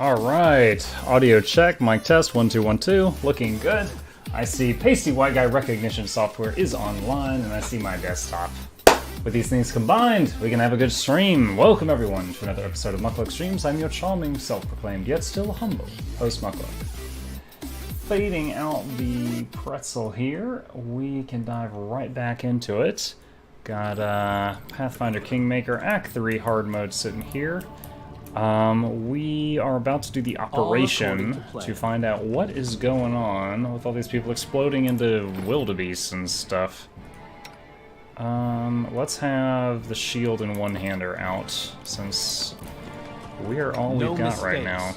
Alright, audio check, mic test, 1 2 1 2, looking good. I see pasty white guy recognition software is online, and I see my desktop. With these things combined, we can have a good stream. Welcome everyone to another episode of nok-nok Streams. I'm your charming, self-proclaimed, yet still humble host nok-nok. Fading out the pretzel here, we can dive right back into it. Got Pathfinder Kingmaker Act 3 hard mode sitting here. We are about to do the operation to find out what is going on with all these people exploding into wildebeests and stuff. Let's have the shield and one-hander out, since we are all we've got right now.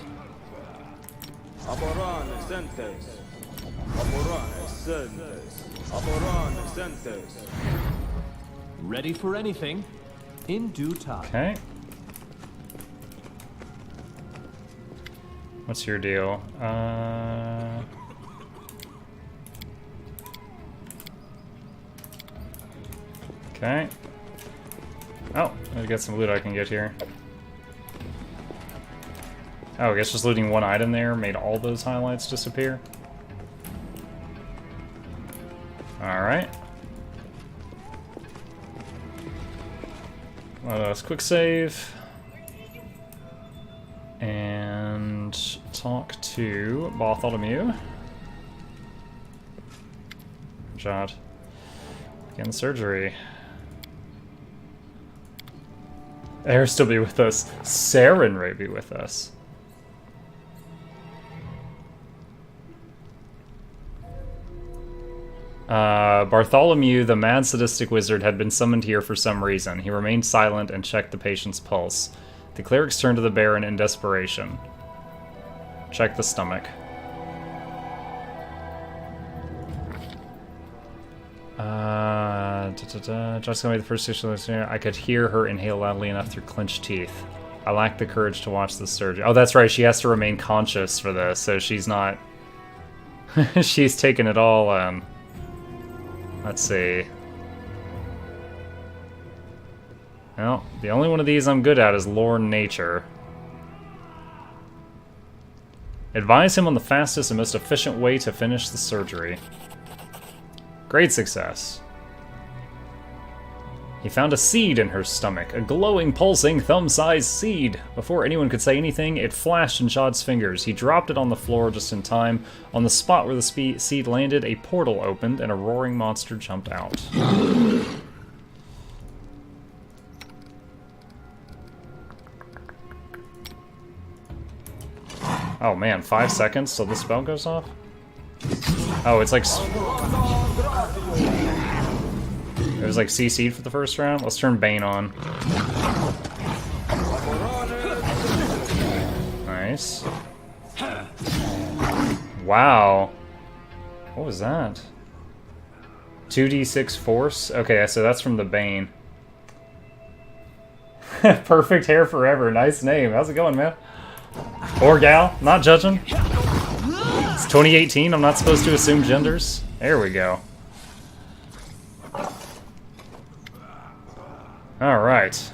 Ready for anything, in due time. Okay. What's your deal? Okay. Oh, I got some loot I can get here. Oh, I guess just looting one item there made all those highlights disappear. Alright. Let us quick save. And talk to Bartholomew. Jod. Begin surgery. Air still be with us. Saren Ray be with us. Bartholomew, the mad sadistic wizard, had been summoned here for some reason. He remained silent and checked the patient's pulse. The clerics turned to the Baron in desperation. Check the stomach. Just gonna be the first situation. I could hear her inhale loudly enough through clenched teeth. I lacked the courage to watch the surgery. Oh, that's right. She has to remain conscious for this, so she's not. She's taking it all. Let's see. Well, the only one of these I'm good at is lore and nature. Advise him on the fastest and most efficient way to finish the surgery. Great success. He found a seed in her stomach, a glowing, pulsing, thumb-sized seed. Before anyone could say anything, it flashed in Jod's fingers. He dropped it on the floor just in time. On the spot where the seed landed, a portal opened and a roaring monster jumped out. Oh man, 5 seconds till the spell goes off? Oh, it's like... It was like CC'd for the first round. Let's turn Bane on. Nice. Wow. What was that? 2d6 force? Okay, so that's from the Bane. Perfect hair forever. Nice name. How's it going, man? Or gal. Not judging. It's 2018. I'm not supposed to assume genders. There we go. Alright.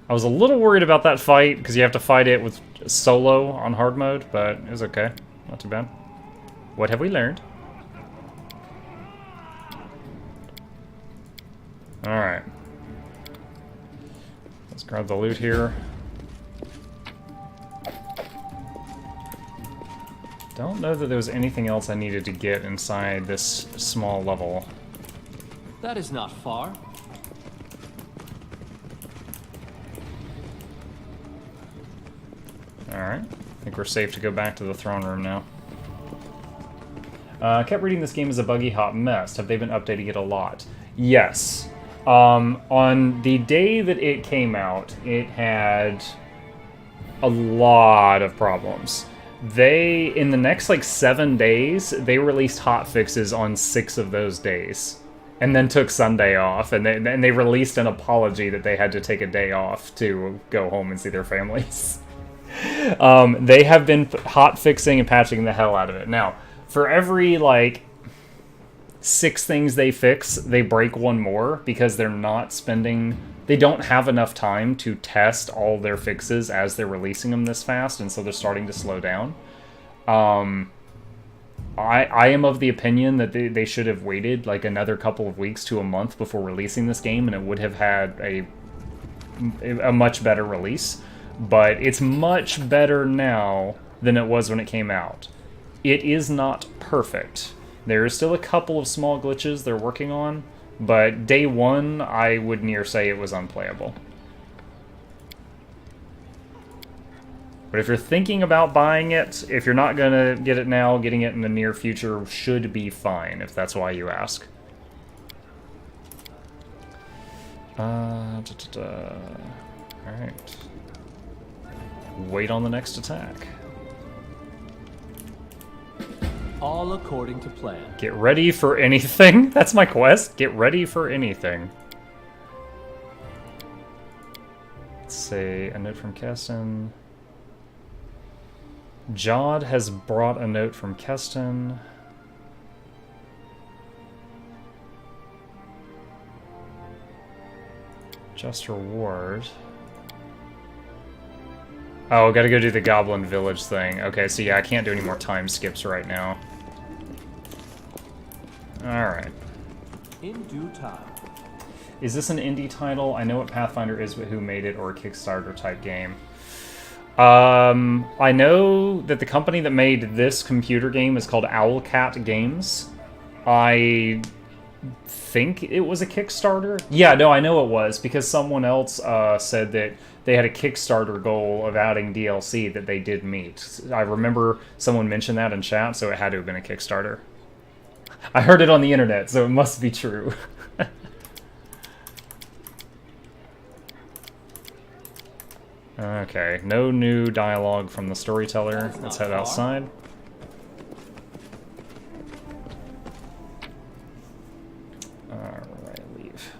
I was a little worried about that fight, because you have to fight it with solo on hard mode, but it was okay. Not too bad. What have we learned? Alright. Let's grab the loot here. Don't know that there was anything else I needed to get inside this small level. That is not far. Alright. I think we're safe to go back to the throne room now. I kept reading this game as a buggy hot mess. Have they been updating it a lot? Yes. On the day that it came out, it had a lot of problems. In the next like 7 days, they released hotfixes on 6 of those days. And then took Sunday off, and they released an apology that they had to take a day off to go home and see their families. They have been hotfixing and patching the hell out of it. Now, for every, like, 6 things they fix, they break one more, because they're not spending they don't have enough time to test all their fixes as they're releasing them this fast, and so they're starting to slow down. I am of the opinion that they should have waited like another couple of weeks to a month before releasing this game, and it would have had a much better release. But it's much better now than it was when it came out. It is not perfect. There is still a couple of small glitches they're working on, but day one, I would near say it was unplayable. But if you're thinking about buying it, if you're not going to get it now, getting it in the near future should be fine, if that's why you ask. Alright. Wait on the next attack. All according to plan. Get ready for anything? That's my quest. Get ready for anything. Let's see. A note from Keston. Jod has brought a note from Keston. Just reward. Oh, gotta go do the Goblin Village thing. Okay, so yeah, I can't do any more time skips right now. Alright. In due time. Is this an indie title? I know what Pathfinder is, but who made it, or a Kickstarter type game? I know that the company that made this computer game is called Owlcat Games. I think it was a Kickstarter. Yeah, no, I know it was, because someone else said that they had a Kickstarter goal of adding DLC that they did meet. I remember someone mentioned that in chat, so it had to have been a Kickstarter. I heard it on the internet, so it must be true. Okay, no new dialogue from the storyteller. Let's head outside. Alright, leave.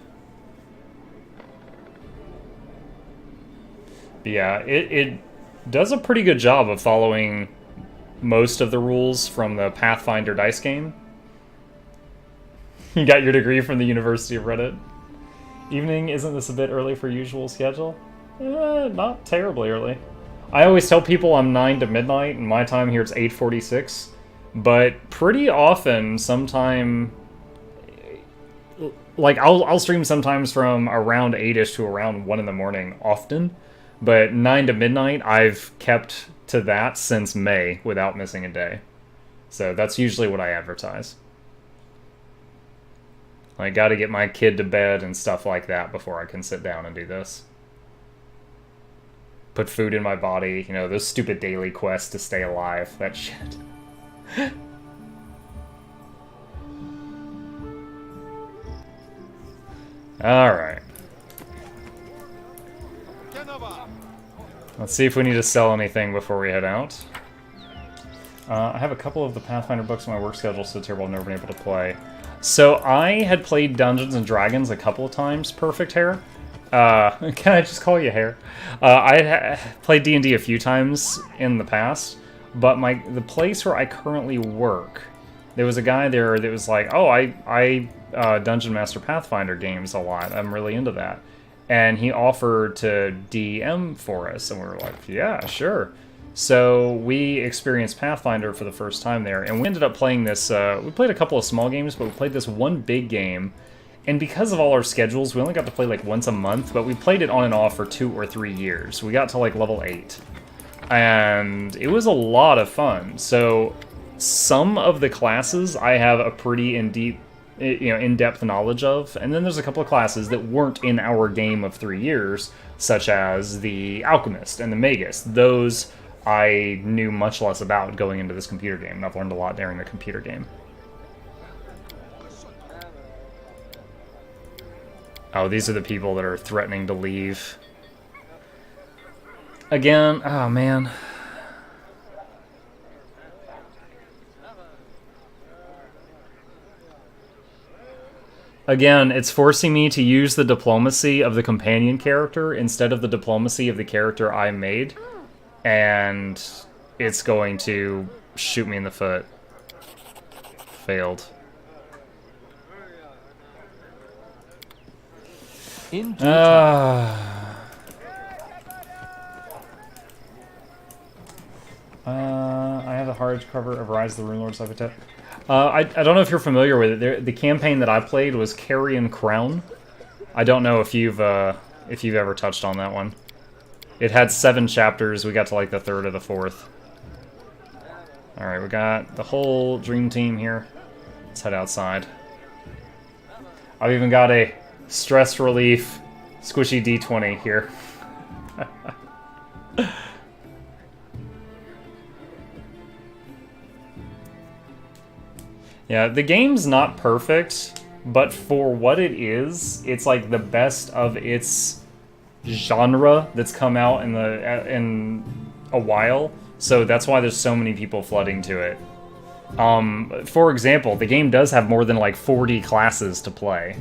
But yeah, it does a pretty good job of following most of the rules from the Pathfinder dice game. You got your degree from the University of Reddit. Evening, isn't this a bit early for usual schedule? Not terribly early. I always tell people I'm 9 to midnight, and my time here is 8:46. But pretty often, sometime... Like, I'll stream sometimes from around 8-ish to around 1 in the morning, often. But 9 to midnight, I've kept to that since May, without missing a day. So that's usually what I advertise. I gotta get my kid to bed and stuff like that before I can sit down and do this. Put food in my body, you know, those stupid daily quests to stay alive, that shit. Alright. Let's see if we need to sell anything before we head out. I have a couple of the Pathfinder books on my work schedule, so terrible I've never been able to play. So I had played Dungeons & Dragons a couple of times, Perfect Hair. Can I just call you Hair? I had played D&D a few times in the past, but the place where I currently work, there was a guy there that was like, oh, I Dungeon Master Pathfinder games a lot. I'm really into that. And he offered to DM for us, and we were like, yeah, sure. So we experienced Pathfinder for the first time there, and we ended up playing this, we played a couple of small games, but we played this one big game, and because of all our schedules, we only got to play like once a month, but we played it on and off for 2 or 3 years. We got to like level 8, and it was a lot of fun. So some of the classes I have a pretty in-depth knowledge of, and then there's a couple of classes that weren't in our game of 3 years, such as the Alchemist and the Magus. Those I knew much less about going into this computer game, and I've learned a lot during the computer game. Oh, these are the people that are threatening to leave. Again, oh man. Again, it's forcing me to use the diplomacy of the companion character instead of the diplomacy of the character I made. And it's going to shoot me in the foot. Failed. In due time. I have the hardcover of Rise of the Runelord's Habitat. I don't know if you're familiar with it. The campaign that I played was Carrion Crown. I don't know if you've ever touched on that one. It had 7 chapters. We got to like the 3rd or the 4th. All right, we got the whole dream team here. Let's head outside. I've even got a stress relief squishy D20 here. Yeah, the game's not perfect, but for what it is, it's like the best of its genre that's come out in a while. So that's why there's so many people flooding to it. For example, the game does have more than like 40 classes to play.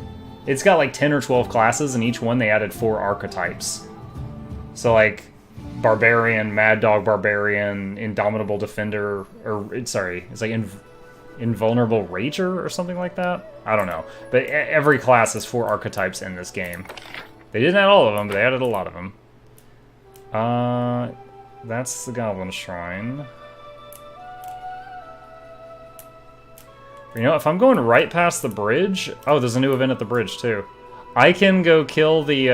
It's got like 10 or 12 classes, and each one they added 4 archetypes. So like Barbarian, Mad Dog Barbarian, Indomitable Defender, or sorry, it's like Invulnerable Rager or something like that? I don't know. But every class has 4 archetypes in this game. They didn't add all of them, but they added a lot of them. That's the Goblin Shrine. You know, if I'm going right past the bridge... Oh, there's a new event at the bridge, too. I can go kill the,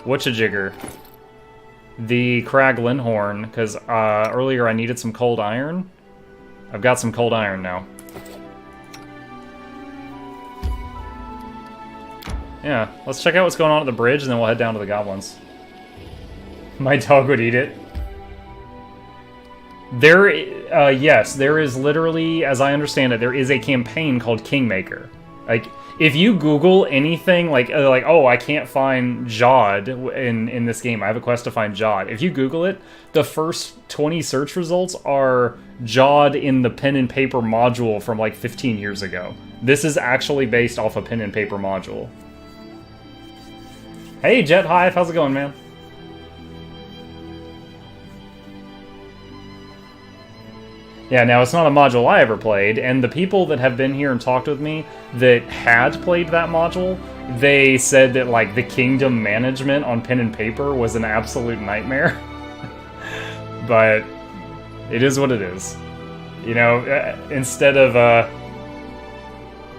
whatcha-jigger. The Crag Linnorm, because earlier I needed some cold iron. I've got some cold iron now. Yeah, let's check out what's going on at the bridge, and then we'll head down to the goblins. My dog would eat it. Yes, there is literally, as I understand it, there is a campaign called Kingmaker. Like, if you Google anything, like oh, I can't find Jod in this game. I have a quest to find Jod. If you Google it, the first 20 search results are Jod in the pen and paper module from like 15 years ago. This is actually based off a pen and paper module. Hey, Jet Hive, how's it going, man? Yeah, now it's not a module I ever played, and the people that have been here and talked with me that had played that module, they said that, like, the kingdom management on pen and paper was an absolute nightmare. But it is what it is. You know, instead of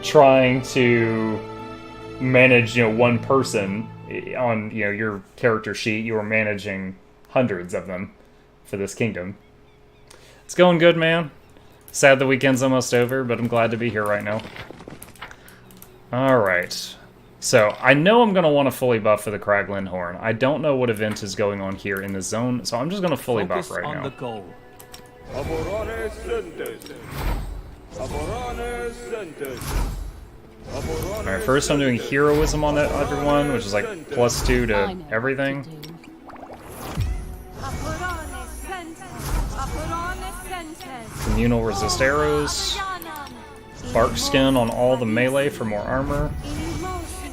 trying to manage, you know, one person on, you know, your character sheet, you were managing hundreds of them for this kingdom. It's going good, man. Sad the weekend's almost over, but I'm glad to be here right now. Alright. So, I know I'm going to want to fully buff for the Crag Linnorm. I don't know what event is going on here in the zone, so I'm just going to fully buff right now. The goal. Alright, first I'm doing Heroism on everyone, which is like +2 to everything. Communal resist arrows. Bark skin on all the melee for more armor.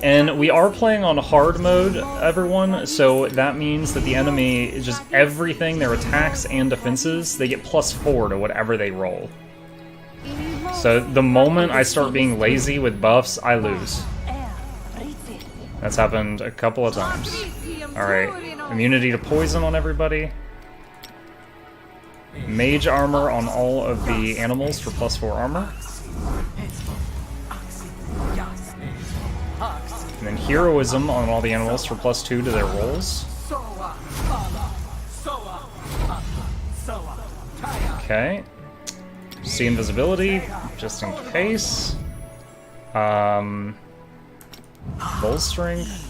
And we are playing on hard mode, everyone, so that means that the enemy, just everything, their attacks and defenses, they get +4 to whatever they roll. So the moment I start being lazy with buffs, I lose. That's happened a couple of times. Alright, immunity to poison on everybody. Mage armor on all of the animals for +4 armor. And then heroism on all the animals for +2 to their rolls. Okay. See invisibility, just in case. Bull strength.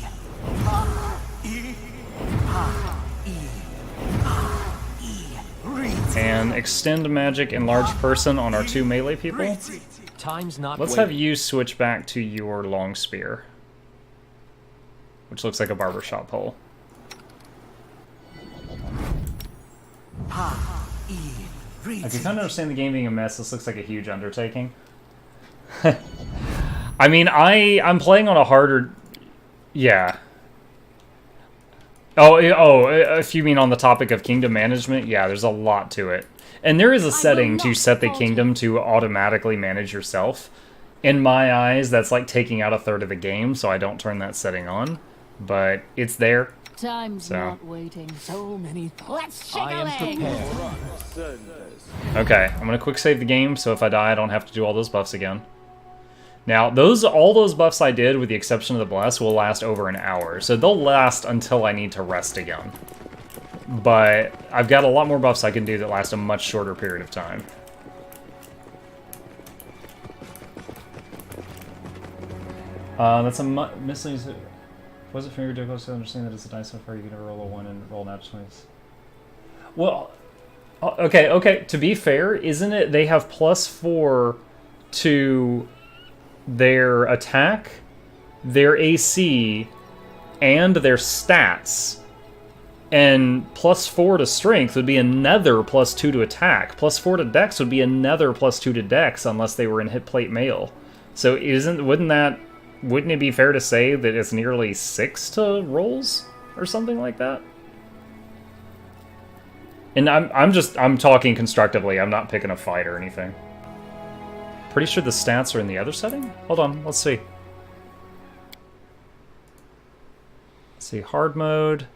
And extend magic enlarge person on our 2 melee people. Time's not Let's have you switch back to your long spear, which looks like a barbershop pole. I can kind of understand the game being a mess. This looks like a huge undertaking. I mean, I'm playing on a harder... Yeah. Oh, if you mean on the topic of kingdom management, yeah, there's a lot to it. And there is a setting to set the kingdom to automatically manage yourself. In my eyes, that's like taking out a third of the game, so I don't turn that setting on. But it's there. Time's not waiting. So many. Let's shake I am prepared. Okay, I'm gonna quick save the game, so if I die, I don't have to do all those buffs again. Now, all those buffs I did, with the exception of the bless, will last over an hour, so they'll last until I need to rest again. But I've got a lot more buffs I can do that last a much shorter period of time. That's a missing. Was it for me ridiculous to understand that it's a dice so far you can roll a 1 and roll natural 20s? Well, okay. To be fair, isn't it they have +4 to their attack, their AC, and their stats, and +4 to strength would be another +2 to attack. +4 to dex would be another +2 to dex unless they were in hit plate mail. So wouldn't it be fair to say that it's nearly 6 to rolls or something like that? And I'm talking constructively. I'm not picking a fight or anything. Pretty sure the stats are in the other setting? Hold on, let's see. Let's see, hard mode.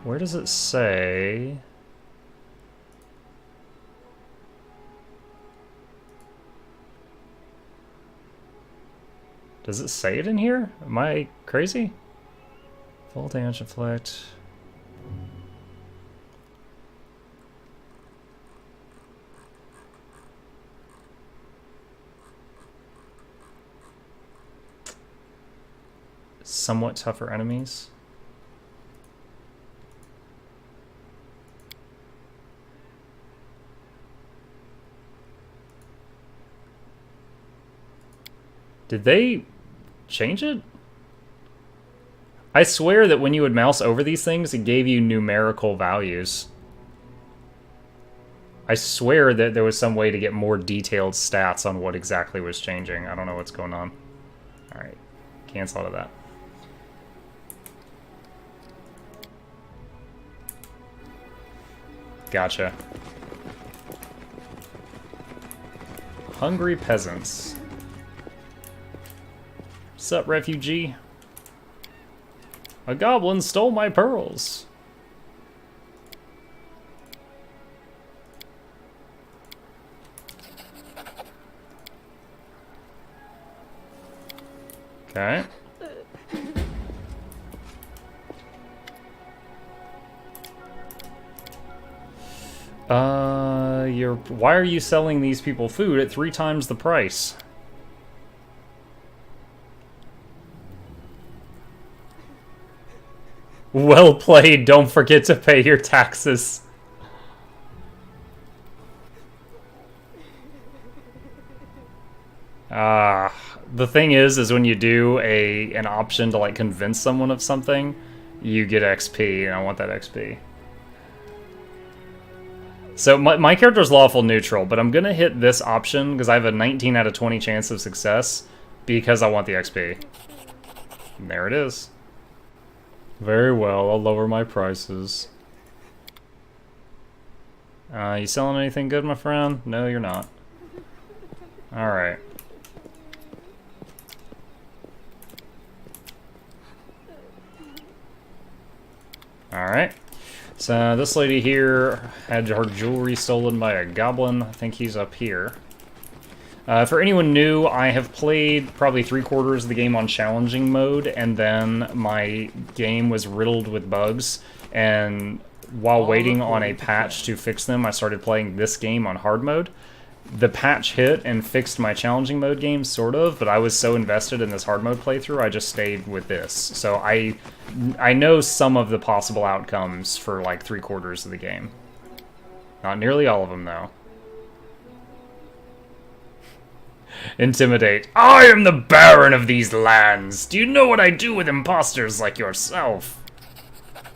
Where does it say? Does it say it in here? Am I crazy? Full damage inflict. Somewhat tougher enemies. Did they change it? I swear that when you would mouse over these things, it gave you numerical values. I swear that there was some way to get more detailed stats on what exactly was changing. I don't know what's going on. Alright, cancel out of that. Gotcha. Hungry peasants. What's up, refugee? A goblin stole my pearls. Okay. Why are you selling these people food at 3 times the price? Well played, don't forget to pay your taxes. The thing is when you do an option to like convince someone of something, you get XP, and I want that XP. So my character's lawful neutral, but I'm gonna hit this option because I have a 19 out of 20 chance of success because I want the XP. And there it is. Very well, I'll lower my prices. You selling anything good, my friend? No, you're not. Alright. Alright. So this lady here had her jewelry stolen by a goblin. I think he's up here. For anyone new, I have played probably 3/4 of the game on challenging mode, and then my game was riddled with bugs, and while waiting on a patch to fix them, I started playing this game on hard mode. The patch hit and fixed my challenging mode game, sort of, but I was so invested in this hard mode playthrough, I just stayed with this. So I know some of the possible outcomes for like 3/4 of the game. Not nearly all of them, though. Intimidate. I am the Baron of these lands. Do you know what I do with imposters like yourself?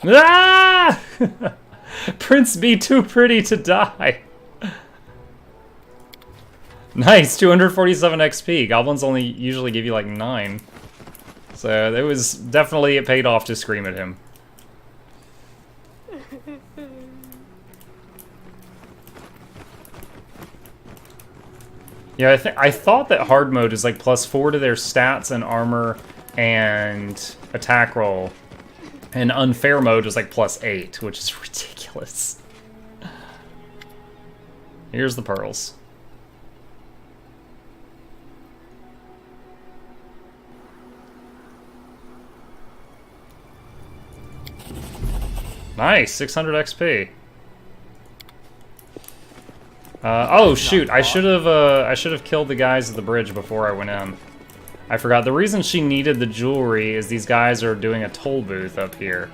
Ah! Prince be too pretty to die. Nice, 247 XP. Goblins only usually give you like 9. So it paid off to scream at him. Yeah, I thought that hard mode is like +4 to their stats and armor and attack roll. And unfair mode is like +8, which is ridiculous. Here's the pearls. Nice, 600 XP. Oh shoot! I should have killed the guys at the bridge before I went in. I forgot. The reason she needed the jewelry is these guys are doing a toll booth up here,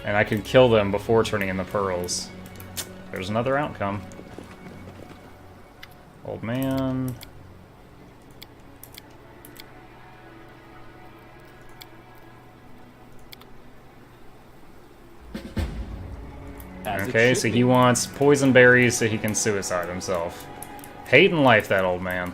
and I could kill them before turning in the pearls. There's another outcome. Old man. Okay, so he wants poison berries so he can suicide himself. Hating life, that old man.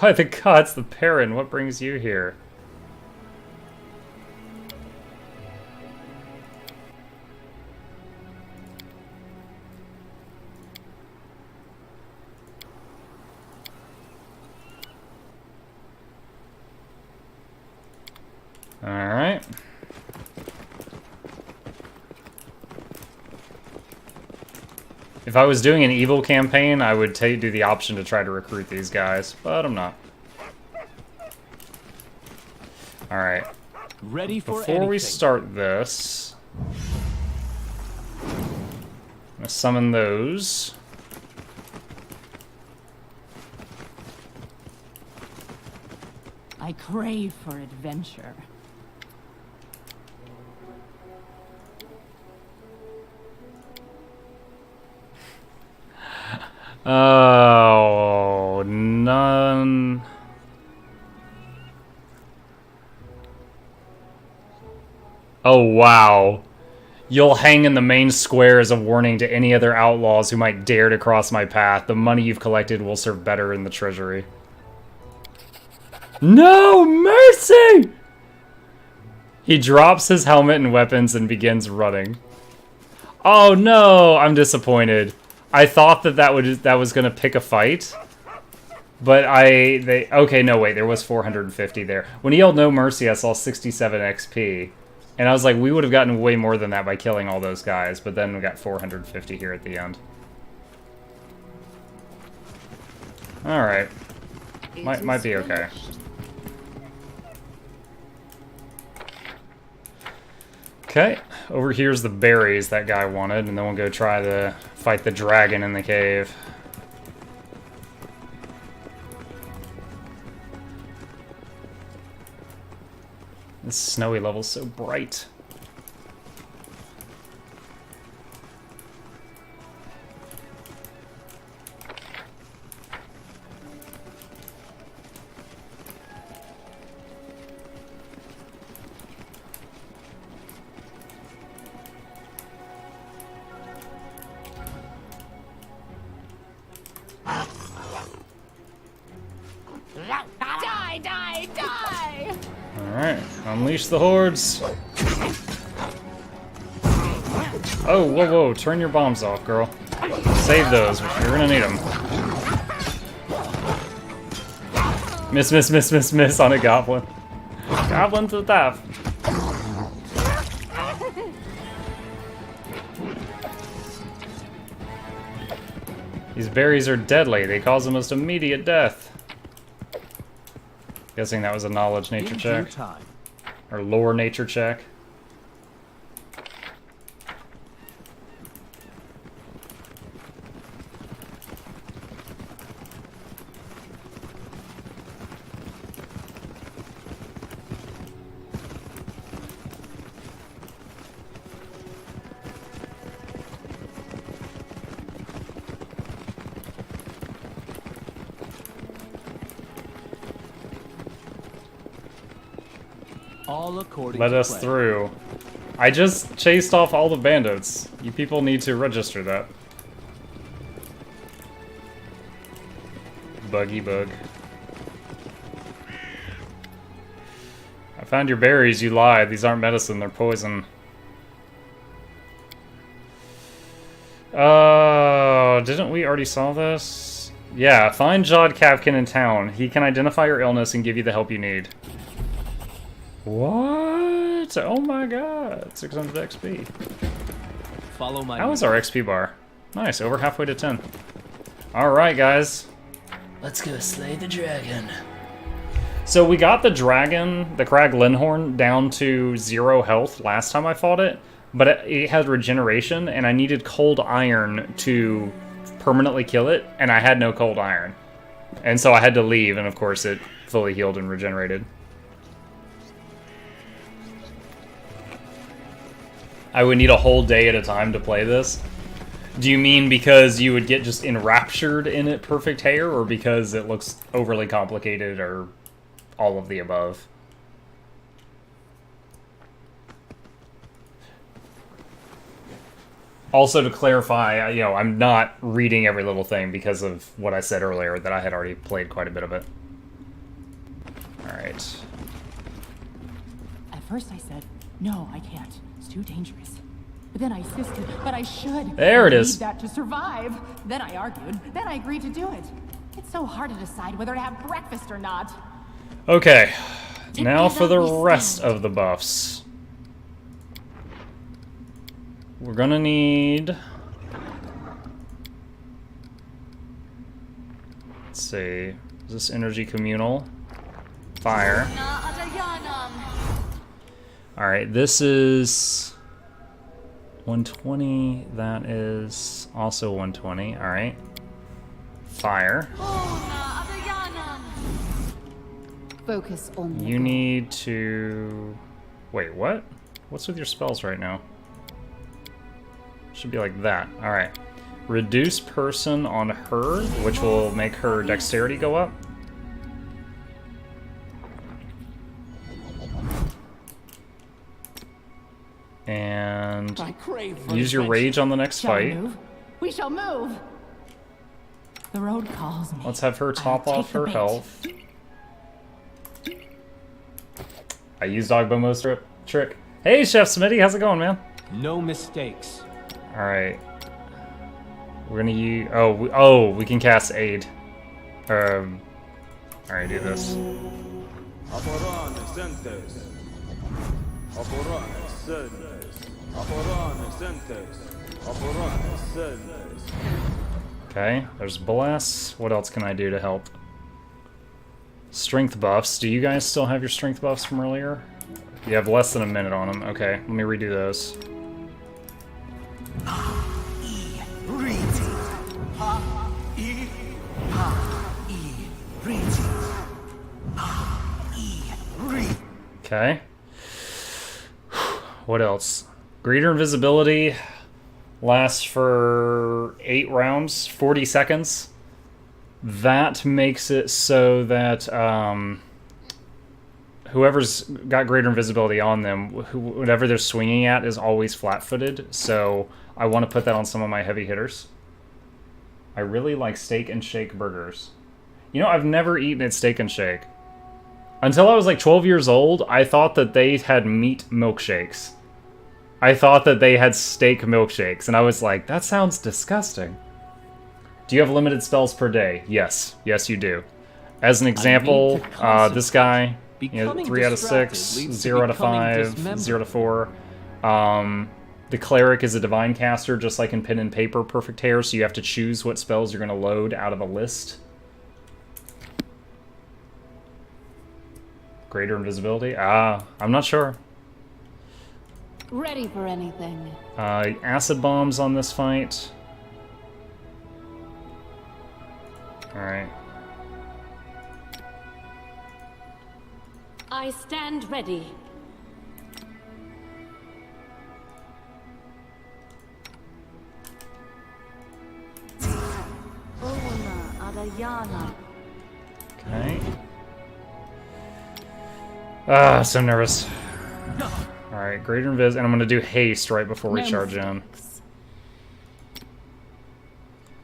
By the gods, the Perrin, what brings you here? Alright. If I was doing an evil campaign, I would do the option to try to recruit these guys, but I'm not. Alright. Ready for Before we start this, I'm gonna summon those. I crave for adventure. Oh, none. Oh, wow. You'll hang in the main square as a warning to any other outlaws who might dare to cross my path. The money you've collected will serve better in the treasury. No mercy! He drops his helmet and weapons and begins running. Oh no, I'm disappointed. I thought that was gonna pick a fight, but okay, no wait, there was 450 there. When he yelled no mercy, I saw 67 XP, and I was like, we would have gotten way more than that by killing all those guys, but then we got 450 here at the end. All right, might be okay. Okay, over here's the berries that guy wanted, and then we'll go try to fight the dragon in the cave. This snowy level's so bright. Die, die, die! Alright, unleash the hordes. Oh, whoa, whoa, turn your bombs off, girl. Save those, you're gonna need them. Miss, miss, miss, miss, miss on a goblin. Goblin to the death. These berries are deadly. They cause almost immediate death. Guessing that was a knowledge nature check. Or lore nature check. All according Let to us plan. through. I just chased off all the bandits. You people need to register that. Buggy bug. Found your berries, you lied. These aren't medicine, they're poison. Didn't we already solve this? Yeah, find Jod Kavkin in town. He can identify your illness and give you the help you need. What? Oh my god. 600 XP. Follow my How is our XP bar? Nice, over halfway to 10. Alright, guys. Let's go slay the dragon. So we got the dragon, the Crag Linnorm, down to 0 health last time I fought it, but it had regeneration, and I needed cold iron to permanently kill it, and I had no cold iron. And so I had to leave, and of course it fully healed and regenerated. I would need a whole day at a time to play this. Do you mean because you would get just enraptured in it perfect hair, or because it looks overly complicated, or all of the above? Also, to clarify, you know, I'm not reading every little thing because of what I said earlier, that I had already played quite a bit of it. Alright. At first I said, no, I can't. It's too dangerous. But then I insisted, but I should. There it I is. need that to survive. Then I argued. Then I agreed to do it. It's so hard to decide whether to have breakfast or not. Okay. Now Together for the we rest stand. of the buffs. We're gonna need... Let's see. Is this energy communal? Fire. Alright, this is 120. That is also 120. Alright. Fire. Focus on the You goal. need to... Wait, what? What's with your spells right now? Should be like that. Alright. Reduce person on her, which will make her dexterity go up. And I crave for use your adventure. rage on the next Shall we fight. move? We shall move. The road calls me. Let's have her top I'll off take the her bait. health. I used Ogbomo's trick. Hey, Chef Smitty, how's it going, man? No mistakes. Alright. We're gonna use... Oh, we can cast Aid. Alright, do this. Okay, there's Bless. What else can I do to help? Strength buffs. Do you guys still have your strength buffs from earlier? You have less than a minute on them. Okay, let me redo those. Okay. What else? Greater invisibility lasts for 8 rounds, 40 seconds. That makes it so that whoever's got greater invisibility on them, whatever they're swinging at is always flat-footed. So I want to put that on some of my heavy hitters. I really like Steak and Shake burgers. You know, I've never eaten at Steak and Shake. Until I was like 12 years old, I thought that they had meat milkshakes. I thought that they had steak milkshakes, and I was like, that sounds disgusting. Do you have limited spells per day? Yes. Yes, you do. As an example, this guy, you know, 3 out of 6, 0 out of 5, 0 to 4. The Cleric is a Divine Caster, just like in Pen and Paper Perfect Hair, so you have to choose what spells you're going to load out of a list. Greater invisibility? I'm not sure. Ready for anything. Acid bombs on this fight. Alright. I stand ready. Okay. So nervous. Alright, greater invis, and I'm gonna do haste right before we charge in.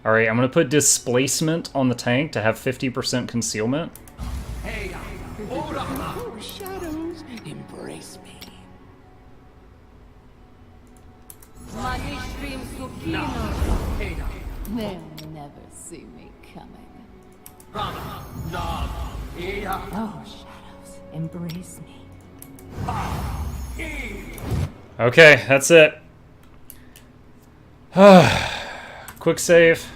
Alright, I'm gonna put displacement on the tank to have 50% concealment. Shadows, They'll never see me coming. Oh, shadows, embrace me. Okay, that's it. Quick save.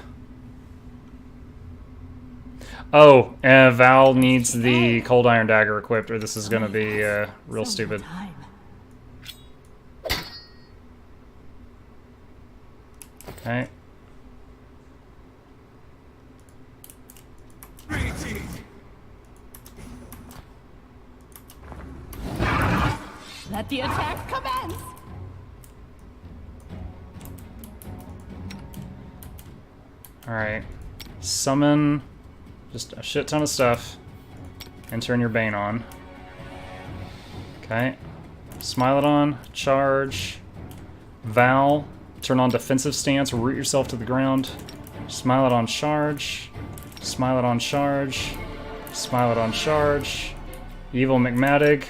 Oh, and Val needs the Cold Iron Dagger equipped, or this is gonna be real stupid. Time. Okay. Let the attack commence! Alright. Summon just a shit ton of stuff. And turn your Bane on. Okay. Smilodon, charge. Val, turn on defensive stance, root yourself to the ground. Smilodon, charge. Smilodon, charge. Smilodon, charge. Evil McMadig.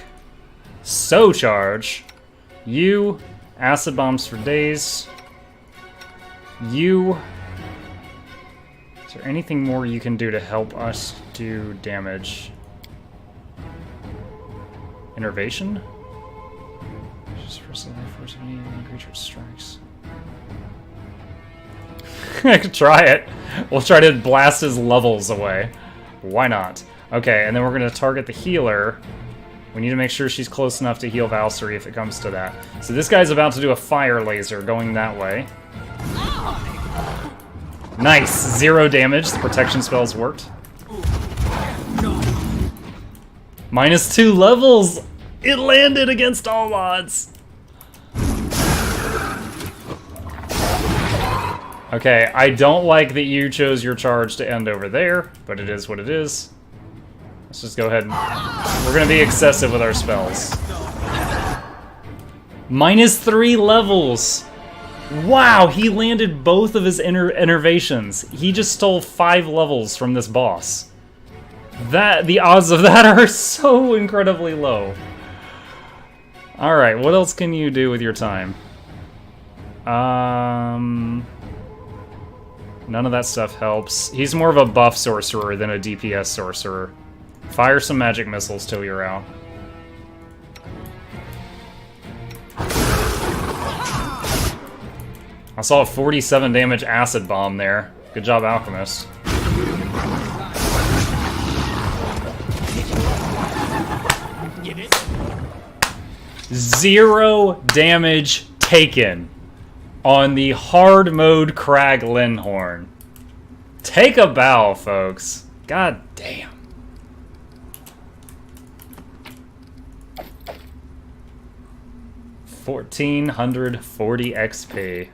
So charge. You, acid bombs for days. You. Is there anything more you can do to help us do damage? Innervation? Just first life force of any creature strikes. I could try it. We'll try to blast his levels away. Why not? Okay, and then we're gonna target the healer. We need to make sure she's close enough to heal Valkyrie if it comes to that. So this guy's about to do a fire laser going that way. Nice! 0 damage. The protection spells worked. -2 levels! It landed against all odds! Okay, I don't like that you chose your charge to end over there, but it is what it is. Let's just go ahead and... We're gonna be excessive with our spells. -3 levels! Wow, he landed both of his innervations. He just stole 5 levels from this boss. The odds of that are so incredibly low. Alright, what else can you do with your time? None of that stuff helps. He's more of a buff sorcerer than a DPS sorcerer. Fire some magic missiles till you're out. I saw a 47 damage acid bomb there. Good job, Alchemist. Zero damage taken on the hard mode Crag Linnorm. Take a bow, folks. God damn. $1,440 XP.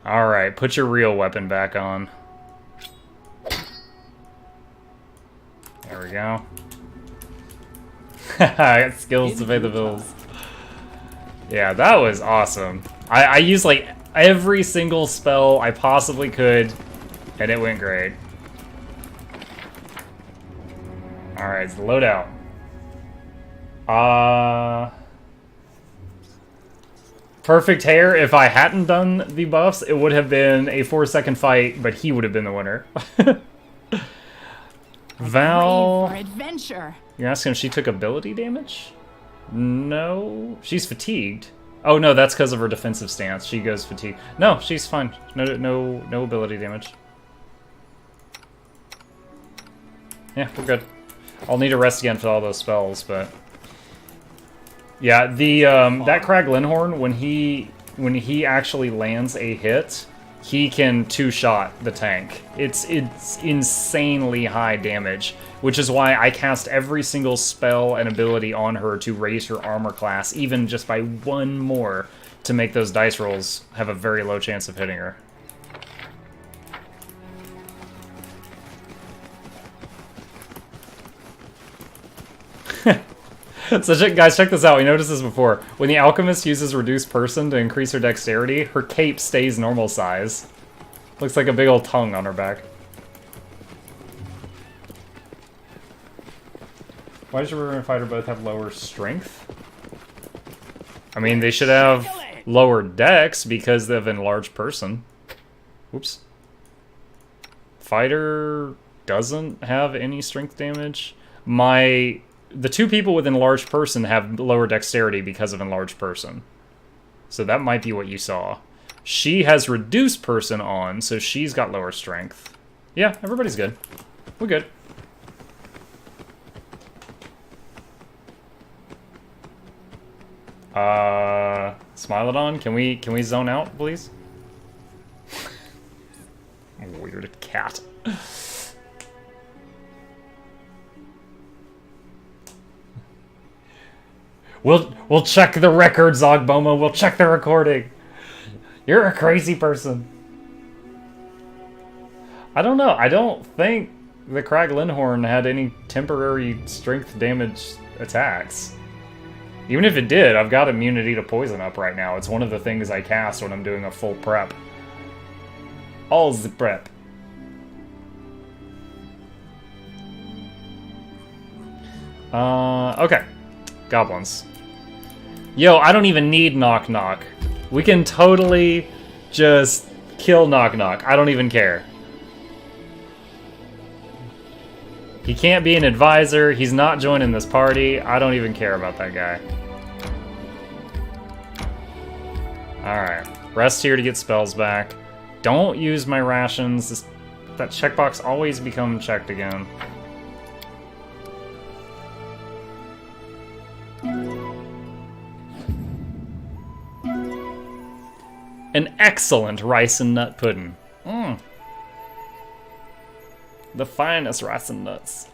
Alright, put your real weapon back on. There we go. I got skills to pay the bills. Yeah, that was awesome. I used like every single spell I possibly could, and it went great. Alright, it's loadout. Perfect hair. If I hadn't done the buffs, it would have been a 4-second fight, but he would have been the winner. Val... For adventure. You're asking if she took ability damage? No. She's fatigued. Oh no, that's because of her defensive stance. She goes fatigued. No, she's fine. No ability damage. Yeah, we're good. I'll need to rest again for all those spells, but... Yeah, the that Crag Linnorm, when he actually lands a hit, he can 2-shot the tank. It's insanely high damage, which is why I cast every single spell and ability on her to raise her armor class, even just by 1 more, to make those dice rolls have a very low chance of hitting her. So guys, check this out. We noticed this before. When the alchemist uses reduced person to increase her dexterity, her cape stays normal size. Looks like a big old tongue on her back. Why does your fighter both have lower strength? I mean, they should have lower dex because of enlarged person. Oops. Fighter doesn't have any strength damage. The two people with enlarged person have lower dexterity because of enlarged person. So that might be what you saw. She has reduced person on, so she's got lower strength. Yeah, everybody's good. We're good. Smilodon, can we zone out, please? Weird cat. We'll check the record, Zogbomo. We'll check the recording. You're a crazy person. I don't know. I don't think the Crag Linnorm had any temporary strength damage attacks. Even if it did, I've got immunity to poison up right now. It's one of the things I cast when I'm doing a full prep. All the prep. Okay. Goblins. Yo, I don't even need nok-nok. We can totally just kill nok-nok. I don't even care. He can't be an advisor. He's not joining this party. I don't even care about that guy. Alright. Rest here to get spells back. Don't use my rations. That checkbox always becomes checked again. An excellent rice and nut pudding. Mmm. The finest rice and nuts.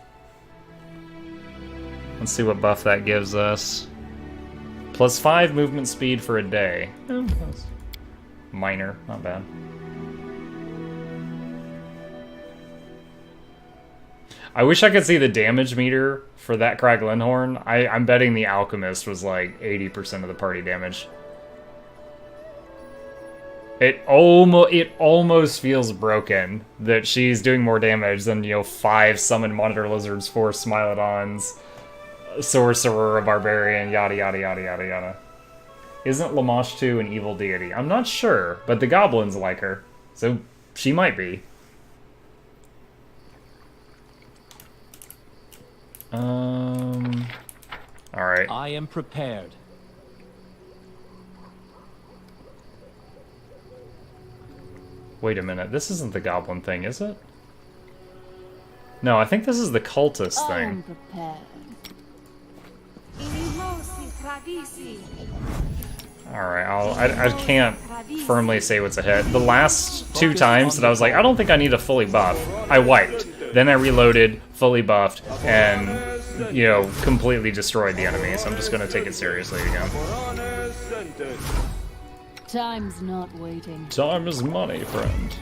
Let's see what buff that gives us. +5 movement speed for a day. That's minor, not bad. I wish I could see the damage meter for that Crag Linnorm. I'm betting the Alchemist was like 80% of the party damage. It almost feels broken that she's doing more damage than, 5 Summon Monitor Lizards, 4 Smilodons, Sorcerer, a Barbarian, yada yada yada yada yada. Isn't Lamash 2 an evil deity? I'm not sure, but the goblins like her, so she might be. Alright. I am prepared. Wait a minute, this isn't the goblin thing, is it? No, I think this is the cultist thing. Alright, I can't firmly say what's ahead. The last 2 times that I was like, I don't think I need a fully buff, I wiped. Then I reloaded, fully buffed, and, completely destroyed the enemy, so I'm just gonna take it seriously again. Time's not waiting. Time is money, friend.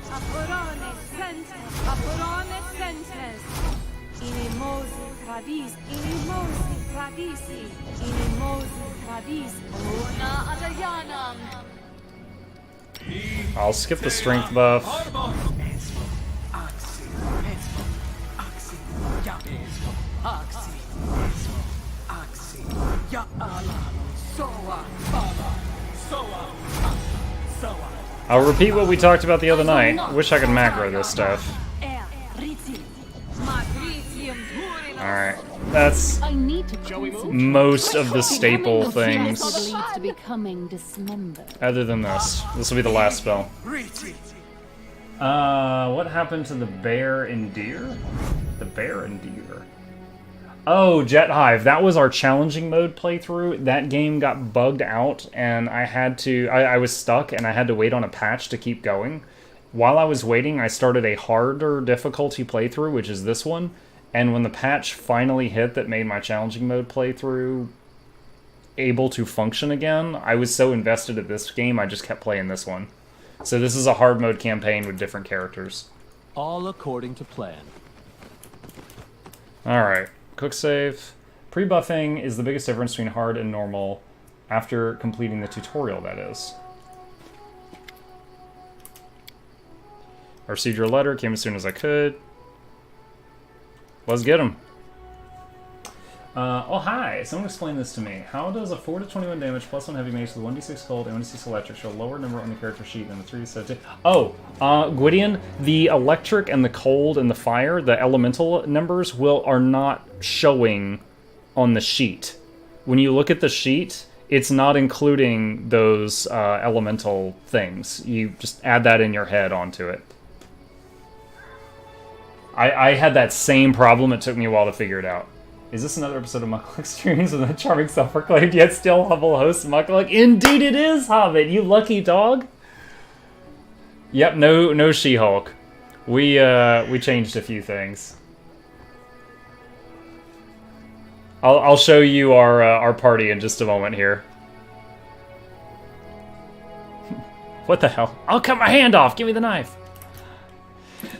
I'll skip the strength buff. I'll repeat what we talked about the other night. Wish I could macro this stuff. Alright, that's most of the staple things. Other than this. This will be the last spell. What happened to the bear and deer? The bear and deer. Oh, Jet Hive. That was our challenging mode playthrough. That game got bugged out, and I was stuck, and I had to wait on a patch to keep going. While I was waiting, I started a harder difficulty playthrough, which is this one, and when the patch finally hit that made my challenging mode playthrough able to function again, I was so invested at this game, I just kept playing this one. So this is a hard mode campaign with different characters. All according to plan. Alright. Quick save. Pre-buffing is the biggest difference between hard and normal after completing the tutorial, that is. I received your letter, came as soon as I could. Let's get him. Oh hi, someone explain this to me. How does a 4 to 21 damage plus 1 heavy mage with 1d6 cold and 1d6 electric show a lower number on the character sheet than the 3d6? Oh, Gwydion, the electric and the cold and the fire, the elemental numbers are not showing on the sheet. When you look at the sheet, it's not including those elemental things. You just add that in your head onto it. I had that same problem. It took me a while to figure it out. Is this another episode of nok-nok Streams with a charming self-proclaimed yet still humble host nok-nok? Indeed it is, Hobbit, you lucky dog. Yep, no She-Hulk. We changed a few things. I'll show you our party in just a moment here. What the hell? I'll cut my hand off. Give me the knife.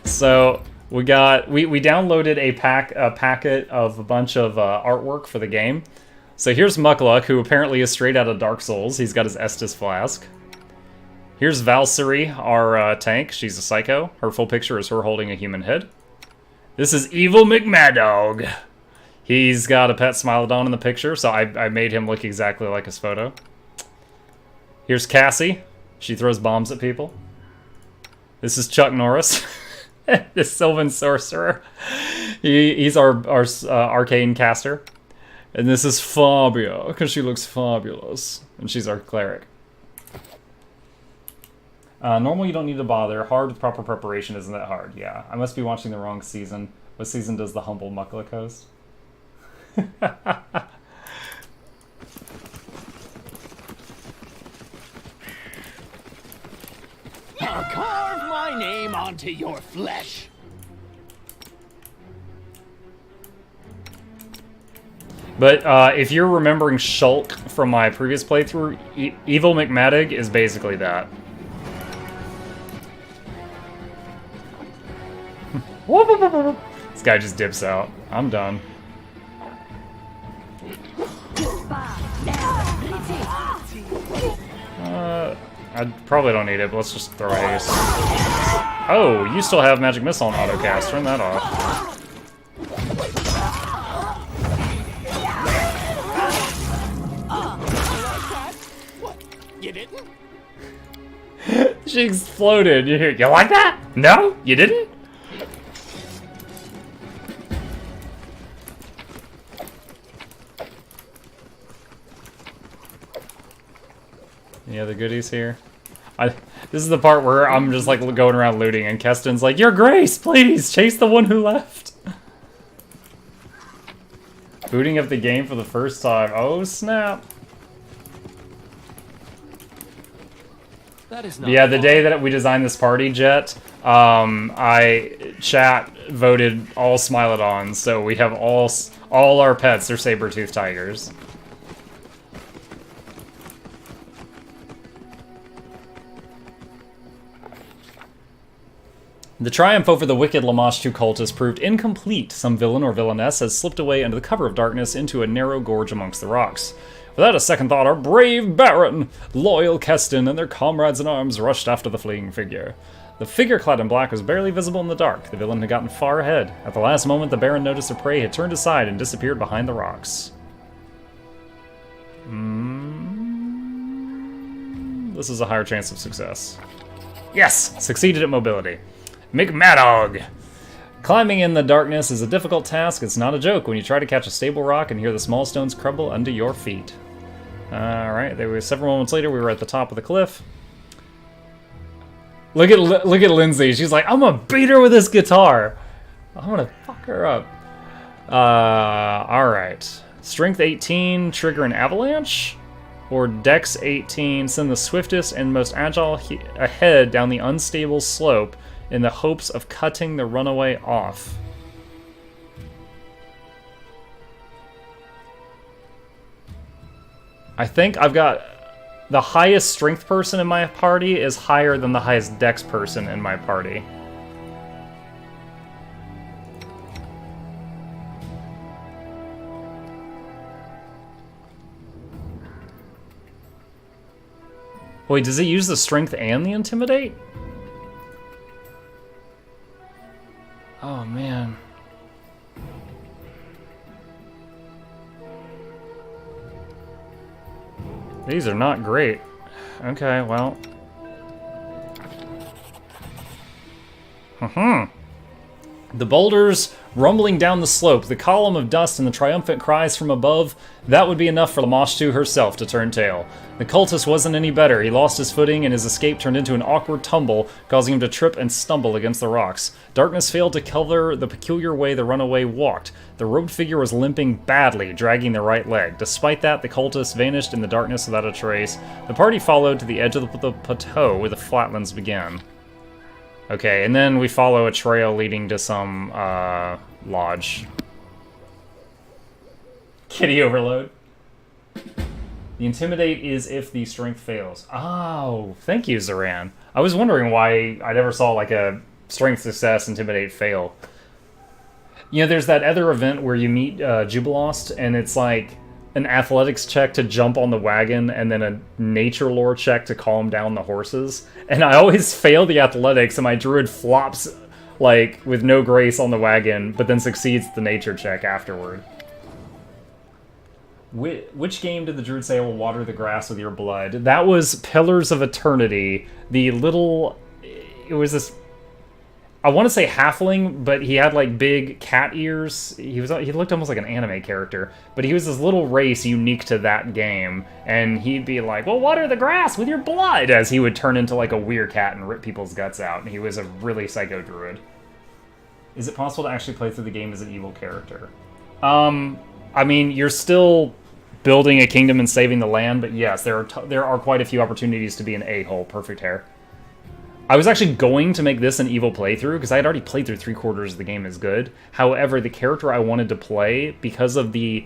So we downloaded a packet of a bunch of artwork for the game. So here's nok-nok, who apparently is straight out of Dark Souls. He's got his Estus flask. Here's Valkyrie, our tank. She's a psycho. Her full picture is her holding a human head. This is Evil McMadog. He's got a pet Smilodon in the picture, so I made him look exactly like his photo. Here's Cassie. She throws bombs at people. This is Chuck Norris. The Sylvan Sorcerer. He's our arcane caster. And this is Fabia, because she looks fabulous. And she's our cleric. Normal, you don't need to bother. Hard with proper preparation isn't that hard. Yeah, I must be watching the wrong season. What season does the humble nok-nok host? I'll carve my name onto your flesh. But if you're remembering Shulk from my previous playthrough, Evil McMadog is basically that. This guy just dips out. I'm done. I probably don't need it, but let's just throw haste. Oh, you still have Magic Missile on autocast. Turn that off. What? You didn't? She exploded. You like that? No? You didn't? Any other goodies here? This is the part where I'm just like going around looting and Keston's like, Your Grace, please, chase the one who left. Booting up the game for the first time. Oh, snap. That is not Yeah, the day that we designed this party, Jet, chat voted all Smilodons, so we have all our pets are saber-toothed tigers. The triumph over the wicked Lamashtu cult has proved incomplete. Some villain or villainess has slipped away under the cover of darkness into a narrow gorge amongst the rocks. Without a second thought, our brave Baron, loyal Keston, and their comrades in arms rushed after the fleeing figure. The figure clad in black was barely visible in the dark. The villain had gotten far ahead. At the last moment, the Baron noticed their prey had turned aside and disappeared behind the rocks. This is a higher chance of success. Yes! Succeeded at mobility. McMadog! Climbing in the darkness is a difficult task. It's not a joke when you try to catch a stable rock and hear the small stones crumble under your feet. Alright, there were several moments later, we were at the top of the cliff. Look at Lindsay. She's like, I'm gonna beat her with this guitar. I'm gonna fuck her up. Alright. Strength 18, trigger an avalanche? Or Dex 18, send the swiftest and most agile ahead down the unstable slope in the hopes of cutting the runaway off. I think I've got the highest strength person in my party is higher than the highest dex person in my party. Wait, does it use the strength and the intimidate? Oh, man. These are not great. Okay, well. The boulders rumbling down the slope, the column of dust and the triumphant cries from above, that would be enough for Lamashtu herself to turn tail. The cultist wasn't any better. He lost his footing and his escape turned into an awkward tumble, causing him to trip and stumble against the rocks. Darkness failed to cover the peculiar way the runaway walked. The robed figure was limping badly, dragging the right leg. Despite that, the cultist vanished in the darkness without a trace. The party followed to the edge of the plateau where the flatlands began. Okay, and then we follow a trail leading to some, lodge. Kitty overload. The intimidate is if the strength fails. Oh, thank you, Zoran. I was wondering why I never saw, like, a strength success, intimidate fail. You know, there's that other event where you meet, Jubilost, and it's like an athletics check to jump on the wagon, and then a nature lore check to calm down the horses. And I always fail the athletics, and my druid flops, like, with no grace on the wagon, but then succeeds the nature check afterward. Which game did the druid say will water the grass with your blood? That was Pillars of Eternity. The little... It was this... I want to say halfling, but he had like big cat ears. He looked almost like an anime character, but he was this little race unique to that game, and he'd be like, "Well, water the grass with your blood," as he would turn into like a weird cat and rip people's guts out. And he was a really psycho druid. Is it possible to actually play through the game as an evil character? I mean, you're still building a kingdom and saving the land, but yes, there are quite a few opportunities to be an a-hole. Perfect hair. I was actually going to make this an evil playthrough, because I had already played through 3/4 of the game as good. However, the character I wanted to play, because of the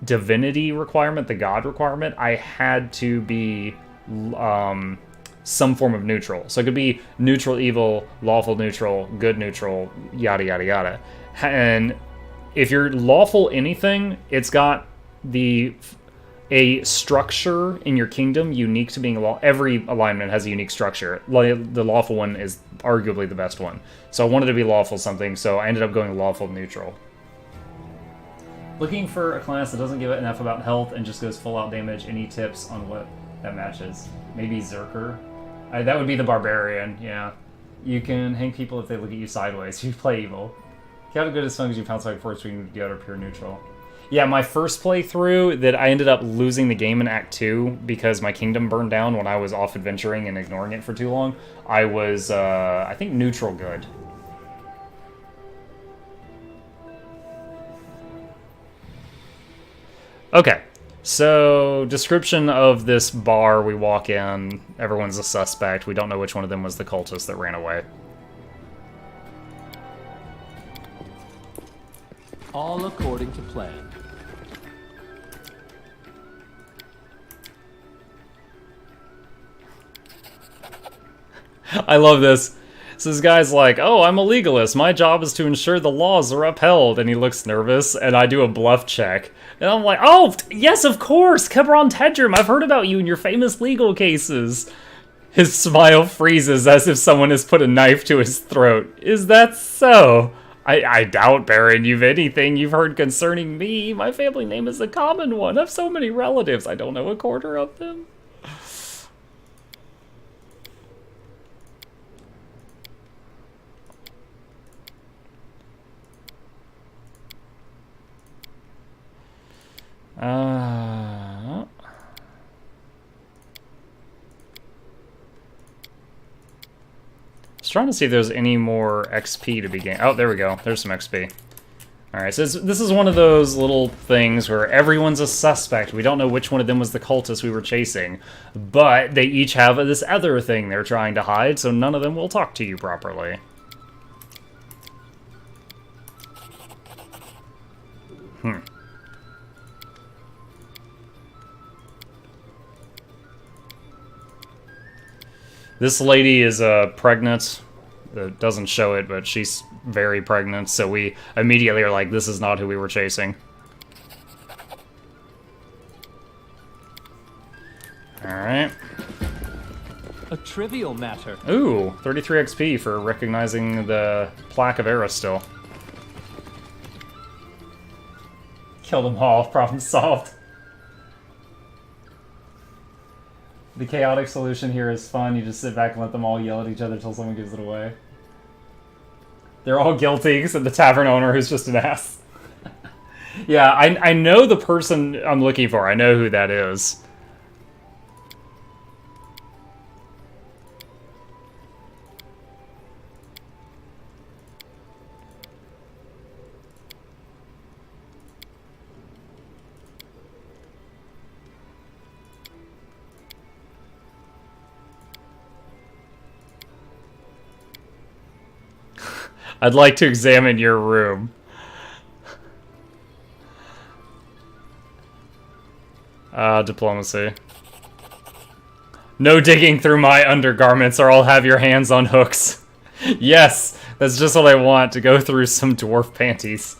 divinity requirement, the god requirement, I had to be some form of neutral. So it could be neutral evil, lawful neutral, good neutral, yada yada yada. And if you're lawful anything, it's got a structure in your kingdom unique to being every alignment has a unique structure. The lawful one is arguably the best one. So I wanted to be lawful something, so I ended up going lawful neutral. Looking for a class that doesn't give it enough about health and just goes full out damage. Any tips on what that matches? Maybe Zerker? That would be the barbarian, yeah. You can hang people if they look at you sideways. You play evil. You have a good as long as you pounce like force, we can go to pure neutral. Yeah, my first playthrough, that I ended up losing the game in Act 2 because my kingdom burned down when I was off adventuring and ignoring it for too long. I was, I think, neutral good. Okay, so description of this bar. We walk in, everyone's a suspect. We don't know which one of them was the cultist that ran away. All according to plan. I love this. So this guy's like, "Oh, I'm a legalist. My job is to ensure the laws are upheld." And he looks nervous, and I do a bluff check. And I'm like, "Oh, yes, of course, Kebron Tedrum. I've heard about you and your famous legal cases." His smile freezes as if someone has put a knife to his throat. Is that so? I doubt, Baron, anything you've heard concerning me. My family name is a common one. I have so many relatives. I don't know a quarter of them. I was trying to see if there's any more XP to be gained. Oh, there we go. There's some XP. Alright, so this is one of those little things where everyone's a suspect. We don't know which one of them was the cultist we were chasing. But they each have this other thing they're trying to hide, so none of them will talk to you properly. This lady is pregnant. It doesn't show it, but she's very pregnant, so we immediately are like, this is not who we were chasing. Alright. A trivial matter. Ooh, 33 XP for recognizing the plaque of Aristil. Killed them all, problem solved. The chaotic solution here is fun. You just sit back and let them all yell at each other until someone gives it away. They're all guilty except the tavern owner who's just an ass. Yeah, I know the person I'm looking for. I know who that is. I'd like to examine your room. Diplomacy. No digging through my undergarments or I'll have your hands on hooks. Yes, that's just what I want, to go through some dwarf panties.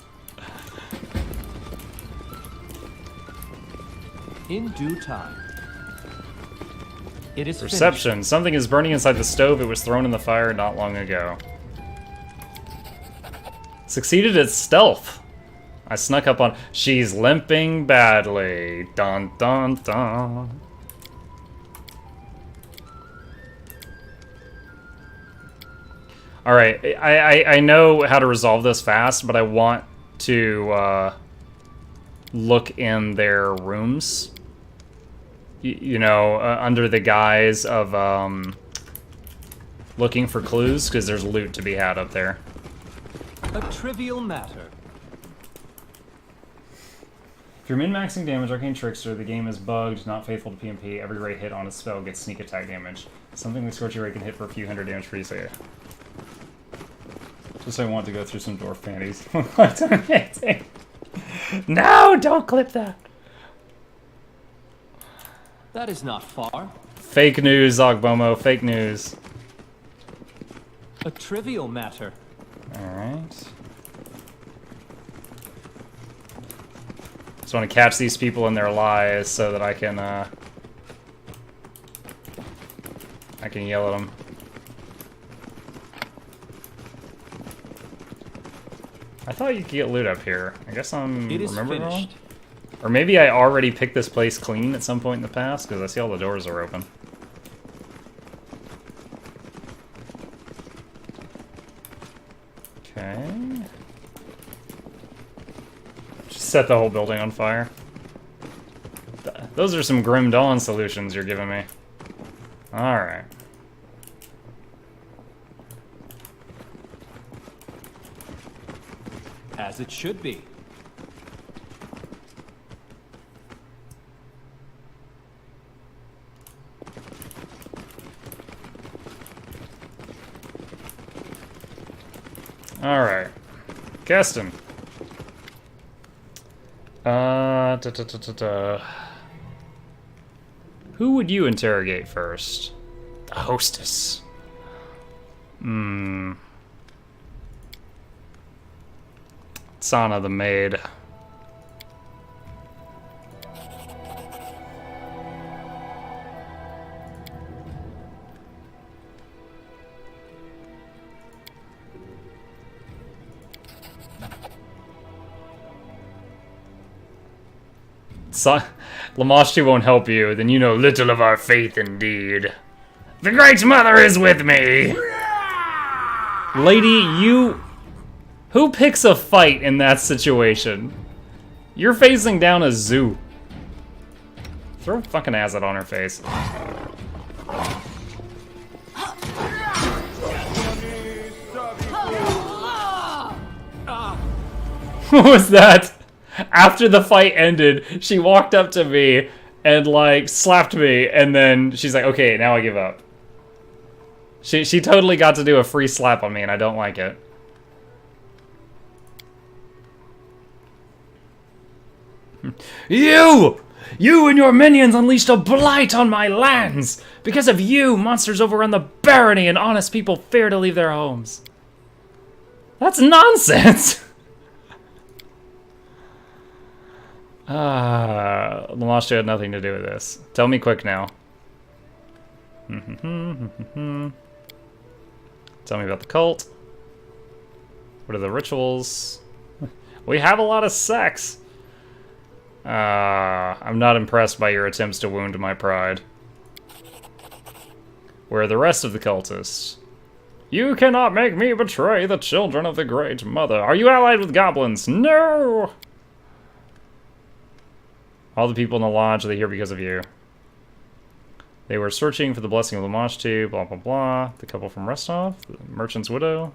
In due time. It is Perception. finished. Something is burning inside the stove. It was thrown in the fire not long ago. Succeeded at stealth. I snuck up on... She's limping badly. Dun dun dun. Alright, I know how to resolve this fast, but I want to look in their rooms. You know, under the guise of looking for clues, because there's loot to be had up there. A trivial matter. If you're min-maxing damage, Arcane Trickster, the game is bugged, not faithful to PMP. Every right hit on a spell gets sneak attack damage. Something like Scorchy Ray can hit for a few hundred damage free, so yeah. Just I want to go through some dwarf panties. No, don't clip that. That is not far. Fake news, Ogbomo, fake news. A trivial matter. Alright. Just want to catch these people in their lies so that I can yell at them. I thought you could get loot up here. I guess I'm remembering wrong. Or maybe I already picked this place clean at some point in the past, because I see all the doors are open. Okay. Just set the whole building on fire. Those are some Grim Dawn solutions you're giving me. Alright. As it should be. Alright. Keston. Who would you interrogate first? The hostess. Sana the maid. Lamashti won't help you, then you know little of our faith indeed. The Great Mother is with me! Lady, you... Who picks a fight in that situation? You're facing down a zoo. Throw fucking acid on her face. What was that? After the fight ended, she walked up to me and, like, slapped me, and then she's like, okay, now I give up. She totally got to do a free slap on me, and I don't like it. You! You and your minions unleashed a blight on my lands! Because of you, monsters overrun the barony and honest people fear to leave their homes. That's nonsense! Lamashti had nothing to do with this. Tell me quick now. Tell me about the cult. What are the rituals? We have a lot of sex. I'm not impressed by your attempts to wound my pride. Where are the rest of the cultists? You cannot make me betray the children of the Great Mother. Are you allied with goblins? No! All the people in the lodge are here because of you. They were searching for the blessing of Lamashtu, blah blah blah. The couple from Restov, the merchant's widow.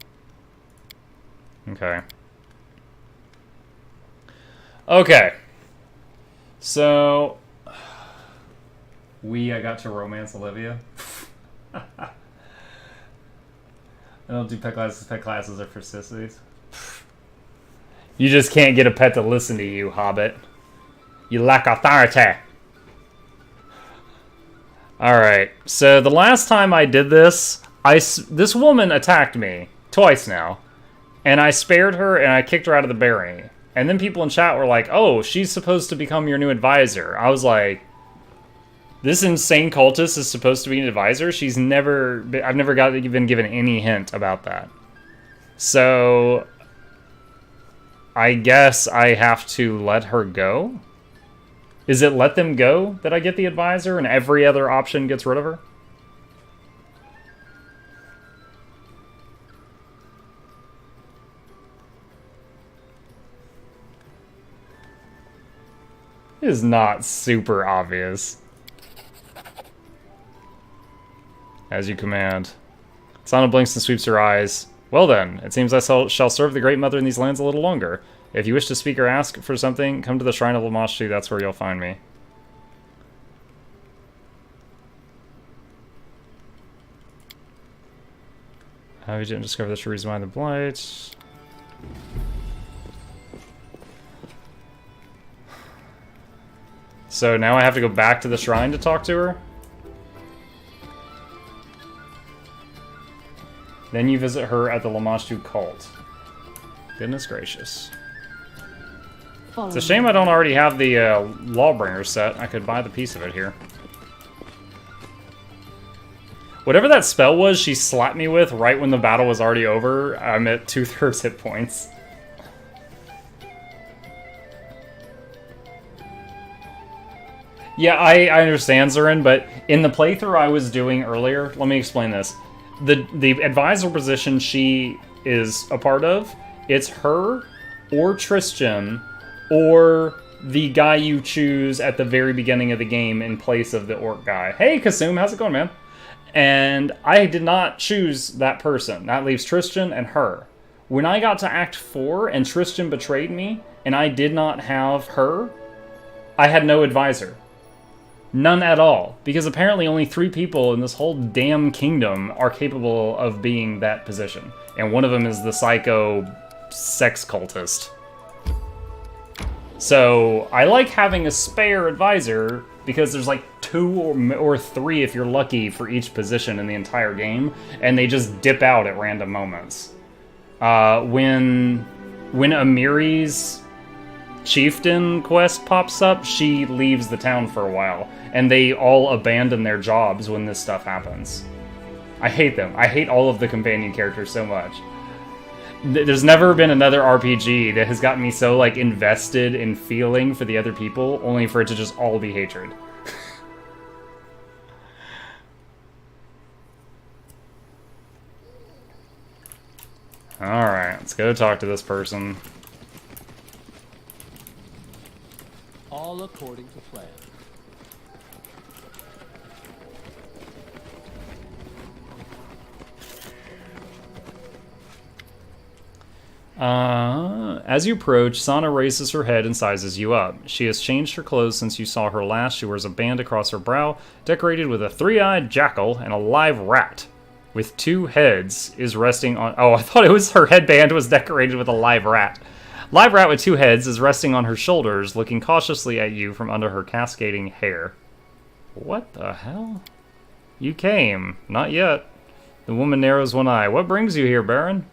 Okay. Okay. So I got to romance Olivia. I don't do pet classes. Pet classes are for sissies. You just can't get a pet to listen to you, Hobbit. You lack authority. Alright, so the last time I did this, this woman attacked me twice now. And I spared her and I kicked her out of the barony. And then people in chat were like, oh, she's supposed to become your new advisor. I was like, this insane cultist is supposed to be an advisor? I've never been given any hint about that. So, I guess I have to let her go? Is it let them go that I get the advisor and every other option gets rid of her? It is not super obvious. As you command. Sana blinks and sweeps her eyes. Well then, it seems I shall serve the Great Mother in these lands a little longer. If you wish to speak or ask for something, come to the Shrine of Lamashtu, that's where you'll find me. How you didn't discover the true reason behind the blight. So now I have to go back to the shrine to talk to her? Then you visit her at the Lamashtu cult. Goodness gracious. It's a shame I don't already have the Lawbringer set. I could buy the piece of it here. Whatever that spell was she slapped me with right when the battle was already over, I'm at 2/3 hit points. Yeah, I understand, Zurin, but in the playthrough I was doing earlier, let me explain this. The advisor position she is a part of, it's her or Tristan or the guy you choose at the very beginning of the game in place of the orc guy. Hey, Kasum, how's it going, man? And I did not choose that person. That leaves Tristan and her. When I got to Act 4 and Tristan betrayed me, and I did not have her, I had no advisor. None at all. Because apparently only 3 people in this whole damn kingdom are capable of being that position. And one of them is the psycho sex cultist. So, I like having a spare advisor because there's like 2 or 3 if you're lucky for each position in the entire game, and they just dip out at random moments. When Amiri's chieftain quest pops up, she leaves the town for a while, and they all abandon their jobs when this stuff happens. I hate them. I hate all of the companion characters so much. There's never been another RPG that has gotten me so, like, invested in feeling for the other people, only for it to just all be hatred. Alright, let's go talk to this person. All according to plan. As you approach, Sana raises her head and sizes you up. She has changed her clothes since you saw her last. She wears a band across her brow, decorated with a 3-eyed jackal and a live rat, with 2 heads is resting on... Oh, I thought it was her headband was decorated with a live rat. Live rat with 2 heads is resting on her shoulders, looking cautiously at you from under her cascading hair. What the hell? You came. Not yet. The woman narrows one eye. What brings you here, Baron?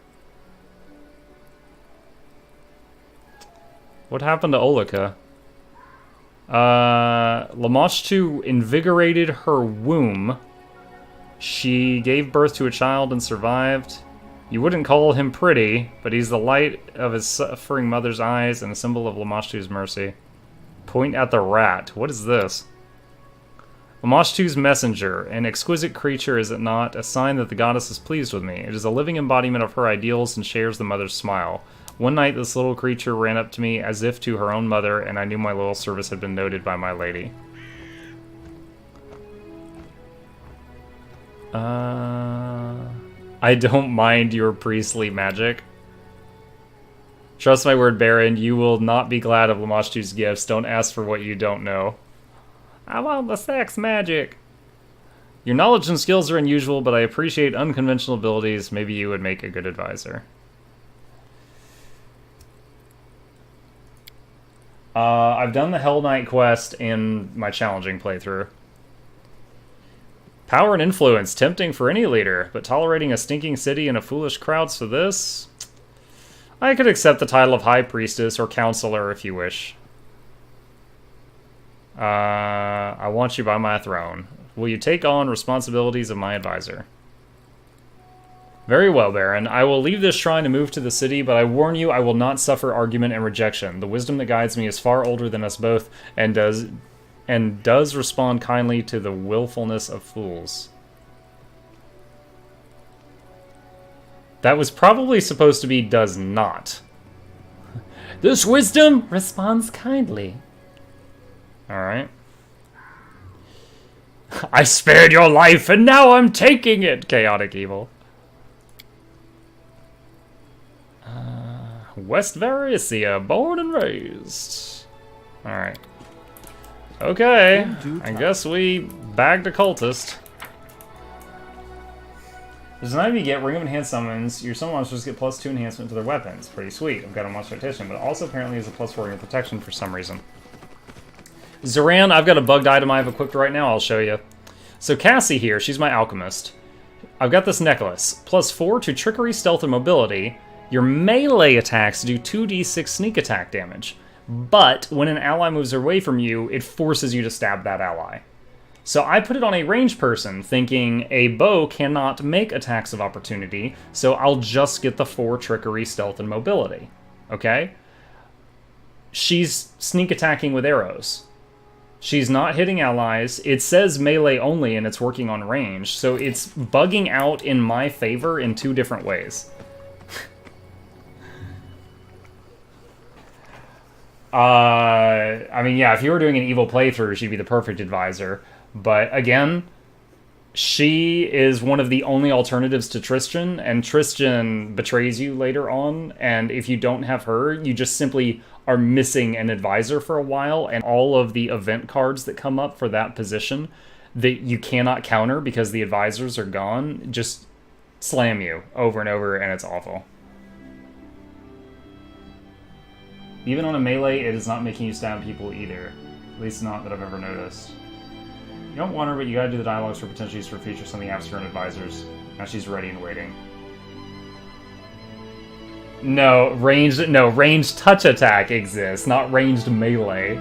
What happened to Olika? Lamashtu invigorated her womb. She gave birth to a child and survived. You wouldn't call him pretty, but he's the light of his suffering mother's eyes and a symbol of Lamashtu's mercy. Point at the rat. What is this? Lamashtu's messenger, an exquisite creature, is it not? A sign that the goddess is pleased with me. It is a living embodiment of her ideals and shares the mother's smile. One night, this little creature ran up to me as if to her own mother, and I knew my loyal service had been noted by my lady. I don't mind your priestly magic. Trust my word, Baron, you will not be glad of Lamashtu's gifts. Don't ask for what you don't know. I want the sex magic. Your knowledge and skills are unusual, but I appreciate unconventional abilities. Maybe you would make a good advisor. I've done the Hell Knight quest in my challenging playthrough. Power and influence, tempting for any leader, but tolerating a stinking city and a foolish crowd for this? I could accept the title of High Priestess or Counselor if you wish. I want you by my throne. Will you take on responsibilities of my advisor? Very well, Baron. I will leave this shrine and move to the city, but I warn you I will not suffer argument and rejection. The wisdom that guides me is far older than us both, and does respond kindly to the willfulness of fools. That was probably supposed to be does not. This wisdom responds kindly. Alright. I spared your life, and now I'm taking it! Chaotic evil. West Varisia, born and raised. Alright. Okay, I guess we bagged a cultist. There's an item you get, Ring of Enhanced Summons. Your summon monsters get +2 enhancement to their weapons. Pretty sweet. I've got a monster tactician, but also apparently has a +4 in protection for some reason. Zoran, I've got a bugged item I have equipped right now, I'll show you. So Cassie here, she's my alchemist. I've got this necklace. +4 to trickery, stealth, and mobility. Your melee attacks do 2d6 sneak attack damage. But when an ally moves away from you, it forces you to stab that ally. So I put it on a ranged person, thinking a bow cannot make attacks of opportunity, so I'll just get the 4 trickery, stealth, and mobility. Okay? She's sneak attacking with arrows. She's not hitting allies. It says melee only, and it's working on range, so it's bugging out in my favor in 2 different ways. I mean, yeah, if you were doing an evil playthrough, she'd be the perfect advisor. But again, she is one of the only alternatives to Tristan, and Tristan betrays you later on, and if you don't have her, you just simply are missing an advisor for a while, and all of the event cards that come up for that position that you cannot counter because the advisors are gone, just slam you over and over, and it's awful. Even on a melee, it is not making you stab people either. At least not that I've ever noticed. You don't want her, but you gotta do the dialogues for potential use for future something apps for advisors. Now she's ready and waiting. No, ranged touch attack exists, not ranged melee.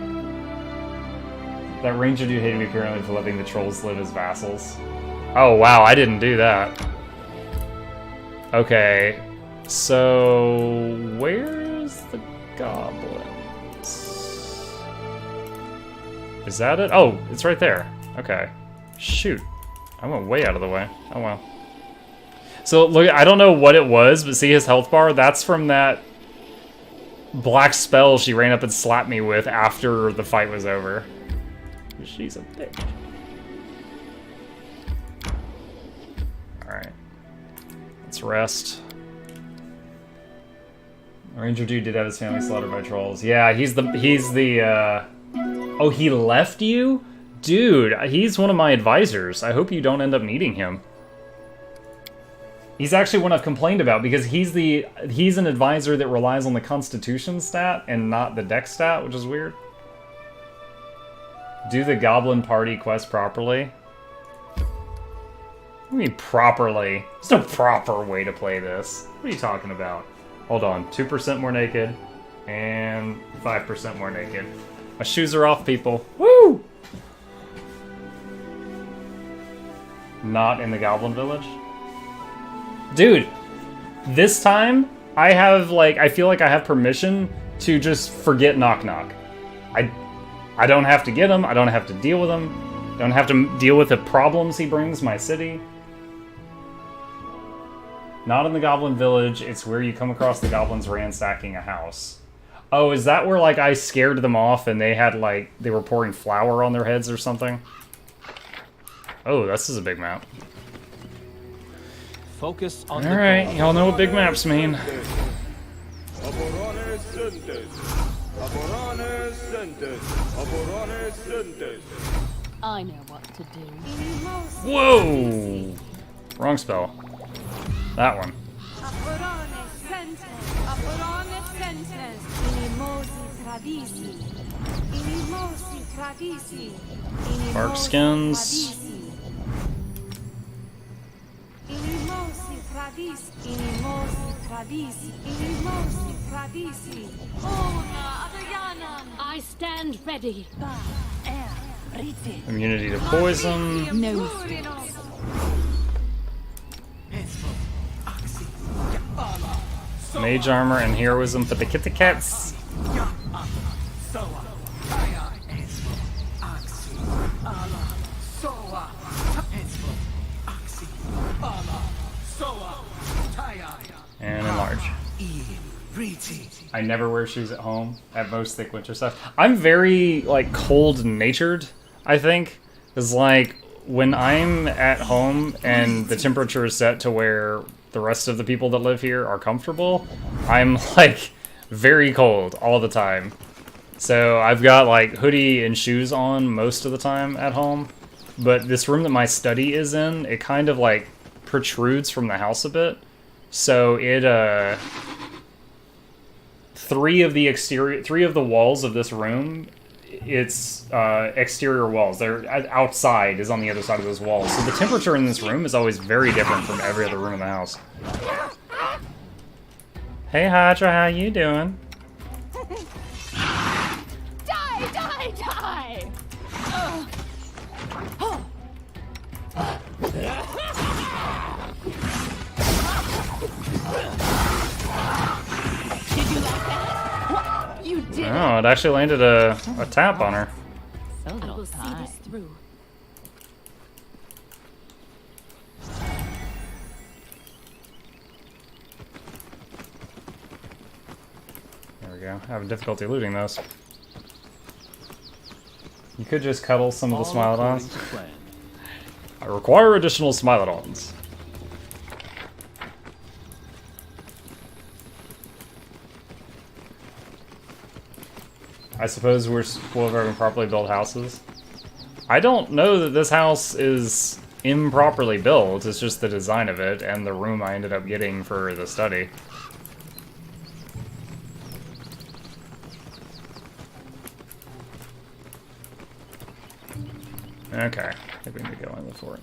That ranger dude hated me apparently for letting the trolls live as vassals. Oh wow, I didn't do that. Okay, so where's the goblins? Is that it? Oh, it's right there. Okay. Shoot. I went way out of the way. Oh well. So look, I don't know what it was, but see his health bar? That's from that black spell she ran up and slapped me with after the fight was over. She's a bitch. Alright. Let's rest. Ranger dude did have his family slaughtered by trolls. Yeah, he's the oh, he left you? Dude, he's one of my advisors. I hope you don't end up needing him. He's actually one I've complained about because he's an advisor that relies on the Constitution stat and not the Dex stat, which is weird. Do the Goblin Party quest properly? What do you mean properly? There's no proper way to play this. What are you talking about? Hold on, 2% more naked and 5% more naked. My shoes are off, people. Woo! Not in the Goblin Village? Dude, this time, I feel like I have permission to just forget Knock Knock. I don't have to get them, I don't have to deal with them. Don't have to deal with the problems he brings my city. Not in the Goblin Village, it's where you come across the goblins ransacking a house. Oh, is that where, like, I scared them off and they had, like, they were pouring flour on their heads or something? Oh, this is a big map. Focus on Alright, y'all know what big maps mean. I know what to do. Whoa! Wrong spell. That one. Bark skins. I stand ready. Immunity to poison. No. Mage armor and heroism for the kitty cats. And enlarge. I never wear shoes at home. At most thick winter stuff. I'm very, like, cold-natured, I think. It's like, when I'm at home and the temperature is set to where the rest of the people that live here are comfortable, I'm, like, very cold all the time. So I've got, like, hoodie and shoes on most of the time at home. But this room that my study is in, it kind of, like, protrudes from the house a bit. So it, three of the walls of this room, it's exterior walls. They're outside is on the other side of those walls. So the temperature in this room is always very different from every other room in the house. Hey Hydra, how you doing? Die, die, die! Did you like that? What? You did. Oh, it actually landed a tap on her. So I little will see time. this through. There we go. Having difficulty looting those. You could just cuddle some of the Smilodons. I require additional Smilodons. I suppose we're full of having properly built houses. I don't know that this house is improperly built, it's just the design of it and the room I ended up getting for the study. Okay, I think we need to go in for it.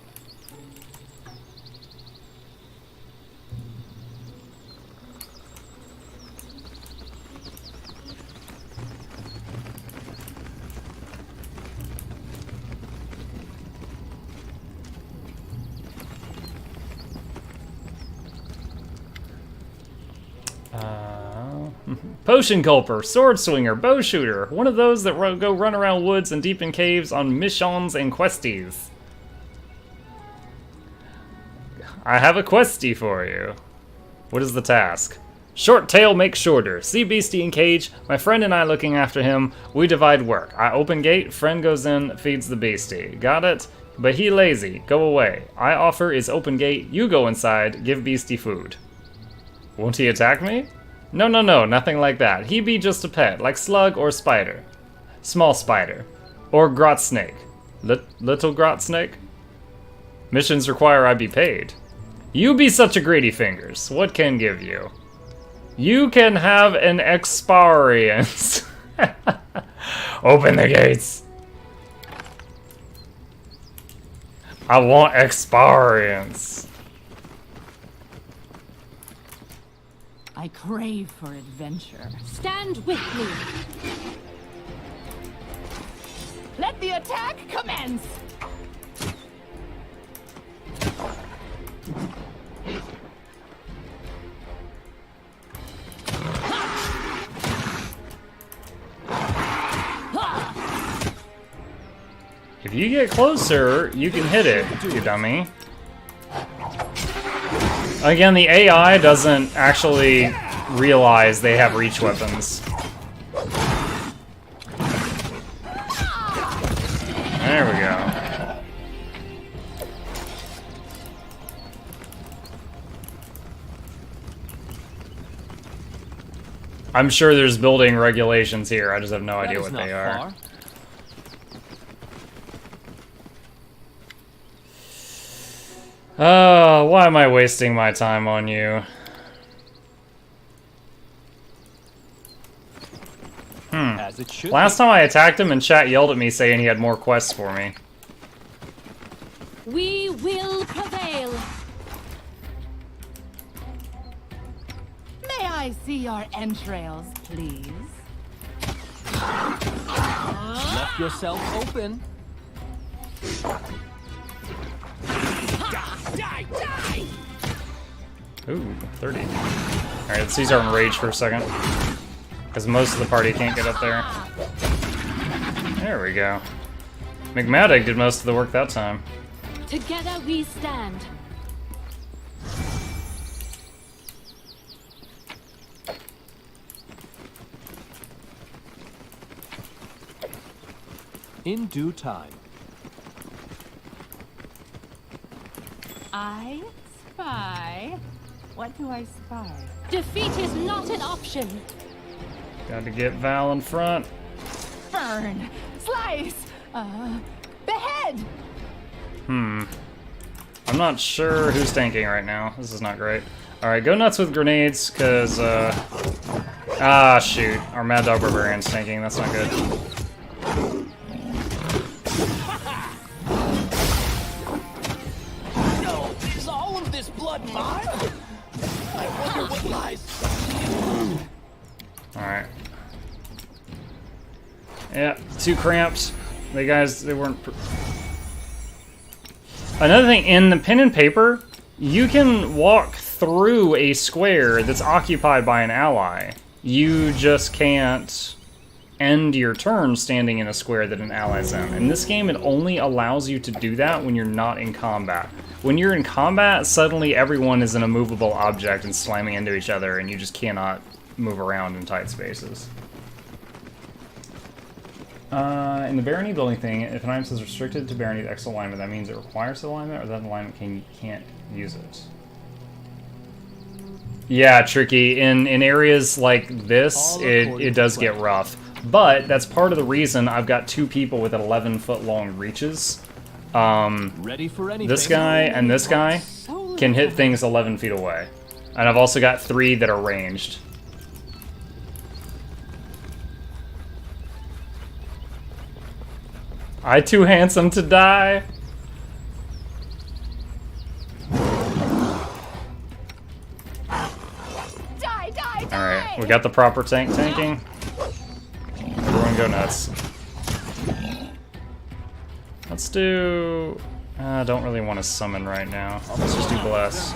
Potion Culper, Sword Swinger, Bow Shooter, one of those that go run around woods and deep in caves on missions and questies. I have a questie for you. What is the task? Short tail makes shorter. See beastie in cage. My friend and I looking after him. We divide work. I open gate. Friend goes in. Feeds the beastie. Got it? But he lazy. Go away. I offer is open gate. You go inside. Give beastie food. Won't he attack me? No, no, no. Nothing like that. He be just a pet. Like slug or spider. Small spider. Or grot snake. Little grot snake? Missions require I be paid. You be such a greedy fingers. What can give you? You can have an experience. Open the gates. I want experience. I crave for adventure. Stand with me. Let the attack commence! He If you get closer, you can hit it, you dummy. Again, the AI doesn't actually realize they have reach weapons. There we go. I'm sure there's building regulations here. I just have no idea what they are. Oh, why am I wasting my time on you? As it should Last time I attacked him and chat yelled at me saying he had more quests for me. We will prevail. May I see your entrails, please? Left yourself open. Die, die! Ooh, 30. Alright, let's use our enrage for a second. Because most of the party can't get up there. There we go. McMadig did most of the work that time. Together we stand. In due time. I spy. What do I spy? Defeat is not an option. Got to get Val in front. Burn! Slice! Behead! I'm not sure who's tanking right now. This is not great. Alright, go nuts with grenades, because, ah, shoot. Our Mad Dog Barbarian's tanking. That's not good. No, is all of this blood mine? I wonder what lies. Alright. Yeah, too cramped. They weren't... Another thing, in the pen and paper, you can walk through a square that's occupied by an ally. You just can't end your turn standing in a square that an ally's in. In this game, it only allows you to do that when you're not in combat. When you're in combat, suddenly everyone is an immovable object and slamming into each other, and you just cannot move around in tight spaces. In the barony building thing, if an item says restricted to barony X alignment, that means it requires alignment, or that alignment can't use it. Yeah, tricky. In areas like this, it does get rough. But that's part of the reason I've got two people with 11-foot long reaches. Ready for anything. This guy and this guy can hit things 11 feet away. And I've also got 3 that are ranged. I too handsome to die. Alright, we got the proper tanking. Everyone go nuts. Let's do... I don't really want to summon right now. Let's just do Bless.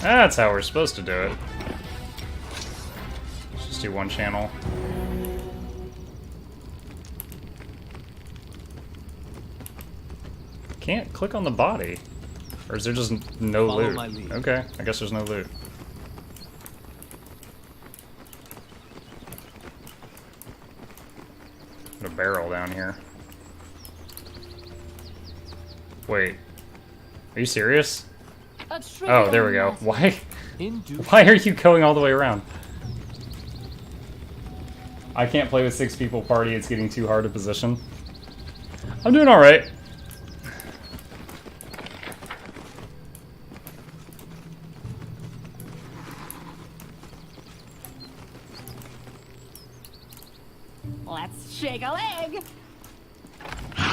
That's how we're supposed to do it. Let's just do one channel. Can't click on the body. Or is there just no Follow loot? my lead. Okay, I guess there's no loot. Put a barrel down here. Wait. Are you serious? Oh, there we go. Why? Why are you going all the way around? I can't play with 6 people party. It's getting too hard to position. I'm doing alright. Let's shake a leg.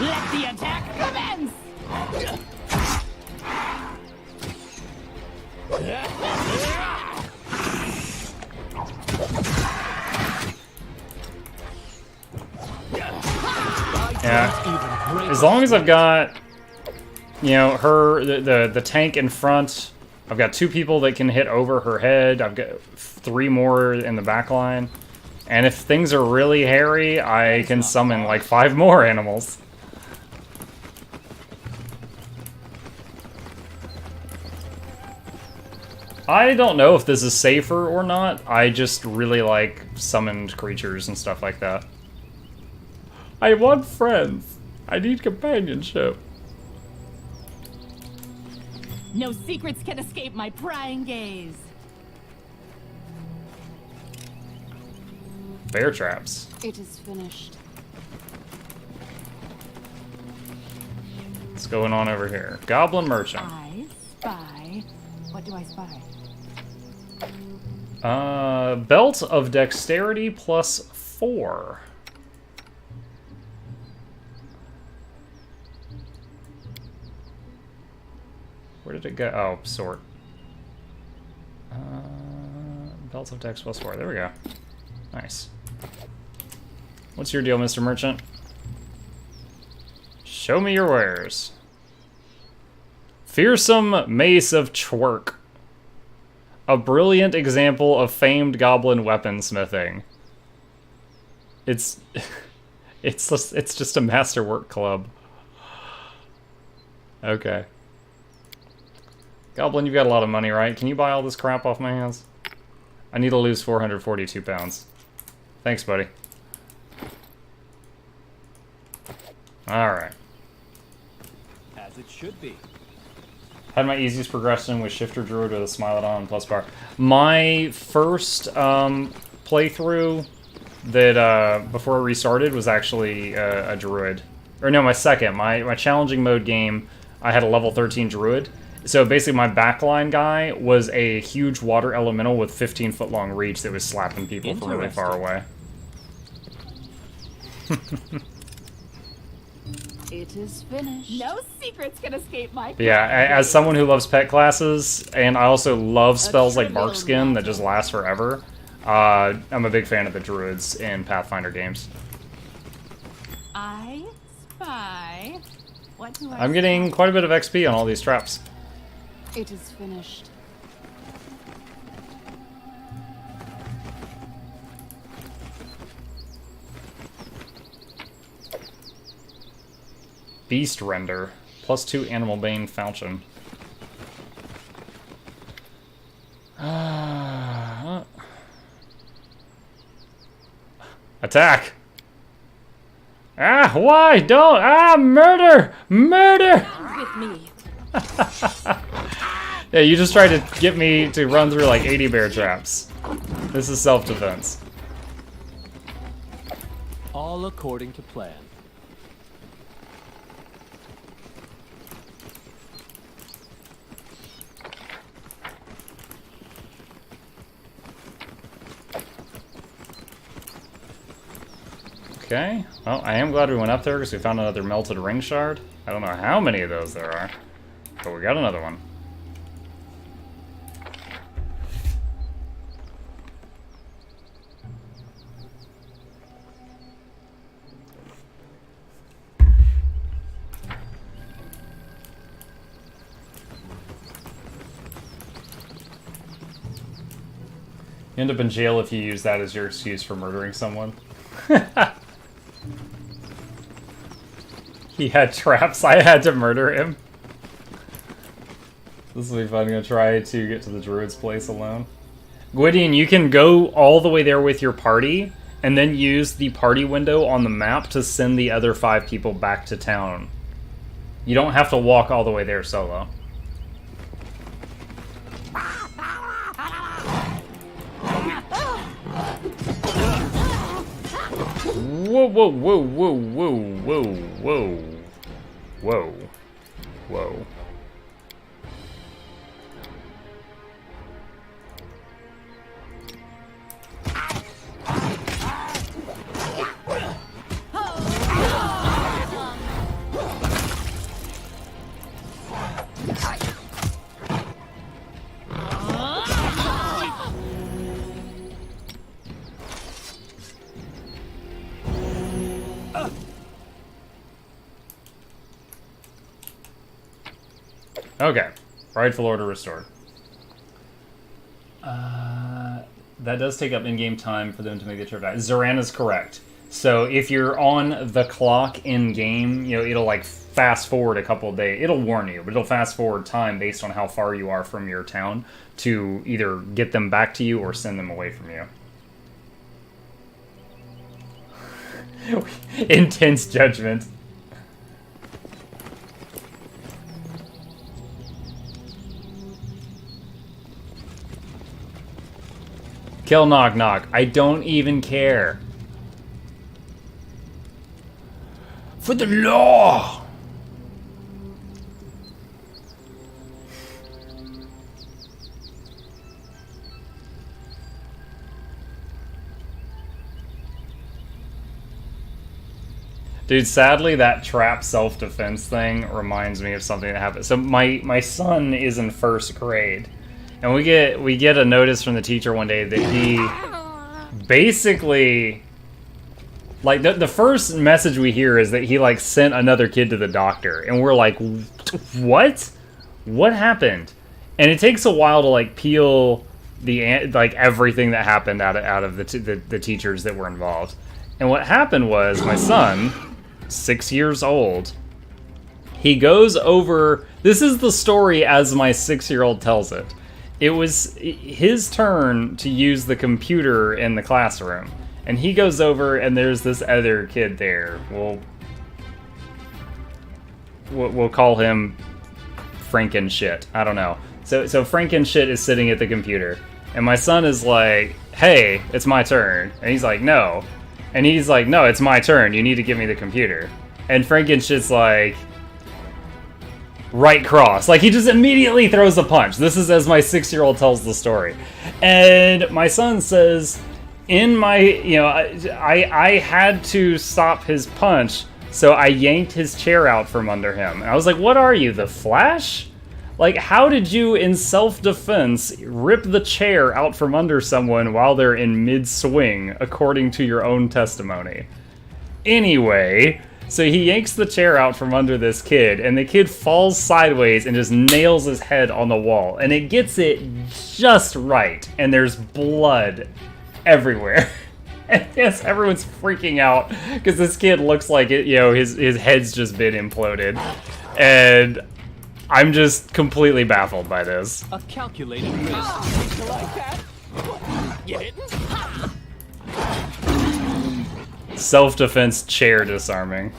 Let the attack commence. Yeah. As long as I've got, you know, the tank in front I've got 2 people that can hit over her head. I've got 3 more in the back line. And if things are really hairy, I can summon like 5 more animals. I don't know if this is safer or not. I just really like summoned creatures and stuff like that. I want friends. I need companionship. No secrets can escape my prying gaze. Bear traps. It is finished. What's going on over here? Goblin merchant. I spy. What do I spy? Belt of dexterity plus 4. Where did it go? Oh, sort. Belt of dex plus 4. There we go. Nice. What's your deal, Mr. Merchant? Show me your wares. Fearsome Mace of Twerk. A brilliant example of famed goblin weaponsmithing. It's just a masterwork club. Okay. Goblin, you've got a lot of money, right? Can you buy all this crap off my hands? I need to lose 442 pounds. Thanks, buddy. Alright. As it should be. Had my easiest progression with Shifter Druid with a Smile It On plus bar. My first playthrough that before I restarted was actually a Druid. Or no, my second. My challenging mode game, I had a level 13 Druid. So basically my backline guy was a huge water elemental with 15-foot long reach that was slapping people from really far away. It is finished. No secrets can escape my Yeah, as someone who loves pet classes, and I also love spells like Bark Skin that just last forever, I'm a big fan of the Druids in Pathfinder games. I spy. What do I I'm getting spy? quite a bit of XP on all these traps. It is finished. Beast Render. Plus 2 Animal Bane Falchion. Attack! Ah, why? Don't! Ah, murder! Murder! With me. Yeah, you just tried to get me to run through like 80 bear traps. This is self-defense. All according to plan. Okay, well, I am glad we went up there because we found another melted ring shard. I don't know how many of those there are, but we got another one. You end up in jail if you use that as your excuse for murdering someone. He had traps. I had to murder him. This will be fun. I'm going to try to get to the Druid's place alone. Gwydion, you can go all the way there with your party, and then use the party window on the map to send the other 5 people back to town. You don't have to walk all the way there solo. Whoa, whoa, whoa, whoa, whoa, whoa, whoa, whoa, whoa. Okay, rightful order restored. That does take up in-game time for them to make the trip back. Zoran is correct. So if you're on the clock in-game, you know, it'll like fast forward a couple of days. It'll warn you, but it'll fast forward time based on how far you are from your town to either get them back to you or send them away from you. Intense judgment. Kill nok-nok. I don't even care. For the law! Dude, sadly, that trap self-defense thing reminds me of something that happened. So my son is in first grade, and we get a notice from the teacher one day that he basically, like, the first message we hear is that he like sent another kid to the doctor, and we're like, what? What happened? And it takes a while to like peel the like everything that happened out of the teachers that were involved. And what happened was my son, 6 years old, he goes over, this is the story as my 6-year-old tells it. It was his turn to use the computer in the classroom. And he goes over and there's this other kid there. We'll call him Frankenshit. I don't know. So Frankenshit is sitting at the computer. And my son is like, hey, it's my turn. And he's like, no. And he's like, no, it's my turn. You need to give me the computer. And Frankenshit's like, right cross. Like, he just immediately throws a punch. This is as my 6-year-old tells the story. And my son says, in my, you know, I had to stop his punch, so I yanked his chair out from under him. And I was like, what are you, the Flash? Like, how did you, in self-defense, rip the chair out from under someone while they're in mid-swing, according to your own testimony? Anyway, so he yanks the chair out from under this kid, and the kid falls sideways and just nails his head on the wall. And it gets it just right, and there's blood everywhere. And yes, everyone's freaking out, because this kid looks like it, you know, his head's just been imploded. And I'm just completely baffled by this. A calculated risk. You like that? Get it? Self-defense chair disarming.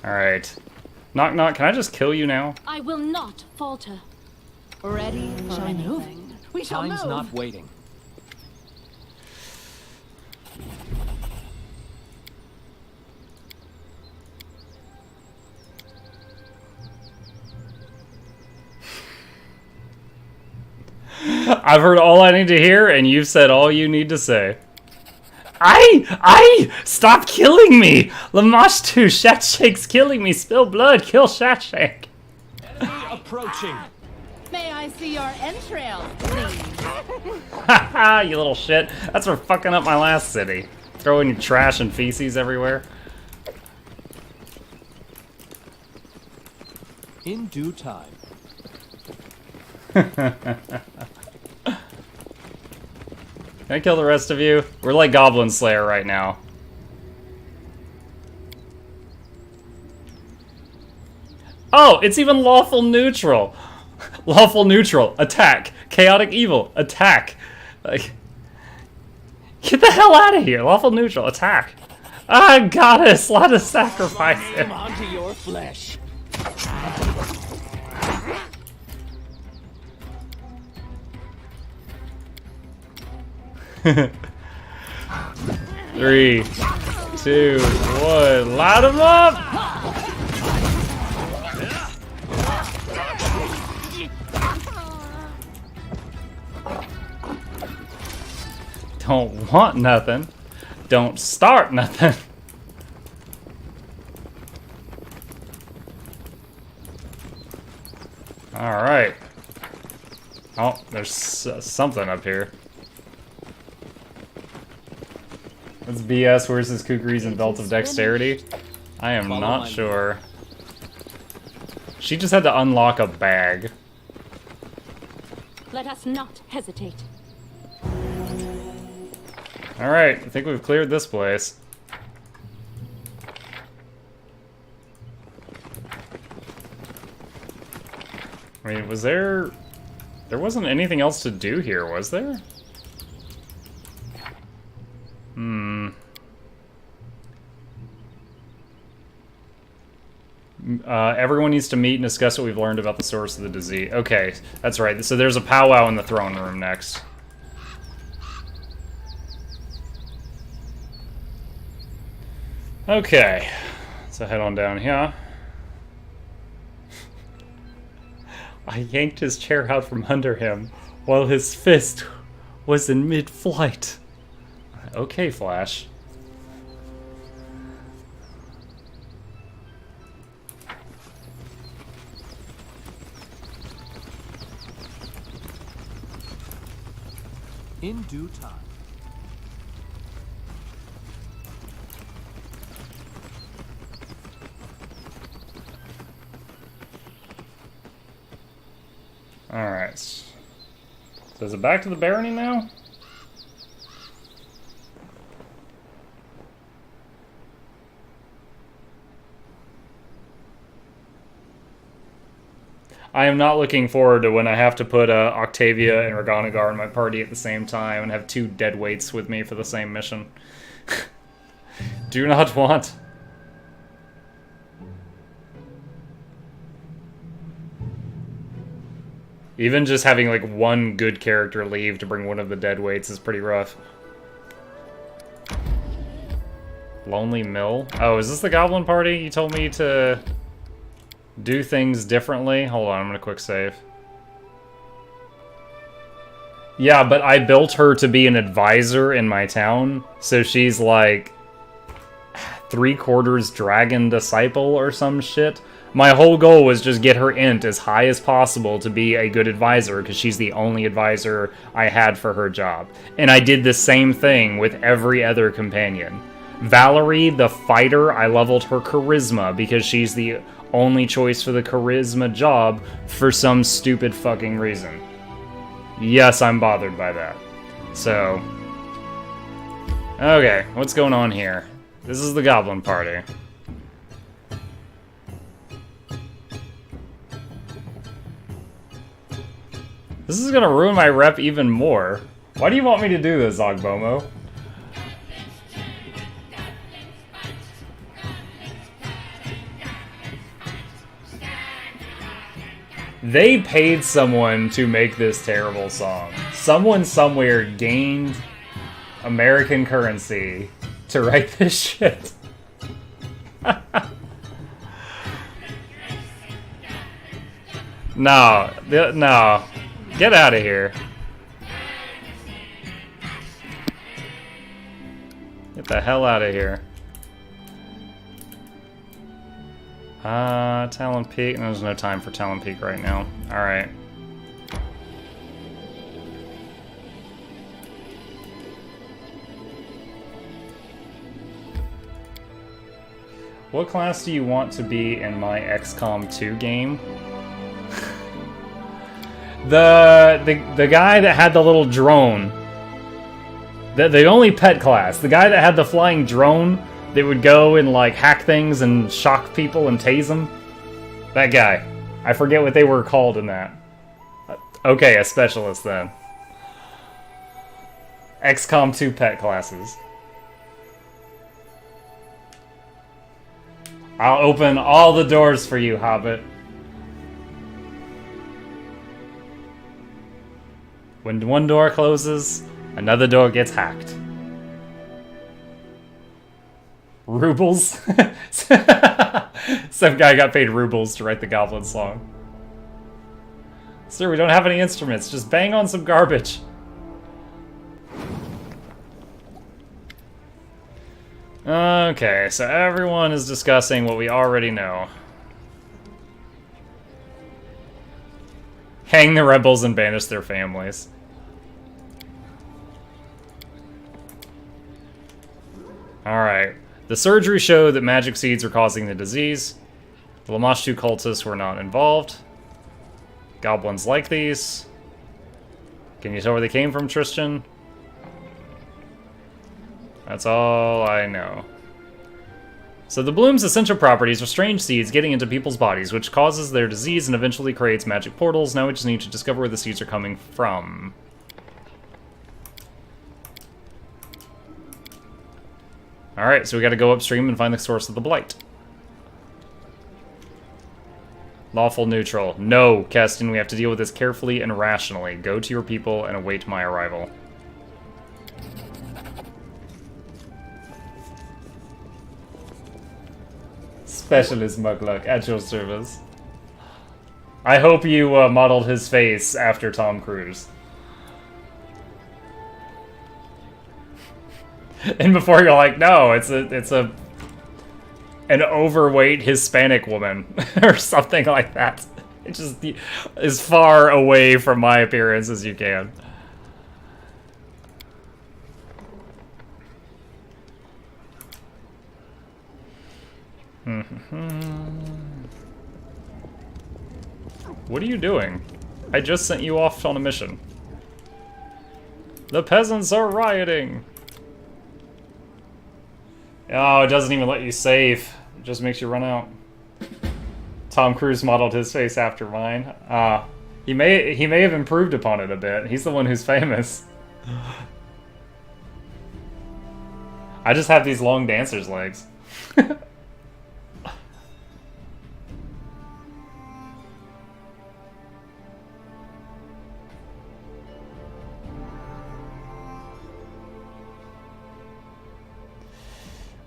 Alright. Nok-nok, can I just kill you now? I will not falter. Ready for Shall we move? anything. We shall Time's move. not waiting. I've heard all I need to hear, and you've said all you need to say. Stop killing me! Lamashtu, Shatshake's killing me, spill blood, kill Shatshake. Enemy approaching. May I see your entrails, please? Haha, you little shit. That's for fucking up my last city. Throwing your trash and feces everywhere. In due time. Can I kill the rest of you? We're like Goblin Slayer right now. Oh, it's even lawful neutral. Lawful neutral, attack. Chaotic evil, attack. Like, get the hell out of here. Lawful neutral, attack. Ah, goddess, let us sacrifice him. Onto your flesh. 3, 2, 1, light him up! Don't want nothing. Don't start nothing. Alright. Oh, there's something up here. That's BS. Where's his kukris and belt of dexterity? I am not sure. She just had to unlock a bag. us not hesitate. Alright, I think we've cleared this place. I mean, was there... There wasn't anything else to do here, was there? Everyone needs to meet and discuss what we've learned about the source of the disease. Okay, that's right. So there's a powwow in the throne room next. Okay, so head on down here. I yanked his chair out from under him while his fist was in mid-flight. Okay, Flash. In due time. Alright. So is it back to the barony now? I am not looking forward to when I have to put Octavia and Raganagar in my party at the same time and have two deadweights with me for the same mission. Do not want. Even just having like one good character leave to bring one of the deadweights is pretty rough. Lonely Mill? Oh, is this the Goblin Party? You told me to do things differently? Hold on, I'm gonna quick save. Yeah, but I built her to be an advisor in my town, so she's like 3/4 dragon disciple or some shit. My whole goal was just get her int as high as possible to be a good advisor, because she's the only advisor I had for her job. And I did the same thing with every other companion. Valerie, the fighter, I leveled her charisma, because she's the only choice for the charisma job for some stupid fucking reason. Yes, I'm bothered by that. So... okay, what's going on here? This is the Goblin Party. This is gonna ruin my rep even more. Why do you want me to do this, Ogbomo? They paid someone to make this terrible song. Someone somewhere gained American currency to write this shit. No, no. Get out of here. Get the hell out of here. Talon Peak. There's no time for Talon Peak right now. Alright. What class do you want to be in my XCOM 2 game? The guy that had the little drone. The only pet class. The guy that had the flying drone that would go and like hack things and shock people and tase them. That guy. I forget what they were called in that. Okay, a specialist then. XCOM 2 pet classes. I'll open all the doors for you, Hobbit. When one door closes, another door gets hacked. Rubles? Some guy got paid rubles to write the Goblin song. Sir, we don't have any instruments. Just bang on some garbage. Okay, so everyone is discussing what we already know. Hang the rebels and banish their families. Alright. The surgery showed that magic seeds are causing the disease. The Lamashtu cultists were not involved. Goblins like these. Can you tell where they came from, Tristan? That's all I know. So the bloom's essential properties are strange seeds getting into people's bodies, which causes their disease and eventually creates magic portals. Now we just need to discover where the seeds are coming from. Alright, so we gotta go upstream and find the source of the blight. Lawful neutral. No, Keston, we have to deal with this carefully and rationally. Go to your people and await my arrival. Specialist Mugluck, at your service. I hope you modeled his face after Tom Cruise. And before you're like, no, it's an overweight Hispanic woman or something like that. It just as far away from my appearance as you can. What are you doing? I just sent you off on a mission. The peasants are rioting. Oh, it doesn't even let you save. It just makes you run out. Tom Cruise modeled his face after mine. He may have improved upon it a bit. He's the one who's famous. I just have these long dancer's legs.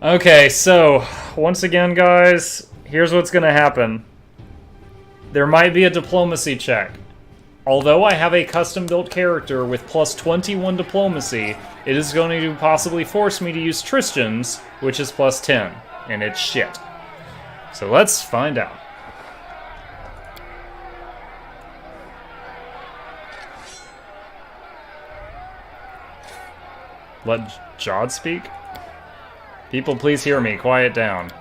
Okay, so, once again, guys, here's what's gonna happen. There might be a diplomacy check. Although I have a custom-built character with plus 21 diplomacy, it is going to possibly force me to use Tristan's, which is plus 10, and it's shit. So let's find out. Let Jod speak? People, please hear me. Quiet down.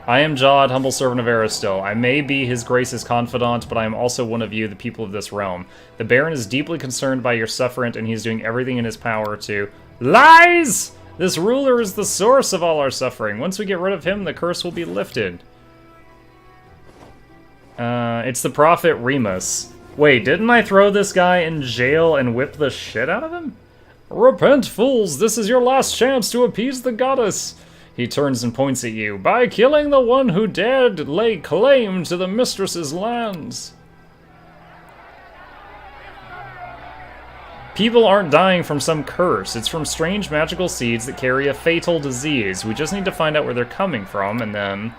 I am Jod, humble servant of Aristil. I may be his grace's confidant, but I am also one of you, the people of this realm. The Baron is deeply concerned by your sufferant, and he is doing everything in his power to... Lies! This ruler is the source of all our suffering. Once we get rid of him, the curse will be lifted. It's the prophet Remus. Wait, didn't I throw this guy in jail and whip the shit out of him? Repent, fools! This is your last chance to appease the goddess! He turns and points at you. By killing the one who dared lay claim to the mistress's lands. People aren't dying from some curse. It's from strange magical seeds that carry a fatal disease. We just need to find out where they're coming from, and then...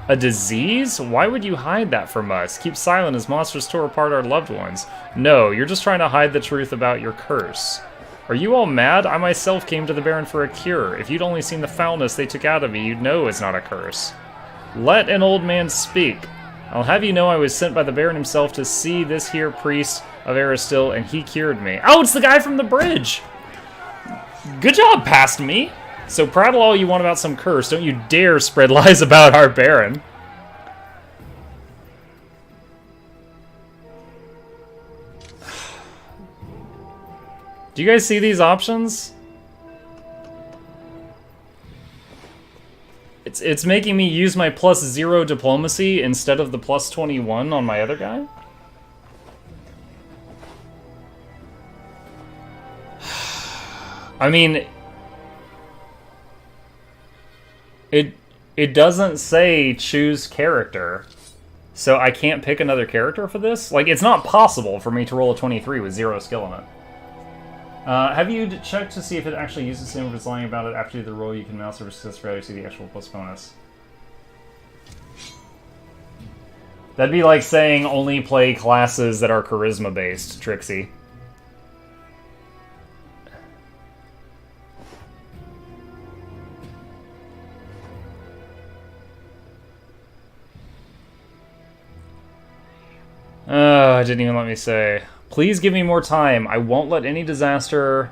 A disease? Why would you hide that from us? Keep silent as monsters tore apart our loved ones. No, you're just trying to hide the truth about your curse. Are you all mad? I myself came to the Baron for a cure. If you'd only seen the foulness they took out of me, you'd know it's not a curse. Let an old man speak. I'll have you know I was sent by the Baron himself to see this here priest of Aristil, and he cured me. Oh, it's the guy from the bridge! Good job, past me! So prattle all you want about some curse. Don't you dare spread lies about our Baron. Do you guys see these options? It's making me use my plus 0 diplomacy instead of the plus 21 on my other guy? I mean... It doesn't say choose character, so I can't pick another character for this? Like, it's not possible for me to roll a 23 with 0 skill in it. Have you checked to see if it actually uses the same if it's lying about it after the roll? You can mouse or success value to see the actual plus bonus. That'd be like saying only play classes that are charisma based, Trixie. It didn't even let me say. Please give me more time. I won't let any disaster,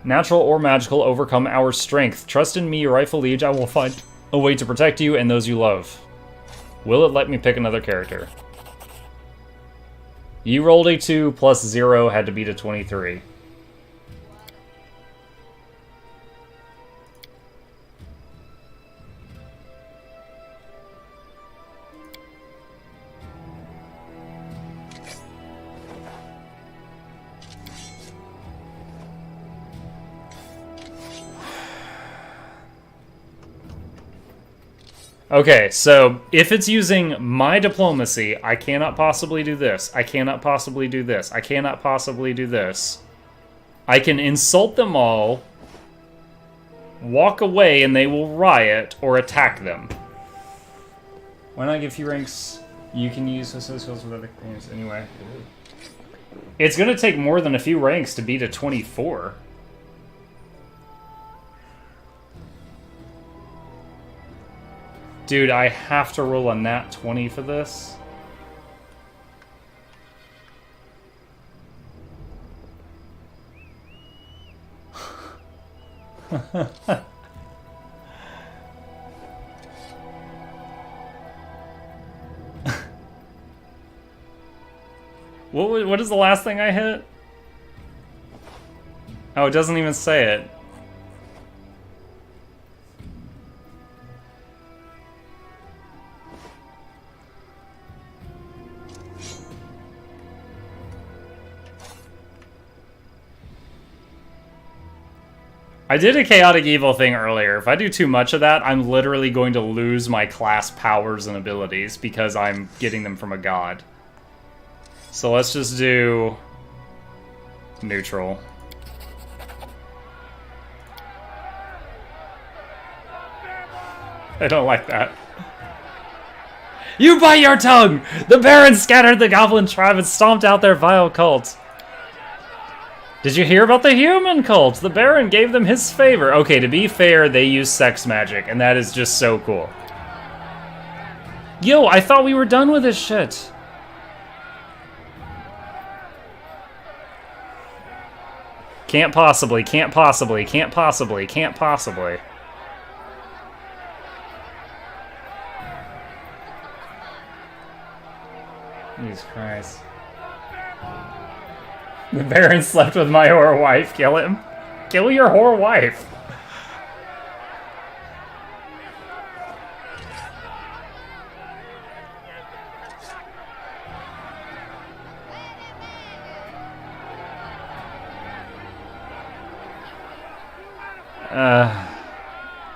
natural or magical, overcome our strength. Trust in me, your rightful liege. I will find a way to protect you and those you love. Will it let me pick another character? You rolled a 2 plus 0 had to beat a 23. Okay, so if it's using my diplomacy, I cannot possibly do this. I cannot possibly do this. I cannot possibly do this. I can insult them all, walk away, and they will riot or attack them. Why not give few ranks? You can use those skills with other things anyway. It's going to take more than a few ranks to beat a 24. Dude, I have to roll a nat 20 for this. What is the last thing I hit? Oh, it doesn't even say it. I did a chaotic evil thing earlier. If I do too much of that, I'm literally going to lose my class powers and abilities because I'm getting them from a god. So let's just do neutral. I don't like that. You bite your tongue! The Baron scattered the goblin tribe and stomped out their vile cult. Did you hear about the human cult? The Baron gave them his favor. Okay, to be fair, they use sex magic, and that is just so cool. Yo, I thought we were done with this shit. Can't possibly, can't possibly, can't possibly, can't possibly. Jesus Christ. The Baron slept with my whore wife. Kill him. Kill your whore wife.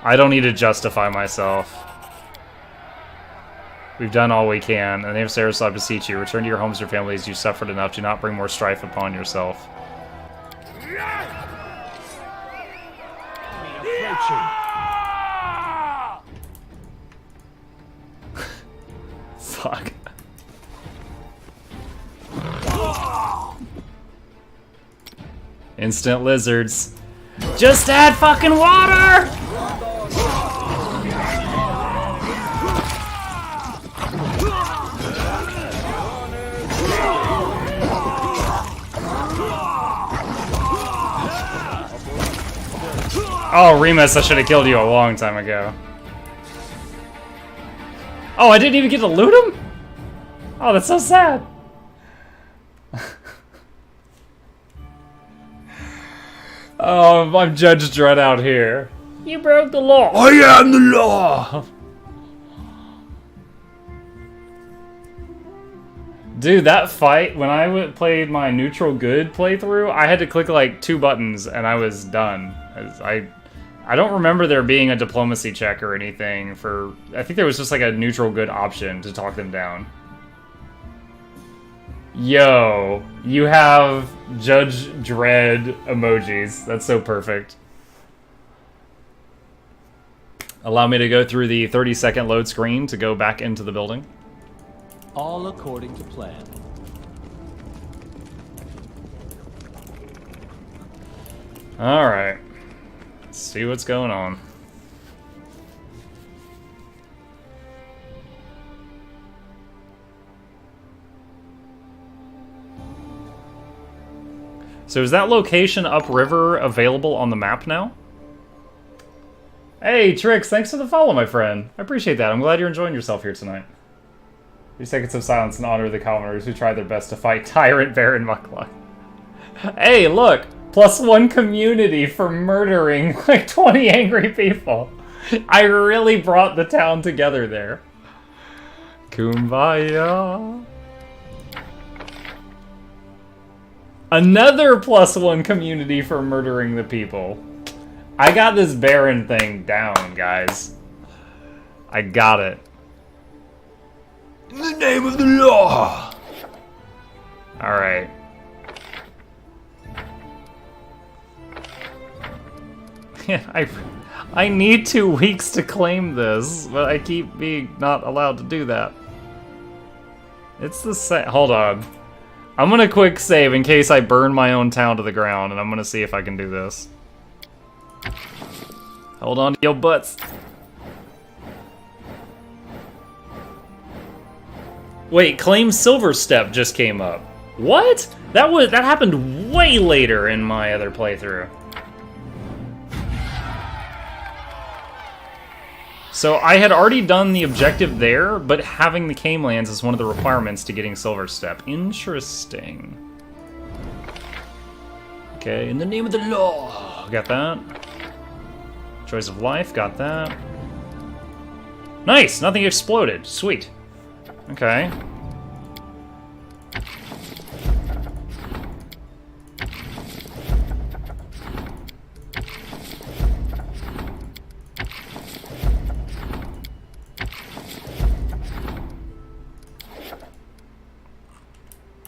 I don't need to justify myself. We've done all we can. In the name of Sarah, I beseech you, return to your homes and your families. You suffered enough. Do not bring more strife upon yourself. Fuck. Instant lizards. Just add fucking water! Oh, Remus, I should have killed you a long time ago. Oh, I didn't even get to loot him? Oh, that's so sad. Oh, I'm Judge Dredd out here. You broke the law. I am the law! Dude, that fight, when I played my neutral good playthrough, I had to click like 2 buttons and I was done. I don't remember there being a diplomacy check or anything for... I think there was just like a neutral good option to talk them down. Yo, you have Judge Dredd emojis. That's so perfect. Allow me to go through the 30-second load screen to go back into the building. All according to plan. Alright. Let's see what's going on. So is that location upriver available on the map now? Hey, Trix, thanks for the follow, my friend. I appreciate that. I'm glad you're enjoying yourself here tonight. 3 seconds of silence in honor of the commoners who tried their best to fight Tyrant Baron nok-nok. Hey, look! +1 community for murdering like 20 angry people. I really brought the town together there. Kumbaya. Another +1 community for murdering the people. I got this Baron thing down, guys. I got it. In the name of the law! Alright. Yeah, I need 2 weeks to claim this, but I keep being not allowed to do that. It's the same. Hold on. I'm gonna quick save in case I burn my own town to the ground, and I'm gonna see if I can do this. Hold on to your butts. Wait, claim Silver Step just came up. What? That happened way later in my other playthrough. So I had already done the objective there, but having the Camelands is one of the requirements to getting Silver Step. Interesting. Okay, in the name of the law. Got that. Choice of life, got that. Nice, nothing exploded. Sweet. Okay.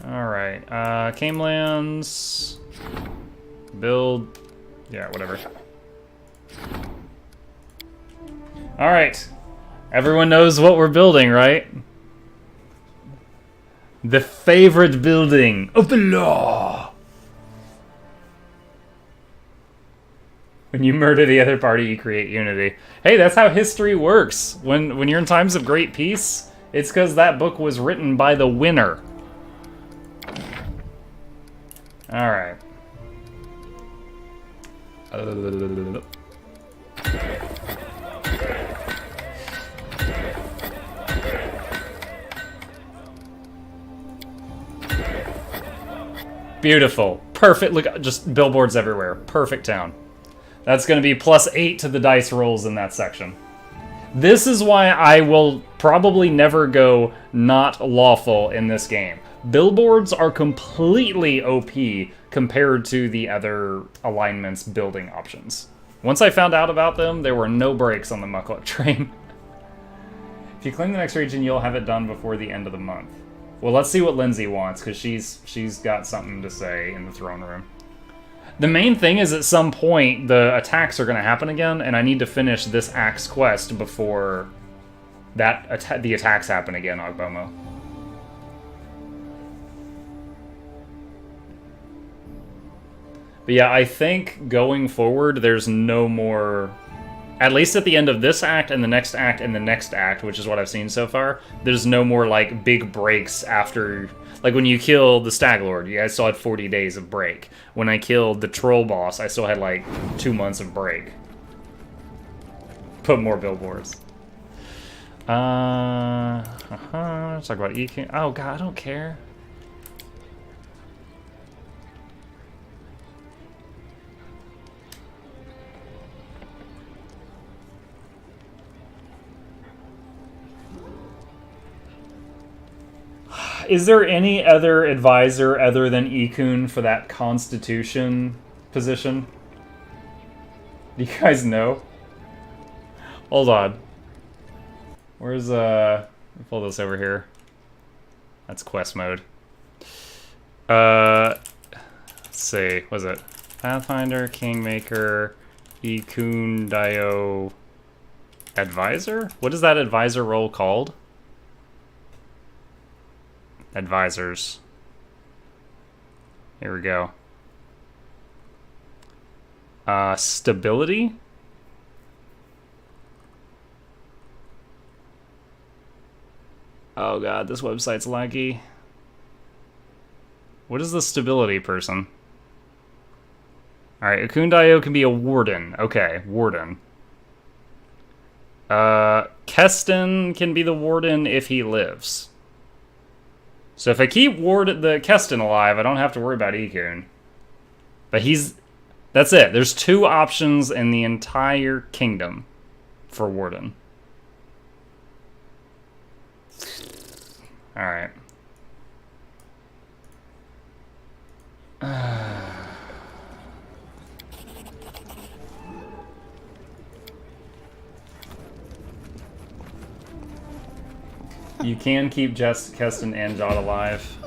Alright, Camelands, build, yeah, whatever. Alright, everyone knows what we're building, right? The favorite building of the law! When you murder the other party, you create unity. Hey, that's how history works. When you're in times of great peace, it's because that book was written by the winner. Alright. Beautiful. Perfect. Look, just billboards everywhere. Perfect town. That's going to be +8 to the dice rolls in that section. This is why I will probably never go not lawful in this game. Billboards are completely OP compared to the other alignments building options. Once I found out about them, there were no brakes on the nok-nok train. If you claim the next region, you'll have it done before the end of the month. Well, let's see what Lindsay wants, because she's got something to say in the throne room. The main thing is at some point, the attacks are going to happen again, and I need to finish this Axe quest before the attacks happen again, Ogbomo. But yeah, I think going forward, there's no more... At least at the end of this act, and the next act, and the next act, which is what I've seen so far, there's no more, like, big breaks after... Like, when you kill the Stag Lord, you guys still had 40 days of break. When I killed the Troll Boss, I still had, like, 2 months of break. Put more billboards. Let's talk about EQ. Oh, God, I don't care. Is there any other advisor other than Ikun for that Constitution position? Do you guys know? Hold on. Where's, let me pull this over here. That's quest mode. Let's see, what is it? Pathfinder, Kingmaker, Ikun, Dio, Advisor? What is that advisor role called? Advisors. Here we go. Stability? Oh god, this website's laggy. What is the stability person? Alright, Akundayo can be a warden. Okay, warden. Keston can be the warden if he lives. So if I keep the Keston alive, I don't have to worry about Ikun. But that's it. There's 2 options in the entire kingdom for warden. Alright. You can keep Jess, Keston, and Jot alive.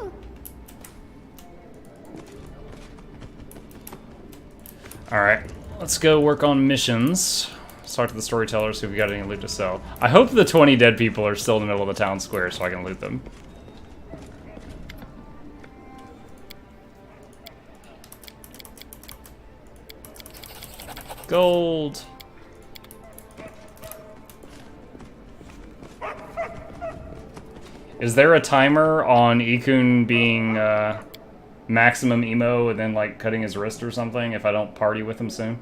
Alright, let's go work on missions. Let's talk to the storyteller, see if we got any loot to sell. I hope the 20 dead people are still in the middle of the town square so I can loot them. Gold! Is there a timer on Ikun being maximum emo and then like cutting his wrist or something if I don't party with him soon?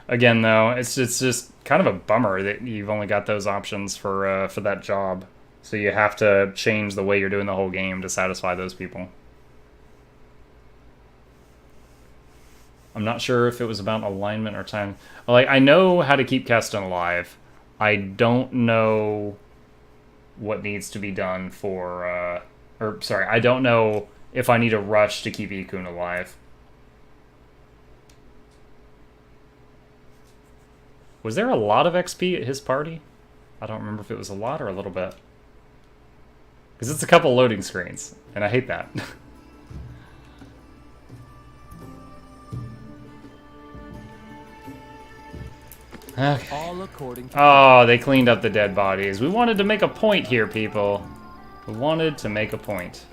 Again, though, it's just kind of a bummer that you've only got those options for that job. So you have to change the way you're doing the whole game to satisfy those people. I'm not sure if it was about alignment or time. Like, I know how to keep Keston alive. I don't know what needs to be done for, or sorry, I don't know if I need a rush to keep Ikun alive. Was there a lot of XP at his party? I don't remember if it was a lot or a little bit. Because it's a couple loading screens, and I hate that. Okay. All according to Oh, they cleaned up the dead bodies. We wanted to make a point here, people. We wanted to make a point.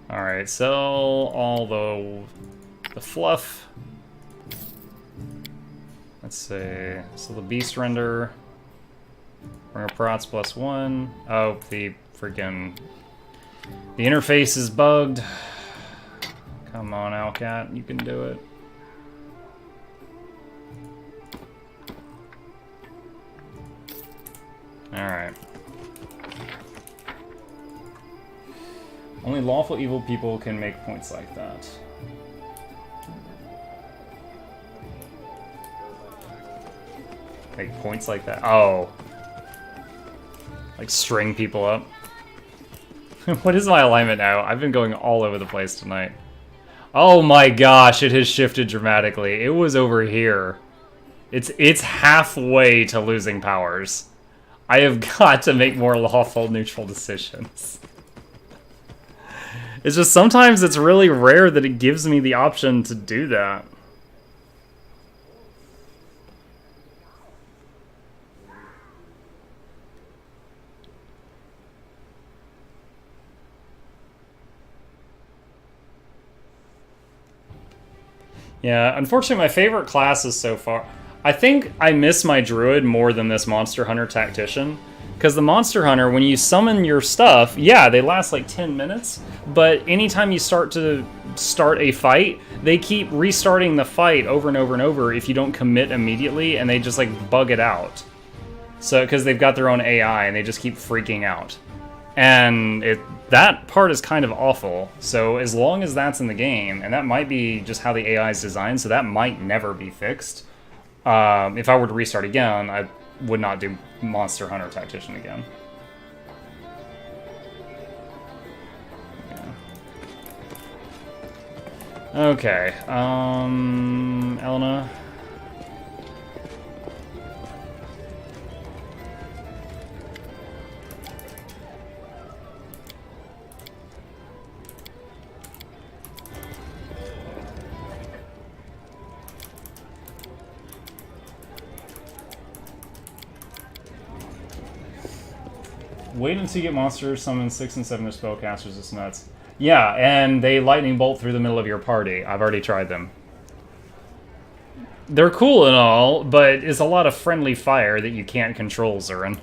Alright, sell all the fluff. Let's see. So the beast render. Bring a prots +1. Oh, the freaking... The interface is bugged. Come on, Alcat, you can do it. Alright. Only lawful evil people can make points like that. Make points like that? Oh. Like string people up. What is my alignment now? I've been going all over the place tonight. Oh my gosh, it has shifted dramatically. It was over here. It's halfway to losing powers. I have got to make more lawful neutral decisions. It's just sometimes it's really rare that it gives me the option to do that. Yeah, unfortunately my favorite classes so far... I think I miss my druid more than this monster hunter tactician. Because the monster hunter, when you summon your stuff, yeah, they last like 10 minutes. But anytime you start a fight, they keep restarting the fight over and over and over if you don't commit immediately, and they just like bug it out. So, because they've got their own AI, and they just keep freaking out. And that part is kind of awful. So as long as that's in the game, and that might be just how the AI is designed, so that might never be fixed. If I were to restart again, I would not do Monster Hunter Tactician again. Yeah. Okay, Elena. Wait until you get monsters, summon 6 and 7 spellcasters, it's nuts. Yeah, and they lightning bolt through the middle of your party. I've already tried them. They're cool and all, but it's a lot of friendly fire that you can't control, Zurin.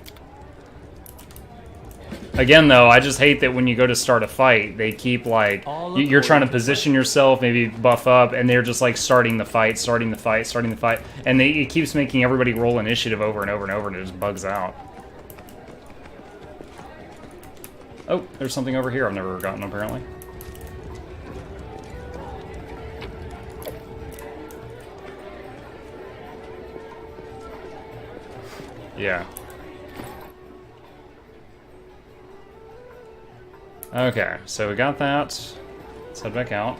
Again, though, I just hate that when you go to start a fight, they keep, like... You're trying to position yourself, maybe buff up, and they're just, like, starting the fight, and it keeps making everybody roll initiative over and over and over, and it just bugs out. Oh, there's something over here I've never gotten, apparently. Yeah. Okay, so we got that. Let's head back out.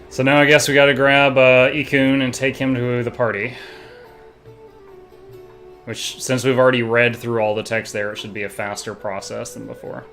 So now I guess we gotta grab Ikun and take him to the party. Which, since we've already read through all the text there, it should be a faster process than before.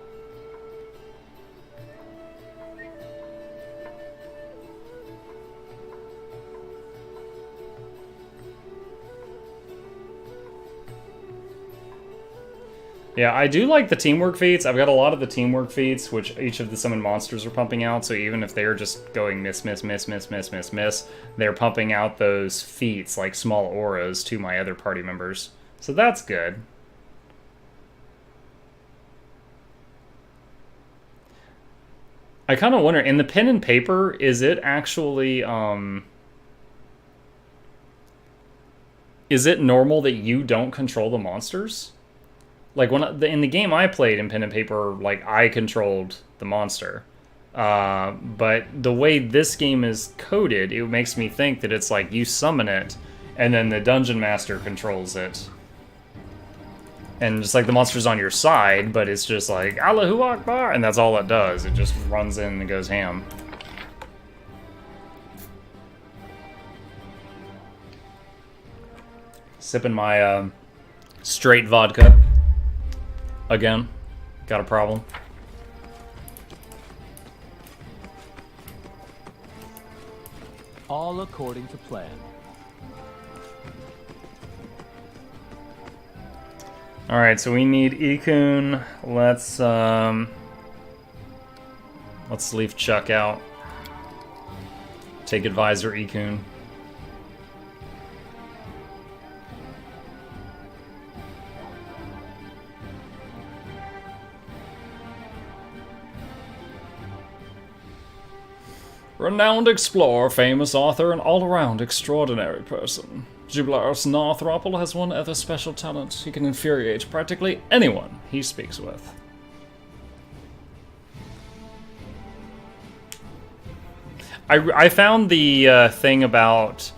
Yeah, I do like the teamwork feats. I've got a lot of the teamwork feats, which each of the summoned monsters are pumping out, so even if they're just going miss, miss, miss, miss, miss, miss, miss, they're pumping out those feats, like small auras, to my other party members. So that's good. I kind of wonder, in the pen and paper, is it actually, is it normal that you don't control the monsters? Like, in the game I played in pen and paper, like, I controlled the monster. But the way this game is coded, it makes me think that it's like, you summon it, and then the dungeon master controls it. And just like the monster's on your side, but it's just like, Allahu Akbar, and that's all it does. It just runs in and goes ham. Sipping my straight vodka. Again, got a problem. All according to plan. All right, so we need Ikun. Let's leave Chuck out. Take advisor Ikun. Renowned explorer, famous author, and all-around extraordinary person. Jublaris Northropple has one other special talent. He can infuriate practically anyone he speaks with. I found the thing about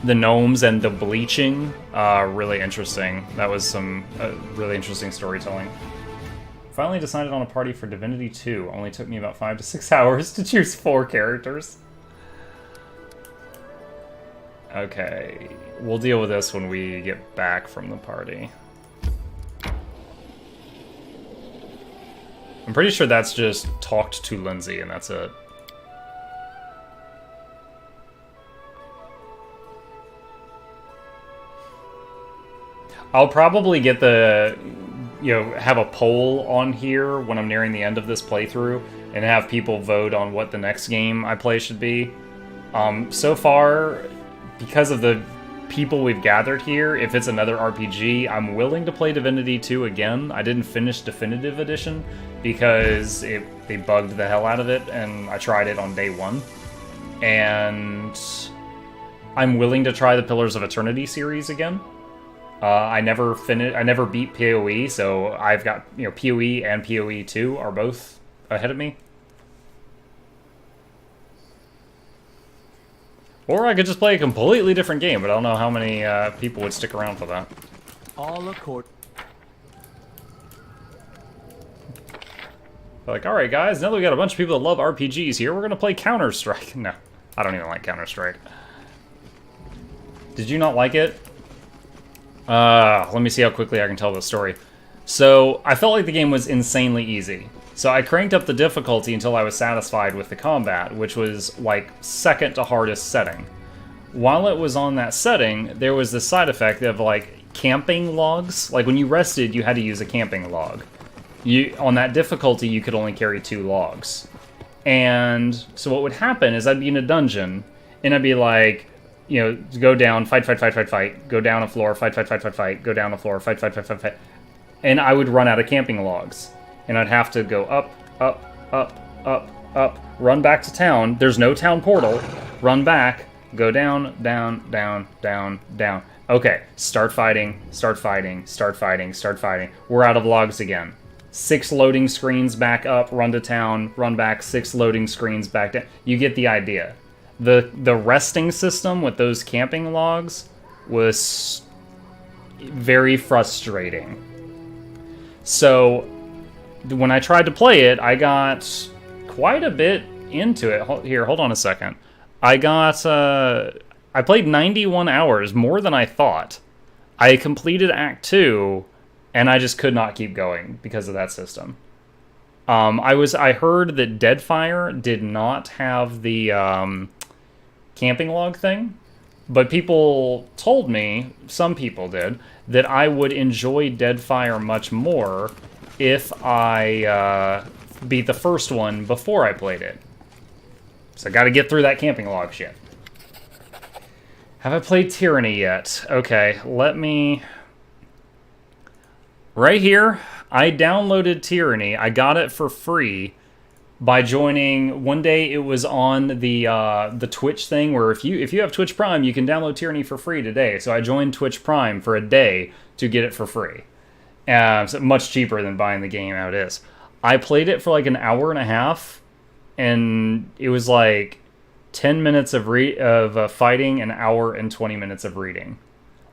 the gnomes and the bleaching really interesting. That was some really interesting storytelling. Finally decided on a party for Divinity 2. Only took me about 5 to 6 hours to choose 4 characters. Okay, we'll deal with this when we get back from the party. I'm pretty sure that's just talked to Lindsay and that's it. I'll probably get the... have a poll on here when I'm nearing the end of this playthrough and have people vote on what the next game I play should be. So far, because of the people we've gathered here, if it's another RPG, I'm willing to play Divinity 2 again. I didn't finish Definitive Edition because they bugged the hell out of it, and I tried it on day 1. And I'm willing to try the Pillars of Eternity series again. I never beat PoE, so I've got, PoE and PoE 2 are both ahead of me. Or I could just play a completely different game, but I don't know how many people would stick around for that. All accord. Like, alright guys, now that we got a bunch of people that love RPGs here, we're gonna play Counter-Strike. No, I don't even like Counter-Strike. Did you not like it? Let me see how quickly I can tell this story. So, I felt like the game was insanely easy. So I cranked up the difficulty until I was satisfied with the combat, which was, like, second to hardest setting. While it was on that setting, there was this side effect of, like, camping logs. Like, when you rested, you had to use a camping log. On that difficulty, you could only carry 2 logs. And so what would happen is I'd be in a dungeon, and I'd be like... go down, fight, go down a floor, fight, go down a floor, fight. And I would run out of camping logs. And I'd have to go up, run back to town. There's no town portal. Run back, go down. Okay, start fighting. We're out of logs again. 6 loading screens back up, run to town, run back, 6 loading screens back down. You get the idea. The resting system with those camping logs was very frustrating. So when I tried to play it, I got quite a bit into it. Here, hold on a second. I played 91 hours, more than I thought. I completed Act 2, and I just could not keep going because of that system. I heard that Deadfire did not have the camping log thing, but people told me, some people did, that I would enjoy Deadfire much more if I beat the first one before I played it. So I gotta get through that camping log shit. Have I played Tyranny yet? Okay, let me... Right here, I downloaded Tyranny. I got it for free by joining... One day it was on the Twitch thing where if you have Twitch Prime, you can download Tyranny for free today. So I joined Twitch Prime for a day to get it for free. So much cheaper than buying the game how it is. I played it for like an hour and a half, and it was like 10 minutes of fighting, an hour and 20 minutes of reading.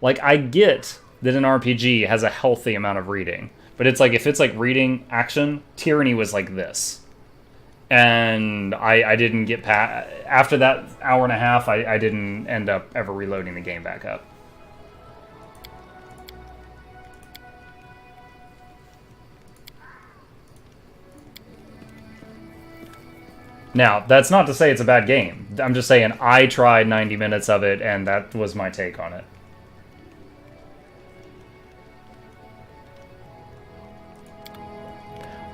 Like, I get that an RPG has a healthy amount of reading, but it's like, if it's like reading action, Tyranny was like this. And I didn't get past... After that hour and a half, I didn't end up ever reloading the game back up. Now, that's not to say it's a bad game. I'm just saying I tried 90 minutes of it, and that was my take on it.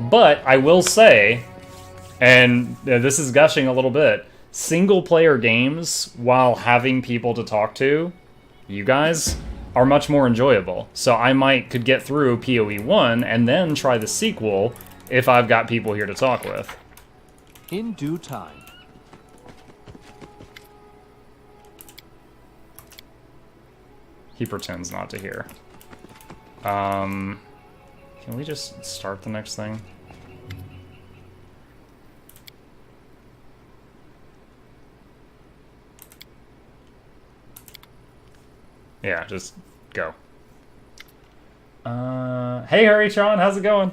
But I will say, and this is gushing a little bit, single-player games, while having people to talk to, you guys, are much more enjoyable. So I could get through PoE 1 and then try the sequel if I've got people here to talk with. In due time. He pretends not to hear. Can we just start the next thing? Yeah, just go. Hey, Harrytron, how's it going?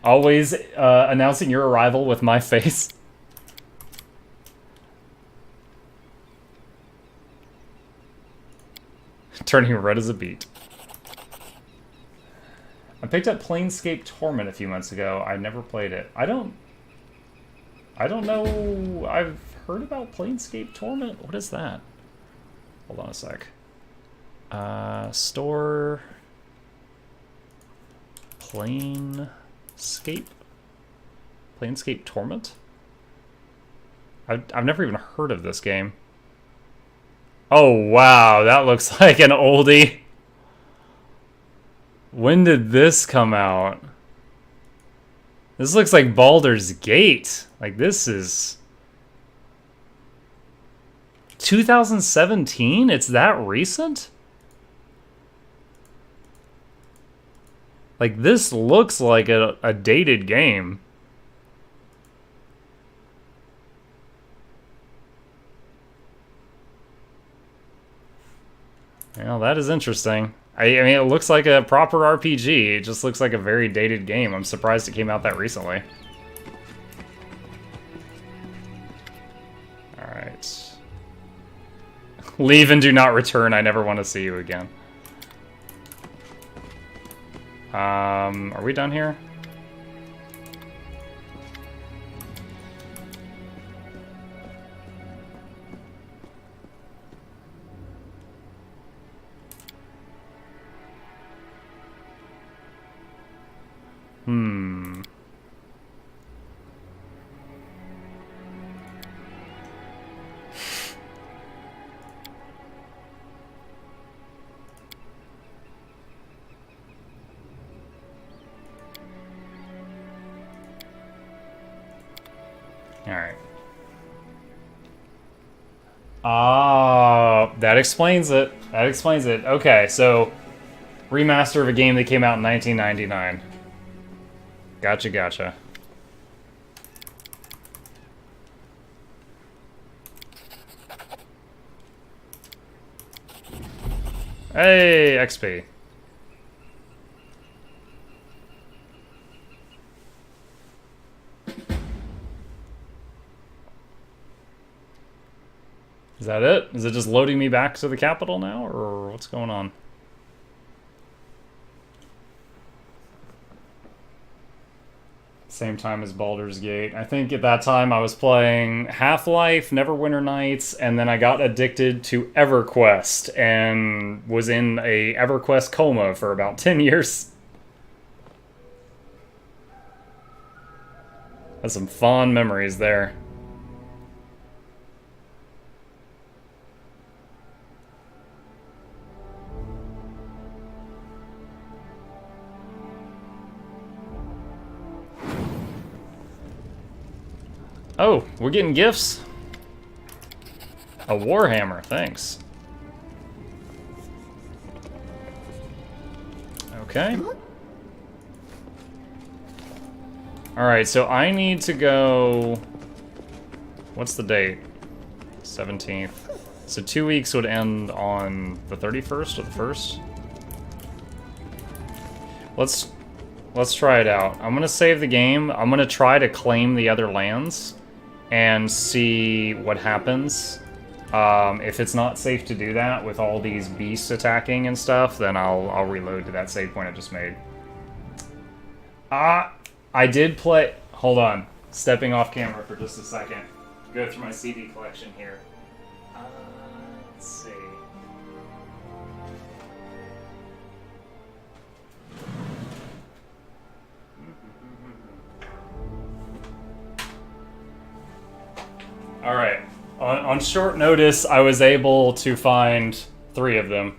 Always announcing your arrival with my face. Turning red as a beet. I picked up Planescape Torment a few months ago. I never played it. I don't know. I've heard about Planescape Torment. What is that? Hold on a sec. Store... Planescape Torment? I've never even heard of this game. Oh wow, that looks like an oldie. When did this come out? This looks like Baldur's Gate. Like, this is 2017? It's that recent? Like, this looks like a dated game. Well, that is interesting. I mean, it looks like a proper RPG. It just looks like a very dated game. I'm surprised it came out that recently. Alright. Leave and do not return. I never want to see you again. Are we done here? Alright. Oh, that explains it. That explains it. Okay, so remaster of a game that came out in 1999. Gotcha, gotcha. Hey, XP. Is that it? Is it just loading me back to the capital now, or what's going on? Same time as Baldur's Gate. I think at that time I was playing Half-Life, Neverwinter Nights, and then I got addicted to EverQuest and was in a EverQuest coma for about 10 years. That's some fond memories there. Oh, we're getting gifts? A Warhammer, thanks. Okay. Alright, so I need to go... What's the date? 17th. So 2 weeks would end on the 31st or the 1st? Let's try it out. I'm gonna save the game. I'm gonna try to claim the other lands and see what happens. If it's not safe to do that with all these beasts attacking and stuff, then I'll reload to that save point I just made. I did play... Hold on. Stepping off camera for just a second. Go through my CD collection here. Let's see. Alright. On short notice, I was able to find 3 of them.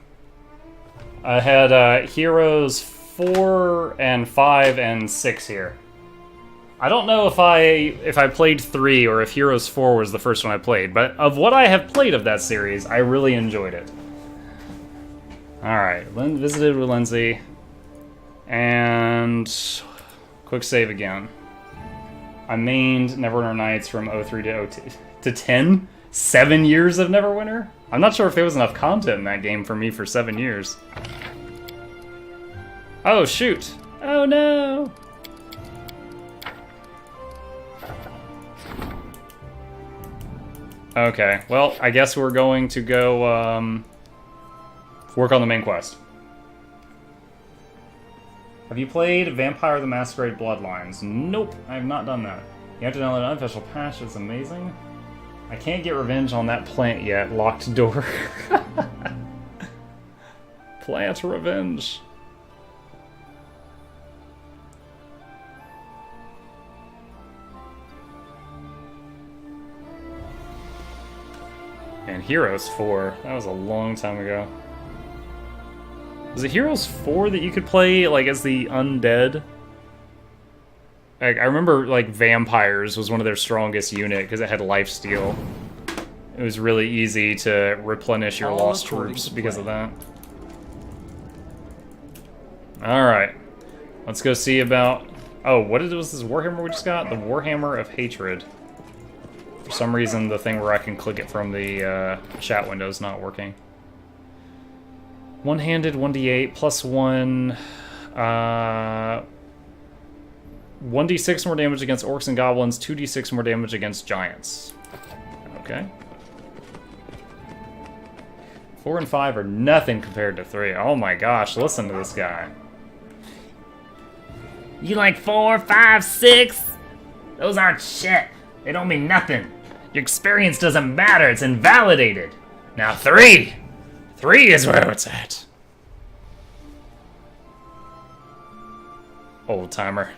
I had Heroes 4 and 5 and 6 here. I don't know if I played 3 or if Heroes 4 was the first one I played, but of what I have played of that series, I really enjoyed it. Alright, visited with Lindsay. And... quick save again. I mained Neverwinter Nights from 03 to 10? 7 years of Neverwinter? I'm not sure if there was enough content in that game for me for 7 years. Oh, shoot. Oh, no. Okay, well, I guess we're going to go, work on the main quest. Have you played Vampire the Masquerade Bloodlines? Nope, I have not done that. You have to download an unofficial patch, it's amazing. I can't get revenge on that plant yet. Locked door. Plant revenge. And Heroes 4. That was a long time ago. Was it Heroes 4 that you could play, like, as the undead? Like, I remember, like, Vampires was one of their strongest unit, because it had lifesteal. It was really easy to replenish your lost troops because of that. Alright. Let's go see about... Oh, what was this Warhammer we just got? The Warhammer of Hatred. For some reason, the thing where I can click it from the chat window is not working. One-handed, 1d8, plus 1... 1d6 more damage against orcs and goblins, 2d6 more damage against giants. Okay. 4 and 5 are nothing compared to 3. Oh my gosh, listen to this guy. You like 4, 5, 6? Those aren't shit. They don't mean nothing. Your experience doesn't matter, it's invalidated. Now 3! 3 is where it's at. Old timer.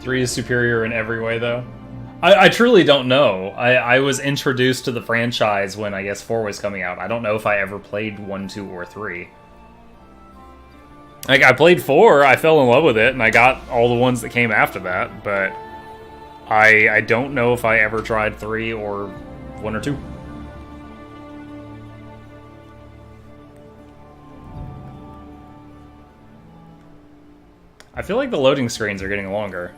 Three is superior in every way, though. I truly don't know. I was introduced to the franchise when I guess 4 was coming out. I don't know if I ever played 1, 2, or 3. Like, I played 4, I fell in love with it, and I got all the ones that came after that, but I don't know if I ever tried 3 or 1 or 2. I feel like the loading screens are getting longer.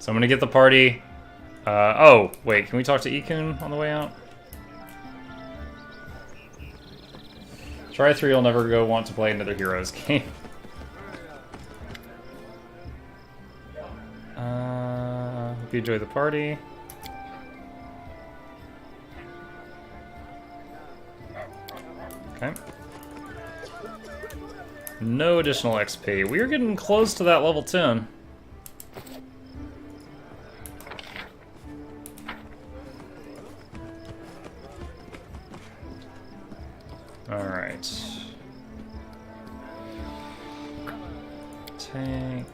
So I'm gonna get the party. Oh, wait, can we talk to Ikun on the way out? Try 3, you'll never want to play another Heroes game. Hope you enjoy the party. Okay. No additional XP. We are getting close to that level 10. Alright. Tank,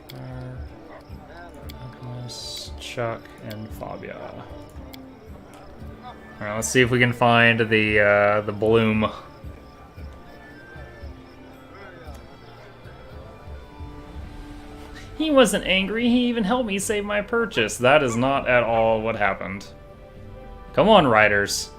Alchemist, Chuck, and Fabia. Alright, let's see if we can find the bloom. He wasn't angry, he even helped me save my purchase. That is not at all what happened. Come on, riders.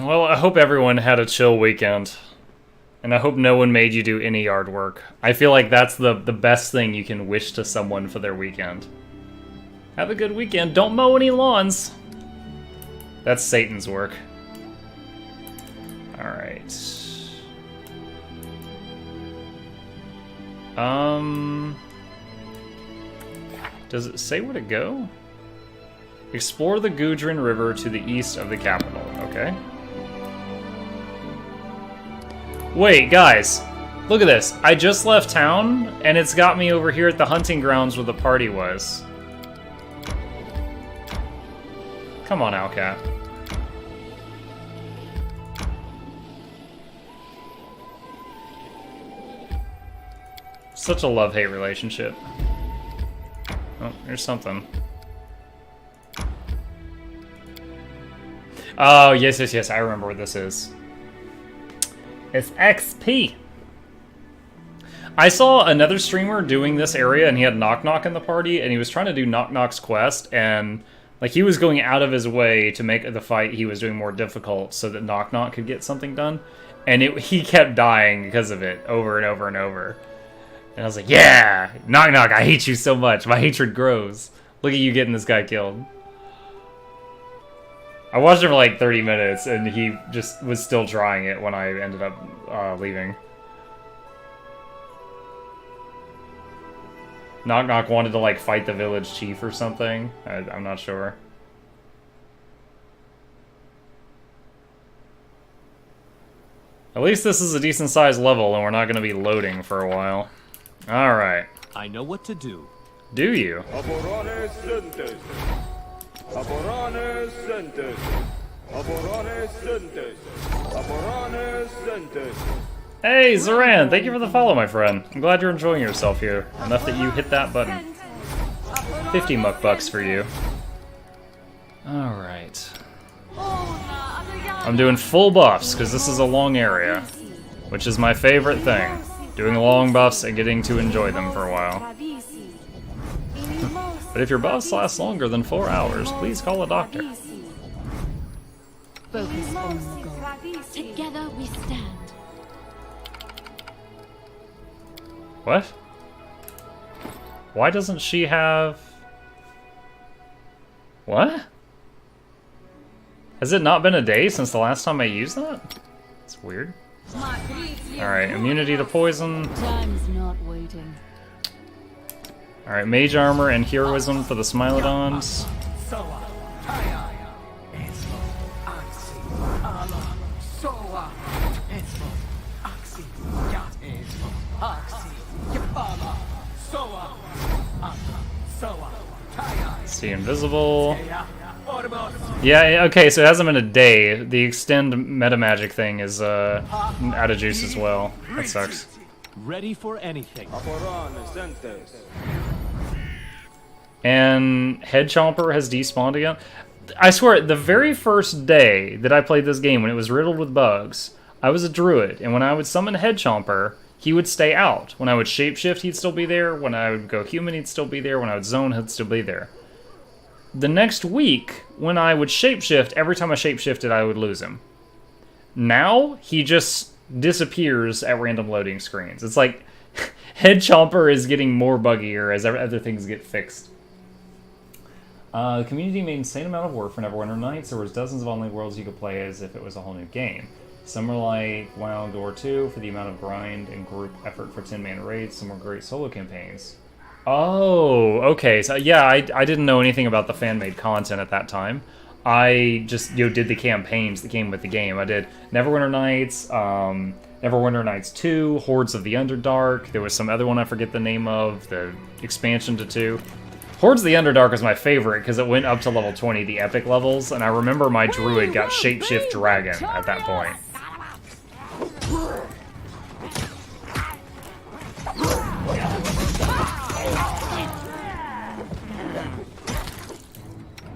Well, I hope everyone had a chill weekend. And I hope no one made you do any yard work. I feel like that's the best thing you can wish to someone for their weekend. Have a good weekend. Don't mow any lawns. That's Satan's work. Alright. Does it say where to go? Explore the Gudrun River to the east of the capital. Okay. Wait, guys. Look at this. I just left town, and it's got me over here at the hunting grounds where the party was. Come on, Owlcat. Such a love-hate relationship. Oh, here's something. Oh, yes, yes, yes. I remember what this is. It's XP. I saw another streamer doing this area, and he had nok-nok in the party, and he was trying to do nok-nok's quest, and like he was going out of his way to make the fight he was doing more difficult so that nok-nok could get something done, and he kept dying because of it over and over and over. And I was like, yeah, nok-nok, I hate you so much. My hatred grows. Look at you getting this guy killed. I watched him for like 30 minutes, and he just was still trying it when I ended up leaving. Nok-nok wanted to like fight the village chief or something. I'm not sure. At least this is a decent sized level, and we're not going to be loading for a while. Alright. I know what to do. Do you? Hey, Zoran! Thank you for the follow, my friend. I'm glad you're enjoying yourself here. Enough that you hit that button. 50 muck bucks for you. Alright. I'm doing full buffs, because this is a long area. Which is my favorite thing. Doing long buffs and getting to enjoy them for a while. But if your buffs last longer than 4 hours, please call a doctor. Focus on the goal. Together we stand. What? Why doesn't she have... What? Has it not been a day since the last time I used that? It's weird. Alright, immunity to poison. Time's not waiting. Alright, mage armor and heroism for the Smilodons. See invisible. Yeah, okay, so it hasn't been a day. The extend meta magic thing is out of juice as well. That sucks. Ready for anything. And Head Chomper has despawned again. I swear, the very first day that I played this game, when it was riddled with bugs, I was a druid, and when I would summon Head Chomper, he would stay out. When I would shapeshift, he'd still be there. When I would go human, he'd still be there. When I would zone, he'd still be there. The next week, when I would shapeshift, every time I shapeshifted, I would lose him. Now, he just disappears at random loading screens. It's like Head Chomper is getting more buggier as other things get fixed. The community made an insane amount of work for Neverwinter Nights. There was dozens of online worlds you could play as if it was a whole new game. Some were like WoW Door 2 for the amount of grind and group effort for 10-man raids. Some were great solo campaigns. Oh, okay. So yeah, I didn't know anything about the fan-made content at that time. I just did the campaigns that came with the game. I did Neverwinter Nights, Neverwinter Nights 2, Hordes of the Underdark. There was some other one I forget the name of, the expansion to 2. Hordes of the Underdark is my favorite because it went up to level 20, the epic levels, and I remember my druid got Shapeshift Dragon at that point.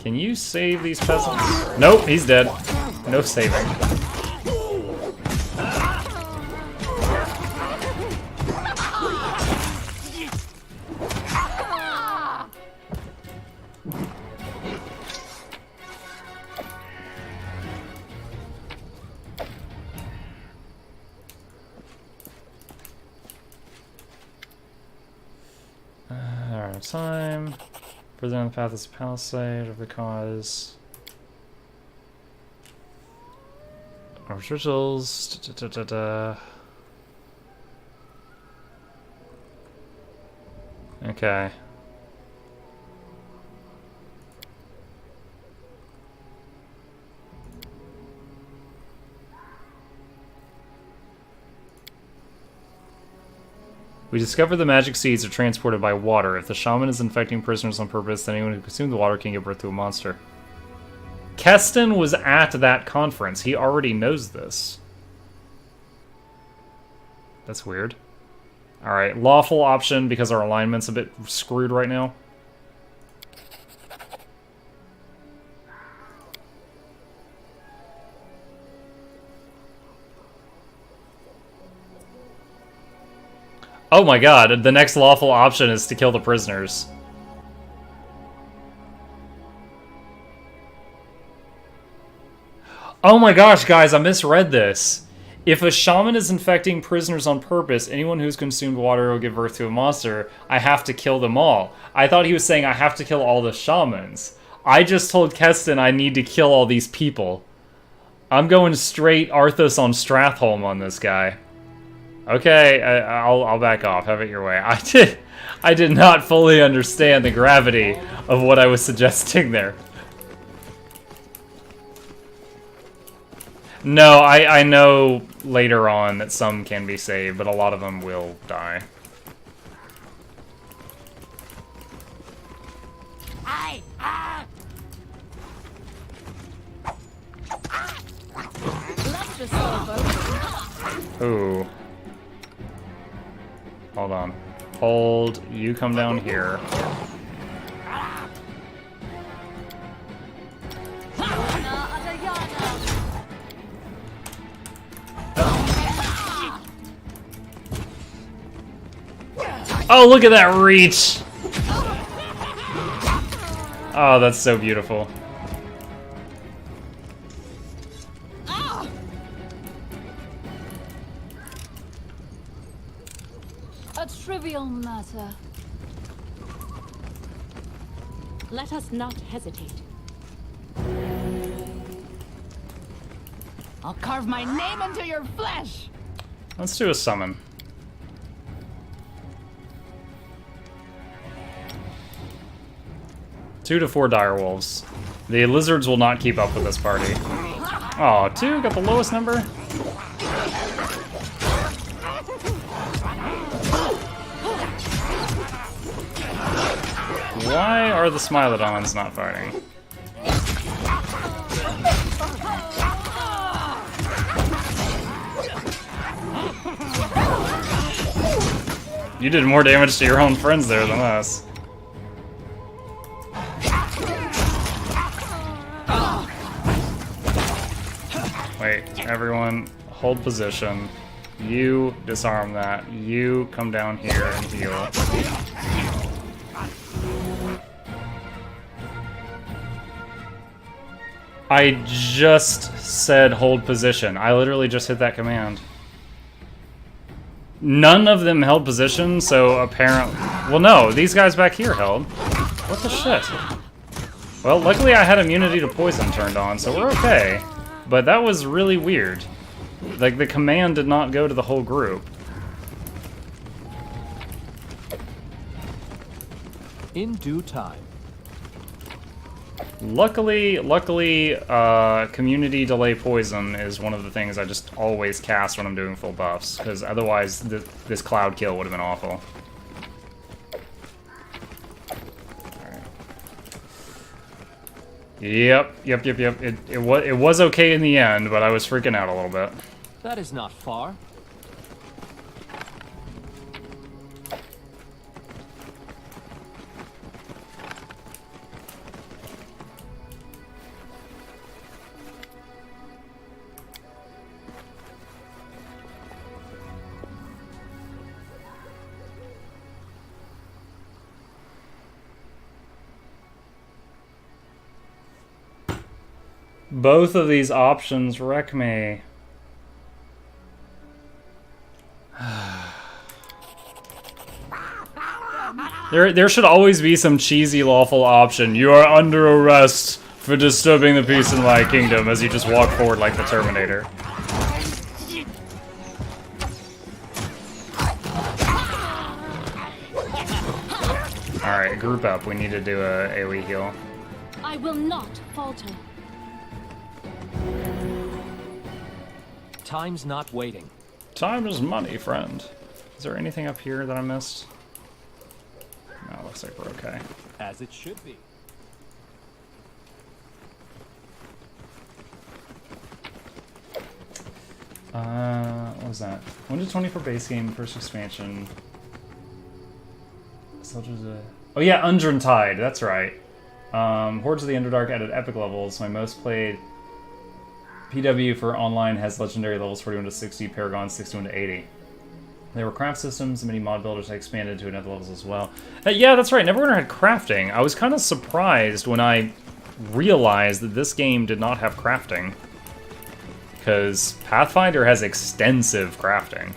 Can you save these peasants? Nope, he's dead. No saving. Alright, time. Further on the path is a palisade of the cause. Rituals. Okay. We discovered the magic seeds are transported by water. If the shaman is infecting prisoners on purpose, then anyone who consumed the water can give birth to a monster. Keston was at that conference. He already knows this. That's weird. Alright, lawful option because our alignment's a bit screwed right now. Oh my god, the next lawful option is to kill the prisoners. Oh my gosh, guys, I misread this. If a shaman is infecting prisoners on purpose, anyone who's consumed water will give birth to a monster. I have to kill them all. I thought he was saying I have to kill all the shamans. I just told Keston I need to kill all these people. I'm going straight Arthas on Stratholm on this guy. Okay, I'll back off. Have it your way. I did not fully understand the gravity of what I was suggesting there. No, I know later on that some can be saved, but a lot of them will die. Ooh. Hold on. Hold. You come down here. Oh, look at that reach! Oh, that's so beautiful. A trivial matter. Let us not hesitate. I'll carve my name into your flesh! Let's do a summon. Two to 4 direwolves. The lizards will not keep up with this party. Oh, 2 got the lowest number? Why are the Smilodons not fighting? You did more damage to your own friends there than us. Wait, everyone, hold position. You disarm that. You come down here and heal. I just said hold position. I literally just hit that command. None of them held position, so apparently... Well, no, these guys back here held. What the shit? Well, luckily I had immunity to poison turned on, so we're okay. But that was really weird. Like, the command did not go to the whole group. In due time. Luckily, community delay poison is one of the things I just always cast when I'm doing full buffs, because otherwise this cloud kill would have been awful. Alright. Yep. It was okay in the end, but I was freaking out a little bit. That is not far. Both of these options wreck me. There should always be some cheesy lawful option. You are under arrest for disturbing the peace in my kingdom, as you just walk forward like the Terminator. Alright, group up. We need to do a AoE heal. I will not falter. Time's not waiting. Time is money, friend. Is there anything up here that I missed? No, looks like we're okay. As it should be. What was that? 1 to 20 for base game, first expansion. Soldiers oh yeah, Undrun Tide, that's right. Hordes of the Underdark added epic levels. My most played PW for online has legendary levels 41 to 60, Paragon 61 to 80. There were craft systems, and many mod builders had expanded to another levels as well. Yeah, that's right, Neverwinter had crafting. I was kind of surprised when I realized that this game did not have crafting. Because Pathfinder has extensive crafting.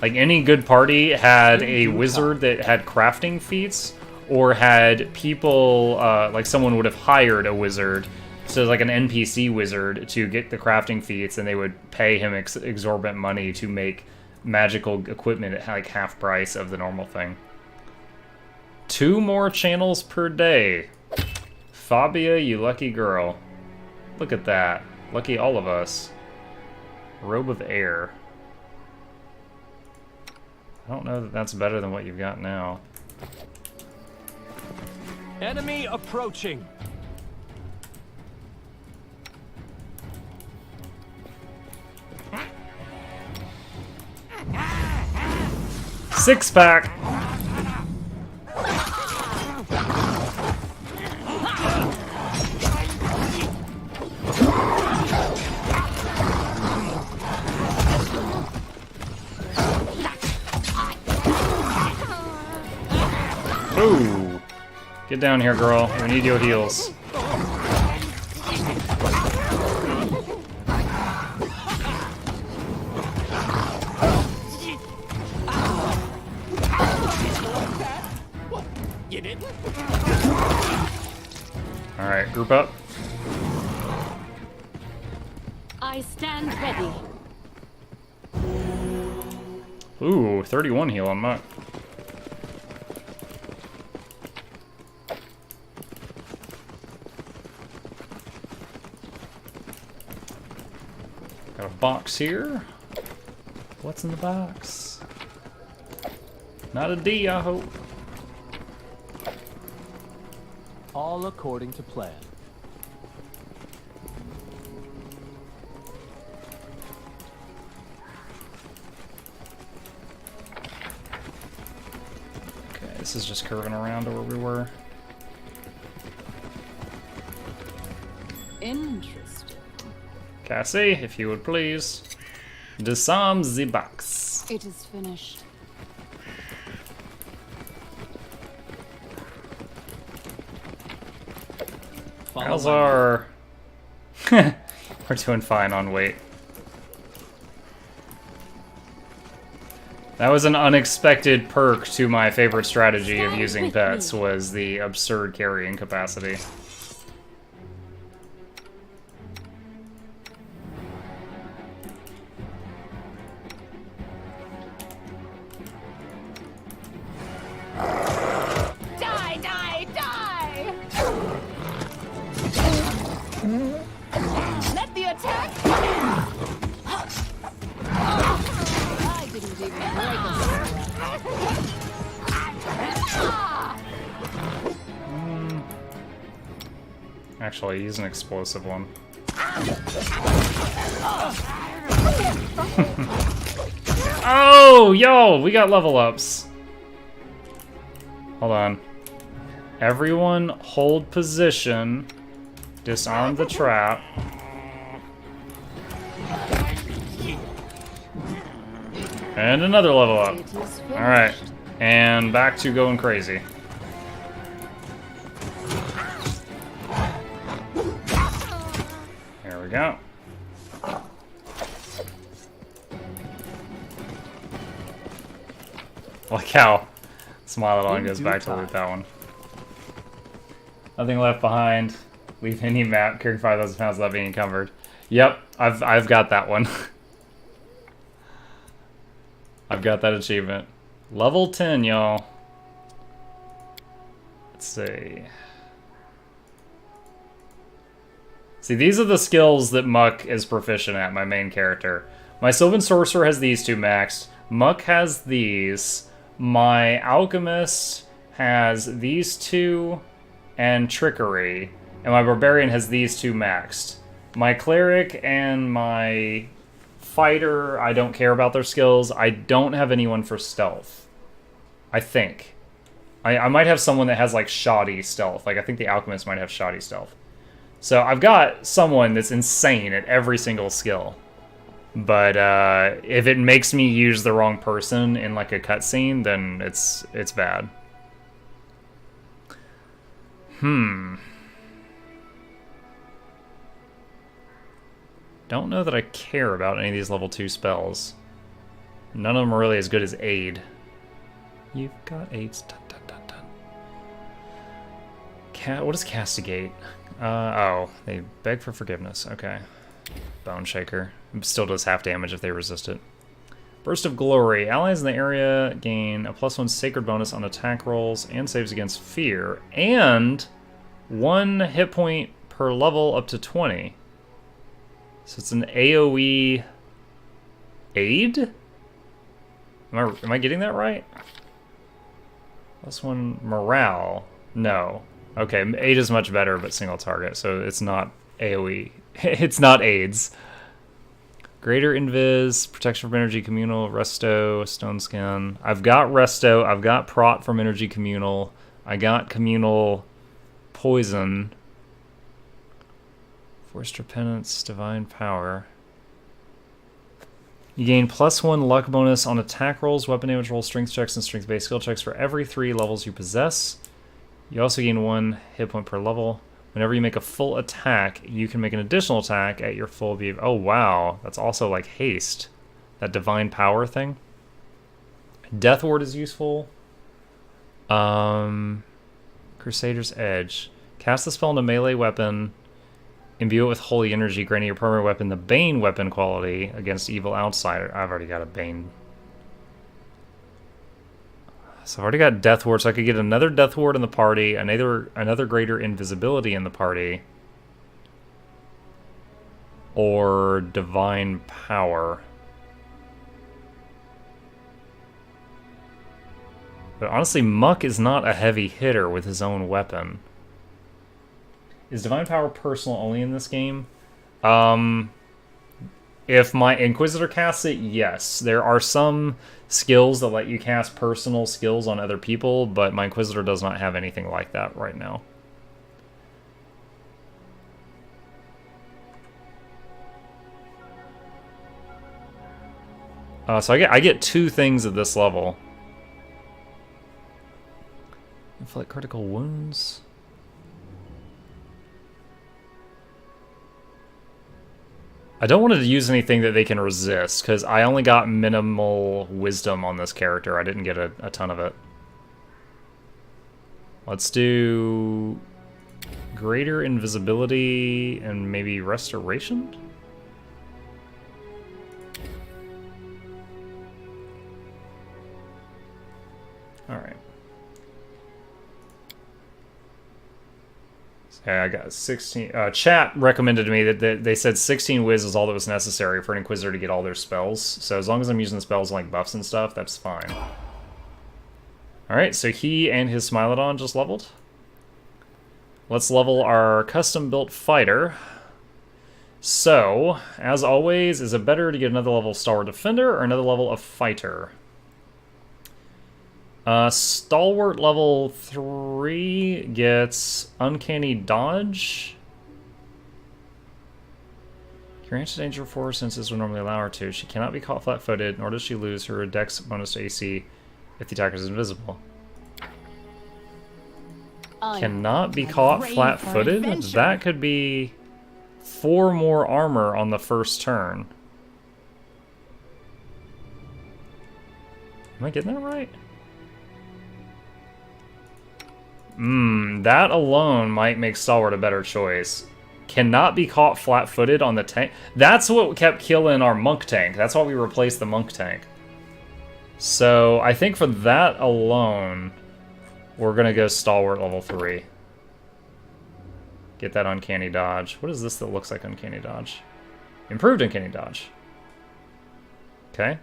Like, any good party had a wizard that had crafting feats, or had people, like someone would have hired a wizard, so like an NPC wizard, to get the crafting feats, and they would pay him exorbitant money to make magical equipment at like half price of the normal thing. 2 more channels per day. Fabia, you lucky girl. Look at that. Lucky all of us. Robe of Air. I don't know that that's better than what you've got now. Enemy approaching. Six-pack! Ooh. Get down here, girl. We need your heals. You didn't? Alright, group up. I stand ready. Ooh, 31 heal on Muck. Got a box here. What's in the box? Not a D, I hope. All according to plan. Okay, this is just curving around to where we were. Interesting. Cassie, if you would please. Disarm the box. It is finished. How's our... We're doing fine on weight. That was an unexpected perk to my favorite strategy of using pets, was the absurd carrying capacity. Die, die, die! Let the attack I didn't even break a Actually, use an explosive one. Oh, yo, we got level ups. Hold on. Everyone hold position. Disarm the trap. And another level up. Alright. And back to going crazy. There we go. Like how Smile It On goes back to loot that one. Nothing left behind. Leave any map carrying 5,000 pounds without being encumbered. Yep, I've got that one. I've got that achievement. Level 10, y'all. Let's see. See, these are the skills that Muck is proficient at, my main character. My Sylvan Sorcerer has these two maxed. Muck has these. My Alchemist has these two and Trickery. And my Barbarian has these two maxed. My Cleric and my Fighter, I don't care about their skills. I don't have anyone for Stealth. I think. I might have someone that has, like, shoddy Stealth. Like, I think the Alchemist might have shoddy Stealth. So I've got someone that's insane at every single skill. But if it makes me use the wrong person in, like, a cutscene, then it's bad. Don't know that I care about any of these level 2 spells. None of them are really as good as Aid. You've got aids. Dun, dun, dun, dun. What is Castigate? Oh, they beg for forgiveness. Okay. Bone Shaker. It still does half damage if they resist it. Burst of Glory. Allies in the area gain a +1 sacred bonus on attack rolls and saves against fear. And 1 hit point per level up to 20. So it's an AoE aid? Am I getting that right? +1 morale. No. Okay, aid is much better, but single target, so it's not AoE. It's not aids. Greater Invis, Protection from Energy Communal, Resto, Stone Skin. I've got Resto, I've got Prot from Energy Communal, I got Communal Poison. Forced Repentance, Divine Power. You gain +1 luck bonus on attack rolls, weapon damage rolls, strength checks, and strength-based skill checks for every 3 levels you possess. You also gain 1 hit point per level. Whenever you make a full attack, you can make an additional attack at your full VV. Oh, wow. That's also like haste. That divine power thing. Death Ward is useful. Crusader's Edge. Cast the spell on a melee weapon. Imbue it with holy energy, granting your primary weapon the Bane weapon quality against evil outsider. I've already got a Bane. So I've already got Death Ward, so I could get another Death Ward in the party, another greater invisibility in the party, or Divine Power. But honestly, Muck is not a heavy hitter with his own weapon. Is Divine Power personal only in this game? If my Inquisitor casts it, yes. There are some skills that let you cast personal skills on other people, but my Inquisitor does not have anything like that right now. So I get 2 things at this level. Inflict critical wounds. I don't want to use anything that they can resist, because I only got minimal wisdom on this character. I didn't get a ton of it. Let's do greater invisibility and maybe restoration? Alright. Okay, I got 16. Chat recommended to me that they said 16 whiz is all that was necessary for an Inquisitor to get all their spells. So as long as I'm using the spells like buffs and stuff, that's fine. Alright, so he and his Smilodon just leveled. Let's level our custom-built fighter. So, as always, is it better to get another level of Stalwart Defender or another level of Fighter? Stalwart level 3 gets Uncanny Dodge. Grants danger 4 senses would normally allow her to. She cannot be caught flat-footed, nor does she lose her dex bonus to AC if the attacker is invisible. Cannot be caught flat-footed? That could be 4 more armor on the first turn. Am I getting that right? That alone might make Stalwart a better choice. Cannot be caught flat-footed on the tank. That's what kept killing our monk tank. That's why we replaced the monk tank. So I think for that alone, we're gonna go Stalwart level 3. Get that Uncanny Dodge. What is this that looks like Uncanny Dodge? Improved Uncanny Dodge. Okay.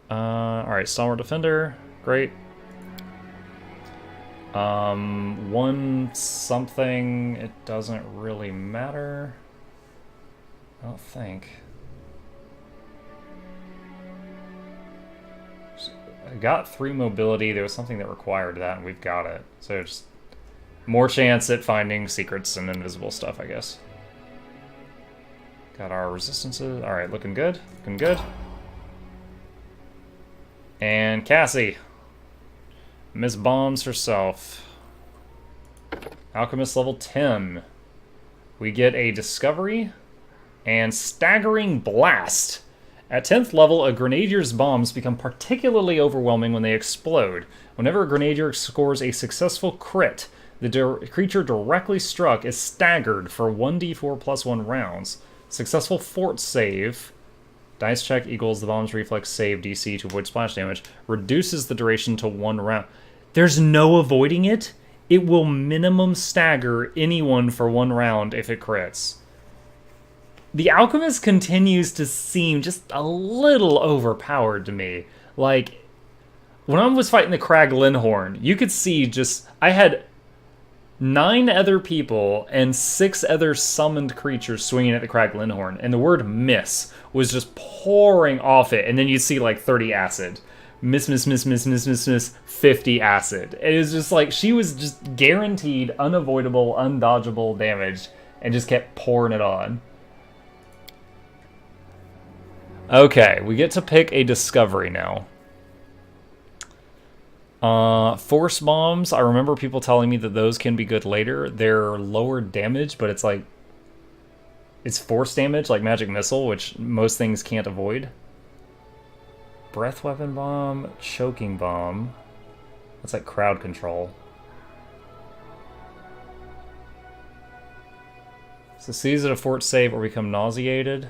Alright, Stalwart Defender. Great. 1 something, it doesn't really matter. I don't think. I got 3 mobility, there was something that required that, and we've got it. So just more chance at finding secrets and invisible stuff, I guess. Got our resistances. Alright, looking good. Looking good. And Cassie. Miss Bombs herself. Alchemist level 10. We get a Discovery and Staggering Blast. At 10th level, a Grenadier's bombs become particularly overwhelming when they explode. Whenever a Grenadier scores a successful crit, the creature directly struck is staggered for 1d4 plus 1 rounds. Successful fort save, dice check equals the bomb's reflex save DC to avoid splash damage, reduces the duration to 1 round. There's no avoiding it. It will minimum stagger anyone for 1 round if it crits. The Alchemist continues to seem just a little overpowered to me. Like, when I was fighting the Crag Linnorm, you could see just... I had 9 other people and 6 other summoned creatures swinging at the Crag Linnorm, and the word miss was just pouring off it, and then you'd see like 30 acid. Miss, miss, miss, miss, miss, miss, miss, 50 acid. It was just like, she was just guaranteed unavoidable, undodgeable damage, and just kept pouring it on. Okay, we get to pick a Discovery now. Force Bombs, I remember people telling me that those can be good later. They're lower damage, but it's like... it's force damage, like Magic Missile, which most things can't avoid. Breath Weapon Bomb, Choking Bomb. That's like crowd control. So seize at a fort save or become nauseated.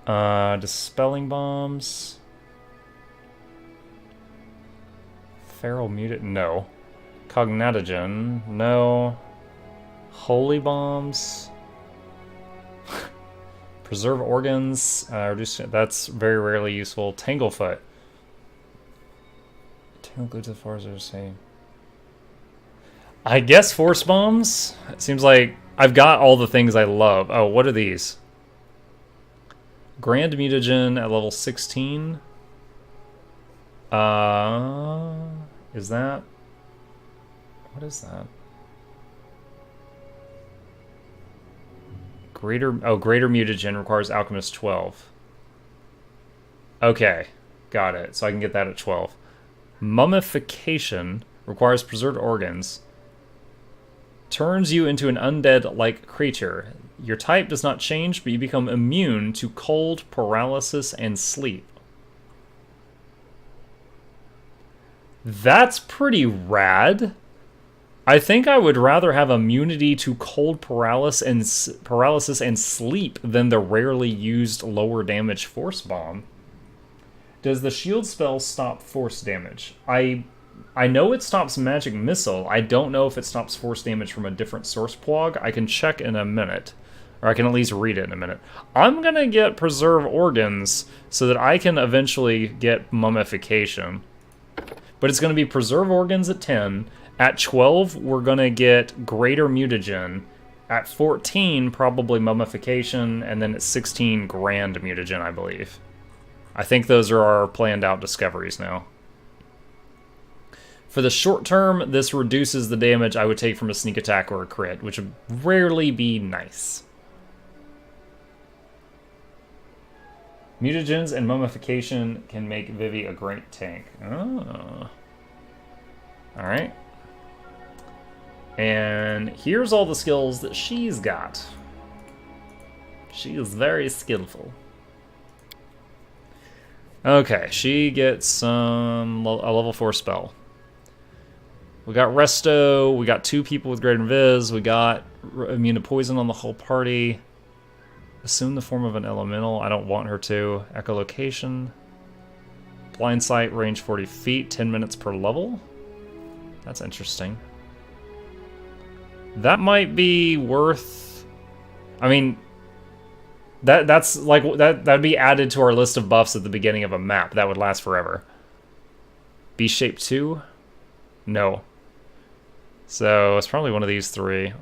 Dispelling Bombs. Feral Mutant, no. Cognatogen, no. Holy Bombs. Preserve Organs, reduce, that's very rarely useful. Tanglefoot. Tangle glued to the force are the same. I guess Force Bombs? It seems like I've got all the things I love. Oh, what are these? Grand Mutagen at level 16. Is that... what is that? Greater mutagen requires Alchemist 12. Okay, got it. So I can get that at 12. Mummification requires preserved organs. Turns you into an undead-like creature. Your type does not change, but you become immune to cold, paralysis, and sleep. That's pretty rad. I think I would rather have immunity to cold, paralysis and sleep than the rarely used lower damage Force Bomb. Does the shield spell stop force damage? I know it stops magic missile. I don't know if it stops force damage from a different source plug. I can check in a minute. Or I can at least read it in a minute. I'm going to get Preserve Organs so that I can eventually get Mummification. But it's going to be Preserve Organs at 10. At 12, we're going to get Greater Mutagen. At 14, probably Mummification. And then at 16, Grand Mutagen, I believe. I think those are our planned out discoveries now. For the short term, this reduces the damage I would take from a sneak attack or a crit, which would rarely be nice. Mutagens and Mummification can make Vivi a great tank. Oh. Alright. And here's all the skills that she's got. She is very skillful. Okay, she gets a level 4 spell. We got Resto, we got 2 people with Greater Invis, we got immune to poison on the whole party. Assume the form of an elemental, I don't want her to. Echolocation. Blind sight, range 40 feet, 10 minutes per level. That's interesting. That might be worth... I mean, that's like that'd be added to our list of buffs at the beginning of a map. That would last forever. B-shape 2? No. So it's probably one of these 3.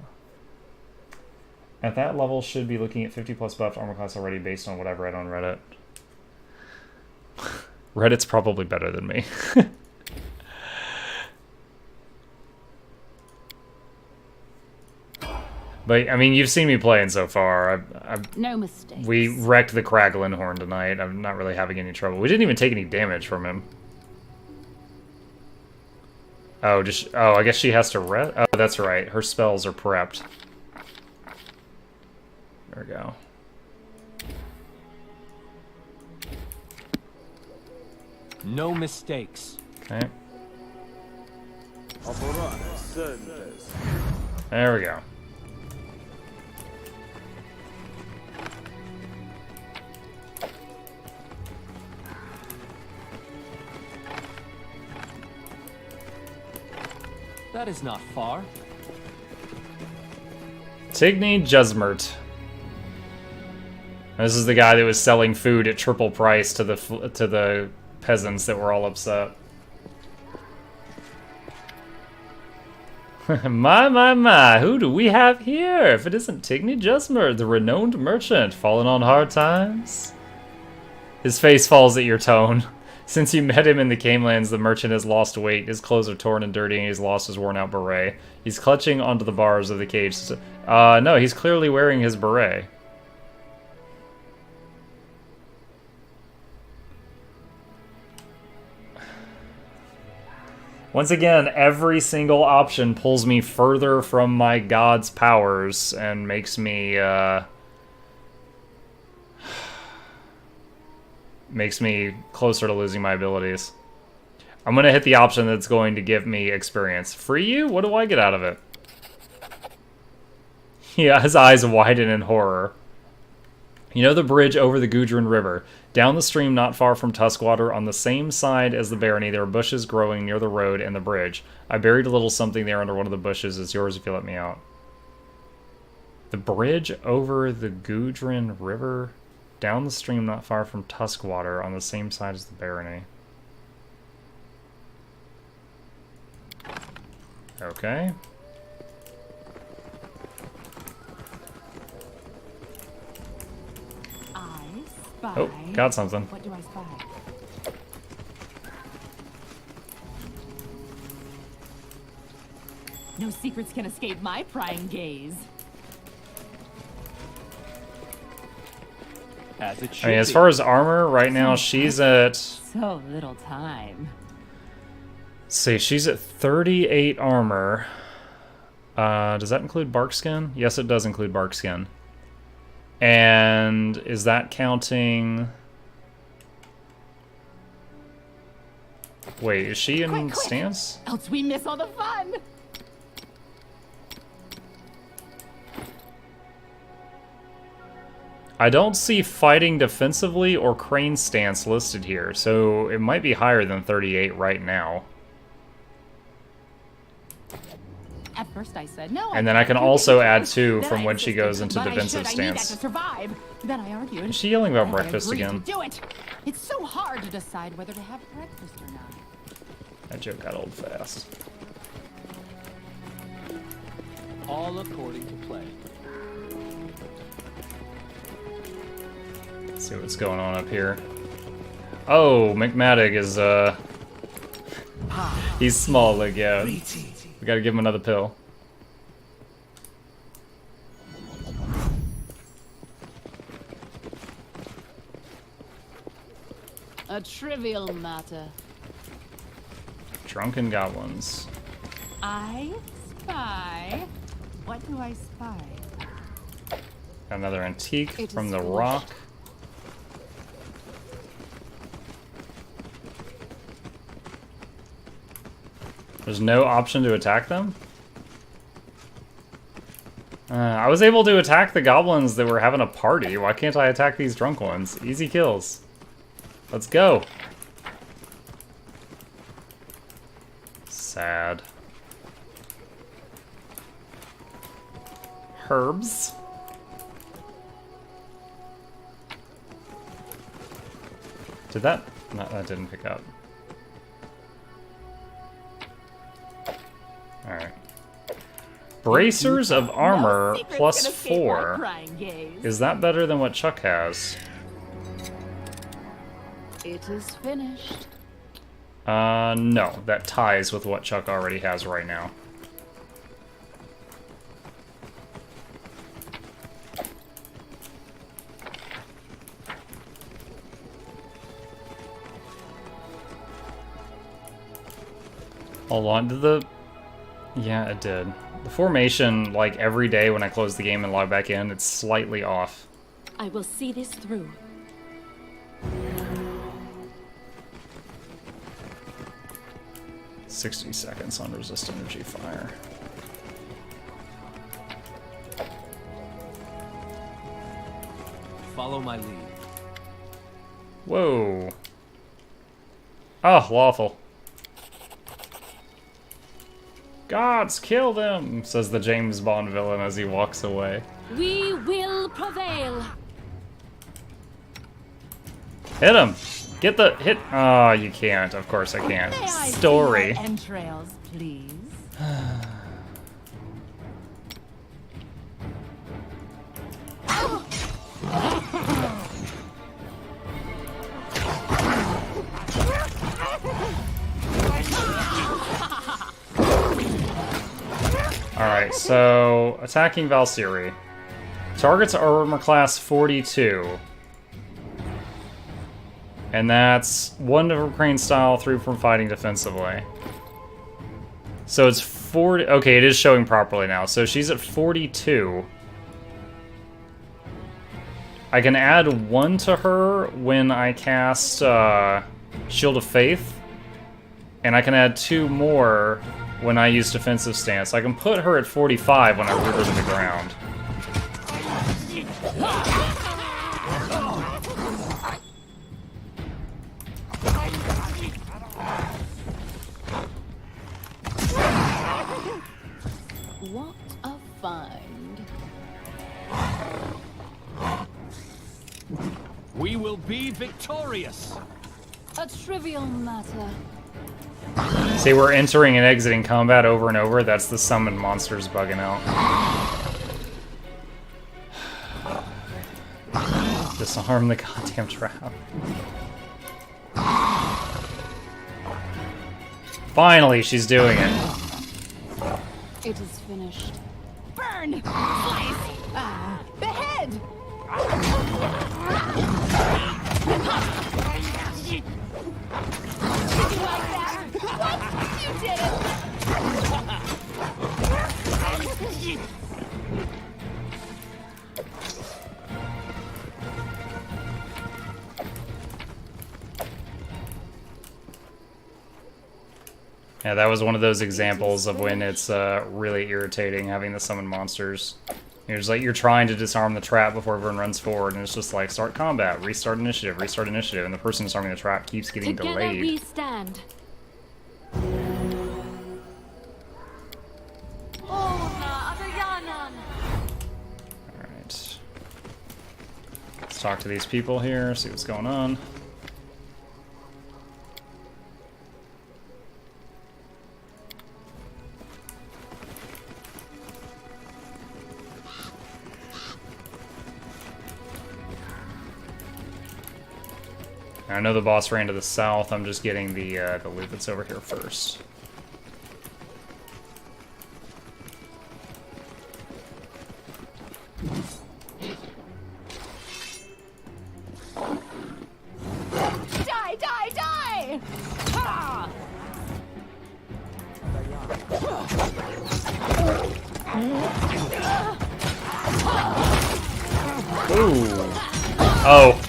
At that level, should be looking at 50 plus buff armor class already based on what I've read on Reddit. Reddit's probably better than me. But, I mean, you've seen me playing so far. No mistakes. We wrecked the Crag Linnorm tonight. I'm not really having any trouble. We didn't even take any damage from him. Oh, I guess she has to rest? Oh, that's right. Her spells are prepped. There we go. No mistakes. Okay. There we go. That is not far. Tigny Jusmert. This is the guy that was selling food at triple price to the peasants that were all upset. My, who do we have here? If it isn't Tigny Jusmert, the renowned merchant, fallen on hard times? His face falls at your tone. Since you met him in the Camelands, the merchant has lost weight. His clothes are torn and dirty, and he's lost his worn-out beret. He's clutching onto the bars of the cage. No, he's clearly wearing his beret. Once again, every single option pulls me further from my god's powers and makes me, makes me closer to losing my abilities. I'm going to hit the option that's going to give me experience. Free you? What do I get out of it? Yeah, his eyes widen in horror. You know the bridge over the Gudrun River. Down the stream not far from Tuskwater, on the same side as the barony, there are bushes growing near the road and the bridge. I buried a little something there under one of the bushes. It's yours if you let me out. The bridge over the Gudrun River? Down the stream not far from Tuskwater, on the same side as the barony. Okay. Spy. Oh, got something. What do I spy? No secrets can escape my prying gaze. As it should I mean, as be. far as armor, right now she's at... So little time. Let's see, she's at 38 armor. Does that include bark skin? Yes, it does include bark skin. And is that counting... Wait, is she in Quick, quick. stance? Else we miss all the fun. I don't see fighting defensively or crane stance listed here, so it might be higher than 38 right now. At first I said no. And then I can can't. also add 2 Then from I when she insisted, goes into but defensive I need that stance. to survive. Then I argued. Is she yelling about and I breakfast agreed again? To do it. It's so hard to decide whether to have breakfast or not. That joke got old fast. All according to plan. Let's see what's going on up here. Oh, McMadig is, he's small, like, yeah. We gotta give him another pill. A trivial matter. Drunken goblins. I spy. What do I spy? Another antique It from is the finished. rock. There's no option to attack them? I was able to attack the goblins that were having a party. Why can't I attack these drunk ones? Easy kills. Let's go. Sad. Herbs. Did that? No, that didn't pick up. Alright. Bracers of armor No secrets plus can escape my 4. prying gaze. Is that better than what Chuck has? It is finished. No. That ties with what Chuck already has right now. Hold on, did the... Yeah, it did. The formation, like, every day when I close the game and log back in, it's slightly off. I will see this through. 60 seconds on resist energy fire. Follow my lead. Whoa. Oh, lawful. Gods, kill them, says the James Bond villain as he walks away. We will prevail. Hit him! Get the hit. Oh, you can't. Of course I can't. May I see Story. your entrails, please. Alright, so attacking Valkyrie. Targets armor class 42. And that's 1 from crane style, 3 from fighting defensively. So it's 40. Okay, it is showing properly now. So she's at 42. I can add 1 to her when I cast Shield of Faith. And I can add 2 more when I use defensive stance. I can put her at 45 when I root her to the ground. What a find. We will be victorious. A trivial matter. See, we're entering and exiting combat over and over. That's the summoned monsters bugging out. Disarm the goddamn trap. Finally, she's doing it. It is finished. Burn! Slice! Behead! Yeah, that was one of those examples of when it's really irritating having to summon monsters. You're just like, you're trying to disarm the trap before everyone runs forward, and it's just like, start combat, restart initiative, and the person disarming the trap keeps getting Together delayed. we stand. Alright. Let's talk to these people here, see what's going on. I know the boss ran to the south. I'm just getting the loot that's over here first. Die, die, die! Ha! Ooh. Oh.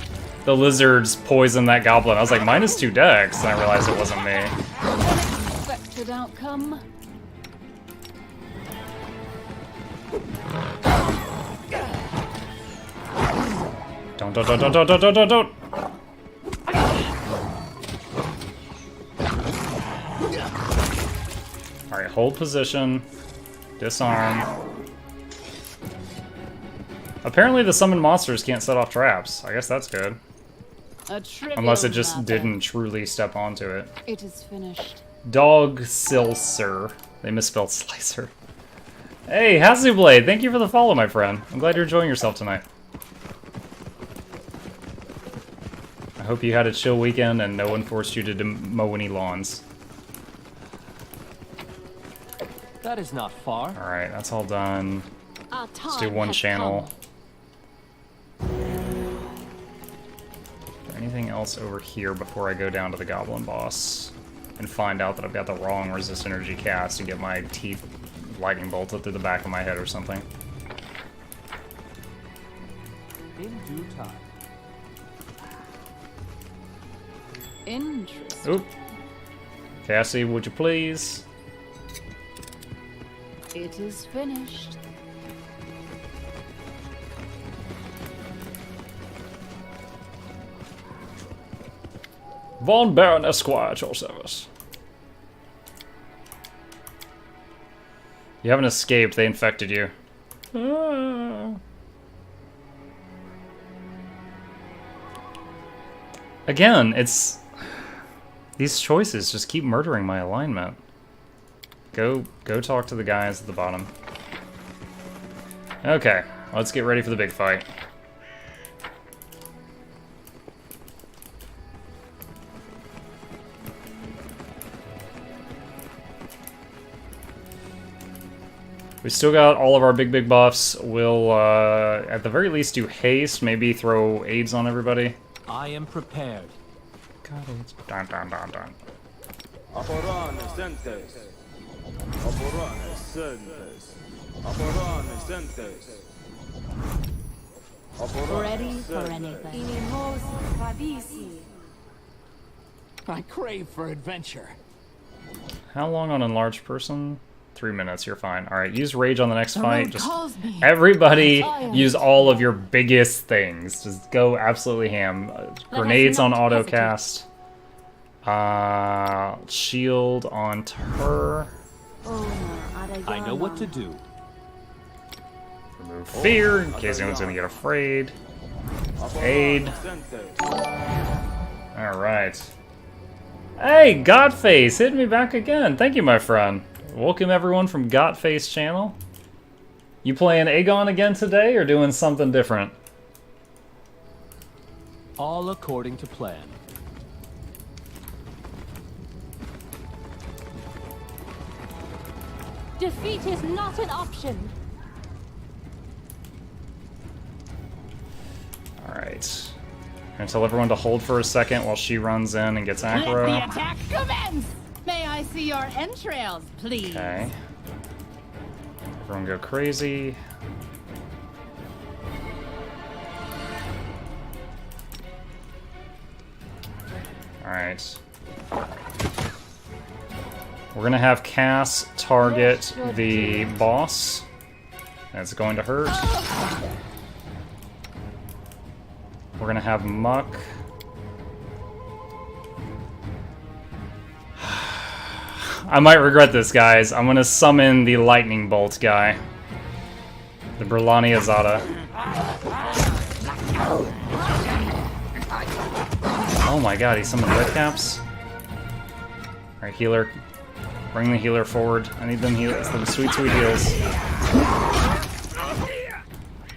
The lizards poisoned that goblin. I was like, -2 dex, and I realized it wasn't me. Unexpected outcome. Don't. Alright, hold position. Disarm. Apparently the summoned monsters can't set off traps. I guess that's good. Unless it just didn't truly step onto it. It is finished. Dog Silser. They misspelled Slicer. Hey, Hazublade, thank you for the follow, my friend. I'm glad you're enjoying yourself tonight. I hope you had a chill weekend and no one forced you to mow any lawns. That is not far. Alright, that's all done. Our Let's do time one has channel. come. Anything else over here before I go down to the goblin boss and find out that I've got the wrong resist energy cast and get my teeth lightning bolted through the back of my head or something? In due time. Interesting. Oop. Cassie, would you please? It is finished. Von Baron Esquire at your service. You haven't escaped, they infected you. Again, it's... These choices just keep murdering my alignment. Go talk to the guys at the bottom. Okay, let's get ready for the big fight. We still got all of our big buffs. We'll, at the very least, do haste. Maybe throw aids on everybody. I am prepared. Got it. Dun. Ready for anything. I crave for adventure. How long on enlarged person? 3 minutes, you're fine. Alright, use rage on the next fight. road Just calls me. everybody I am use all of your biggest things. Just go absolutely ham. Grenades on not auto hesitate. cast. Shield on her. I know what to do. Remove fear in case anyone's gonna get afraid. Aid. Alright. Hey, Godface, hit me back again. Thank you, my friend. Welcome everyone from Godface channel. You playing Aegon again today or doing something different? All according to plan. Defeat is not an option. Alright. Gonna tell everyone to hold for a second while she runs in and gets Let the aggro. attack commence! May I see your entrails, please? Okay. Everyone go crazy. Alright. We're gonna have Cass target the boss. That's going to hurt. We're gonna have Muck. I might regret this, guys. I'm gonna summon the lightning bolt guy. The Brulani Azada. Oh my god, he summoned red caps. Alright, healer. Bring the healer forward. I need them heals. Them sweet, sweet heals.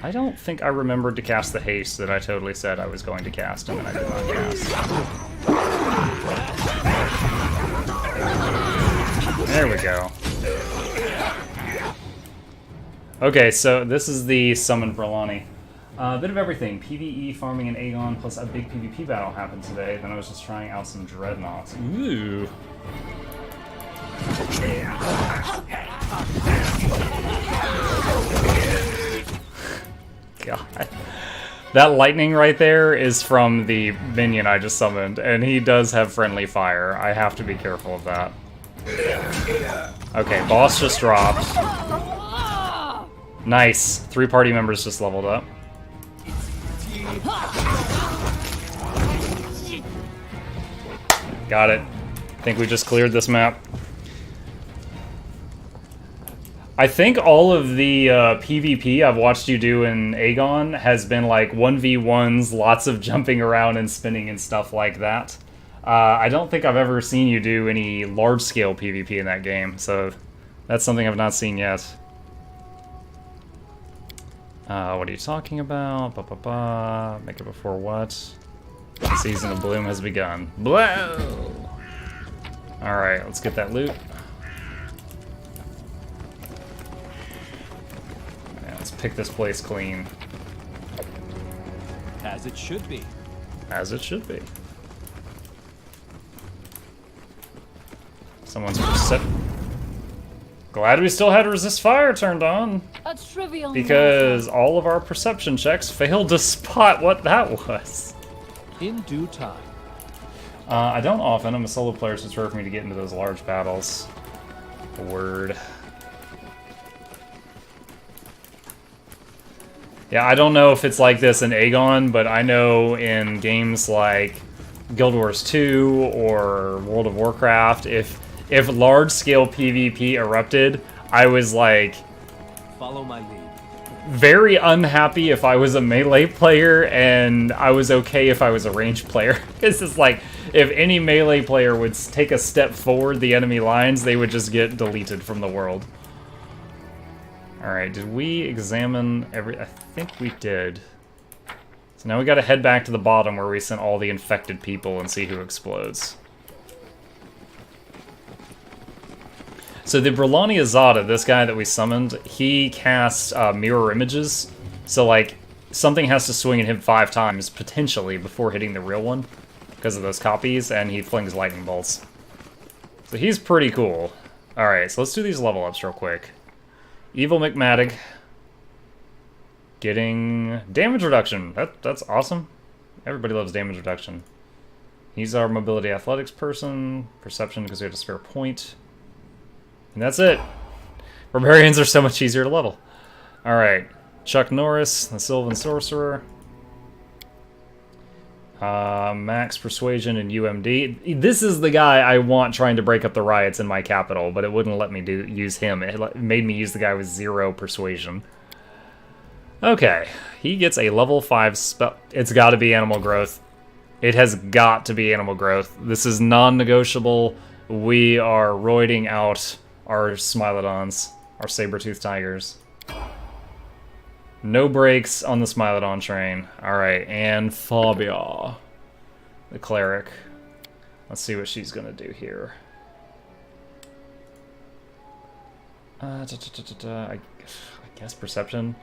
I don't think I remembered to cast the haste that I totally said I was going to cast, and then I did not cast. There we go. Okay, so this is the summoned Brulani. A bit of everything. PvE, farming, and Aegon, plus a big PvP battle happened today. Then I was just trying out some Dreadnoughts. Ooh. God. That lightning right there is from the minion I just summoned, and he does have friendly fire. I have to be careful of that. Okay, boss just dropped. Nice. 3 party members just leveled up. Got it. Think we just cleared this map. I think all of the PvP I've watched you do in Aegon has been like 1v1s, lots of jumping around and spinning and stuff like that. I don't think I've ever seen you do any large-scale PvP in that game, so that's something I've not seen yet. What are you talking about? Make it before what? The season of Bloom has begun. Blow! Alright, let's get that loot. Yeah, let's pick this place clean. As it should be. As it should be. Someone's glad we still had resist fire turned on. A trivial Because all of our perception checks failed to spot what that was. In due time. I don't often. I'm a solo player, so it's rare for me to get into those large battles. Word. Yeah, I don't know if it's like this in Aegon, but I know in games like Guild Wars 2 or World of Warcraft, if large-scale PvP erupted, I was like Follow my lead. very unhappy if I was a melee player, and I was okay if I was a ranged player. Because it's like, if any melee player would take a step forward the enemy lines, they would just get deleted from the world. Alright, did we examine every... I think we did. So now we gotta head back to the bottom where we sent all the infected people and see who explodes. So the Brulani Azada, this guy that we summoned, he casts mirror images. So like, something has to swing at him 5 times, potentially, before hitting the real one. Because of those copies, and he flings lightning bolts. So he's pretty cool. Alright, so let's do these level ups real quick. Evil McMadig. Getting damage reduction. That's awesome. Everybody loves damage reduction. He's our mobility athletics person. Perception, because we have a spare point. And that's it. Barbarians are so much easier to level. Alright. Chuck Norris, the Sylvan Sorcerer. Max Persuasion and UMD. This is the guy I want trying to break up the riots in my capital, but it wouldn't let me use him. It made me use the guy with 0 Persuasion. Okay. He gets a level 5 spell. It's got to be Animal Growth. It has got to be Animal Growth. This is non-negotiable. We are roiding out our Smilodons, our saber-toothed tigers. No brakes on the Smilodon train. Alright, and Fabia, the cleric. Let's see what she's gonna do here. I guess perception.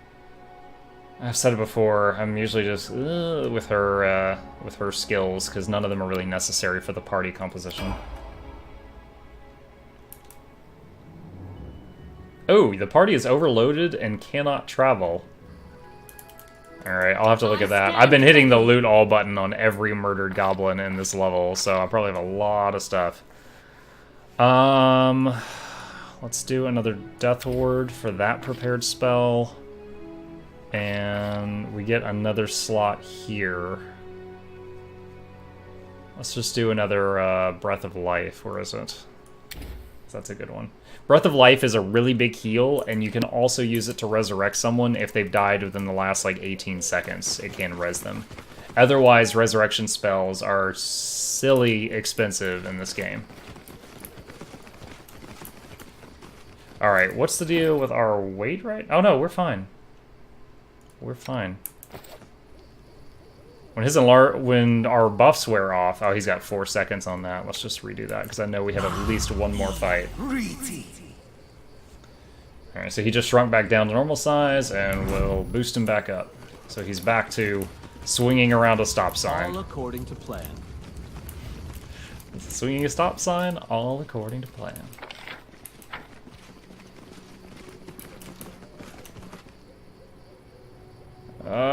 I've said it before, I'm usually just with her skills, because none of them are really necessary for the party composition. Oh, the party is overloaded and cannot travel. Alright, I'll have to look at that. I've been hitting the loot all button on every murdered goblin in this level, so I probably have a lot of stuff. Let's do another Death Ward for that prepared spell. And we get another slot here. Let's just do another Breath of Life. Where is it? That's a good one. Breath of Life is a really big heal, and you can also use it to resurrect someone if they've died within the last, like, 18 seconds. It can res them. Otherwise, resurrection spells are silly expensive in this game. Alright, what's the deal with our weight right? Oh no, we're fine. We're fine. When our buffs wear off... Oh, he's got 4 seconds on that. Let's just redo that, because I know we have at least one more fight. Alright, so he just shrunk back down to normal size, and we'll boost him back up. So he's back to swinging around a stop sign. All according to plan. Swinging a stop sign, all according to plan.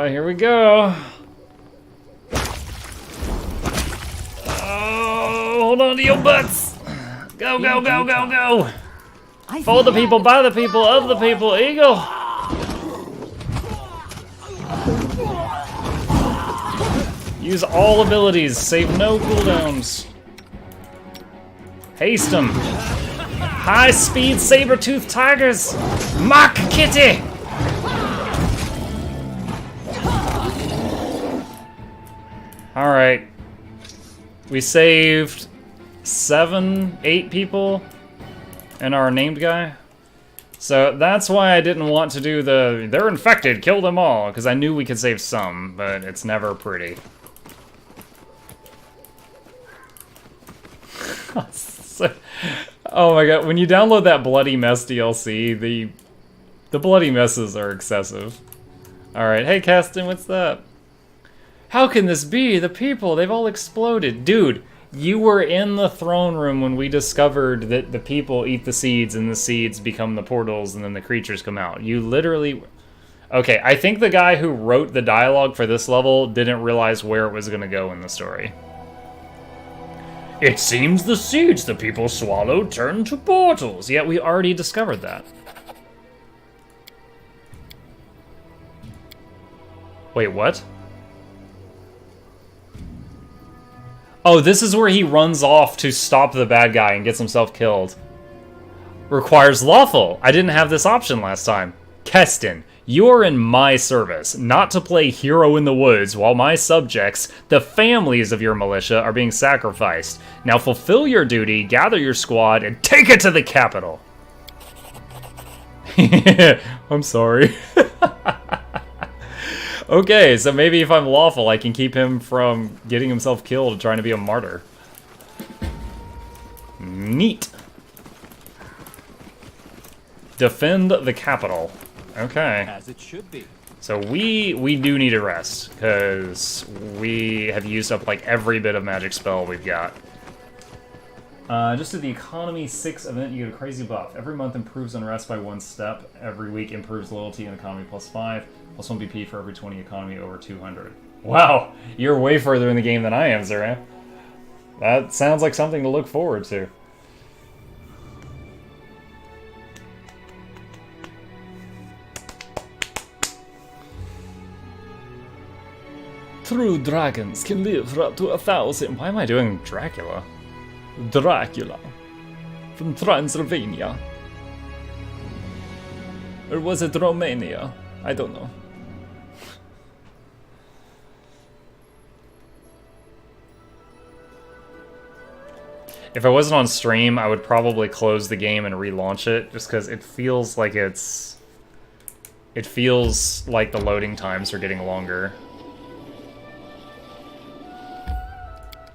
Here we go. Oh, hold on to your butts. Go, go, go, go, go. For the people, by the people, of the people, Eagle. Use all abilities, save no cooldowns. Haste them. High-speed saber-toothed tigers. Mock kitty. Alright. We saved 7, 8 people and our named guy. So that's why I didn't want to do the they're infected, kill them all, because I knew we could save some, but it's never pretty. Oh my god, when you download that Bloody Mess DLC, the Bloody Messes are excessive. Alright, hey Caston, what's that? How can this be? The people, they've all exploded. Dude, you were in the throne room when we discovered that the people eat the seeds and the seeds become the portals and then the creatures come out. You literally... Okay, I think the guy who wrote the dialogue for this level didn't realize where it was going to go in the story. It seems the seeds the people swallowed turned to portals. Yet we already discovered that. Wait, what? Oh, this is where he runs off to stop the bad guy and gets himself killed. Requires lawful. I didn't have this option last time. Keston, you are in my service, not to play hero in the woods while my subjects, the families of your militia, are being sacrificed. Now fulfill your duty, gather your squad, and take it to the capital. I'm sorry. Okay, so maybe if I'm lawful, I can keep him from getting himself killed and trying to be a martyr. Neat. Defend the capital. Okay. As it should be. So we do need a rest, because we have used up like every bit of magic spell we've got. Just did the Economy 6 event, you get a crazy buff. Every month improves unrest by 1 step. Every week improves loyalty and economy +5. Plus 1 BP for every 20 economy over 200. Wow, you're way further in the game than I am, Zera. That sounds like something to look forward to. True dragons can live for up to 1,000. Why am I doing Dracula? Dracula. From Transylvania. Or was it Romania? I don't know. If I wasn't on stream, I would probably close the game and relaunch it, just because it feels like it's... It feels like the loading times are getting longer.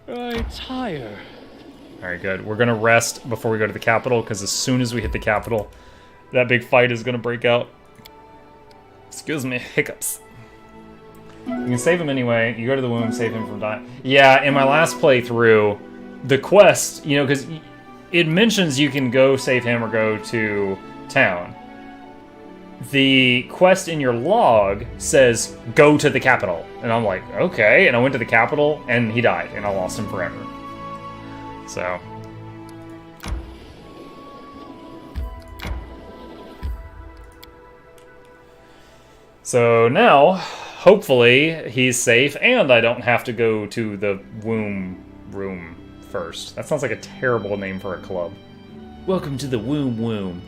I tire. Alright, good. We're gonna rest before we go to the capital, because as soon as we hit the capital, that big fight is gonna break out. Excuse me, hiccups. You can save him anyway. You go to the womb, save him from dying. Yeah, in my last playthrough, the quest, you know, because it mentions you can go save him or go to town. The quest in your log says, go to the capital. And I'm like, okay. And I went to the capital, and he died, and I lost him forever. So... So now, hopefully, he's safe, and I don't have to go to the womb room first. That sounds like a terrible name for a club. Welcome to the womb womb.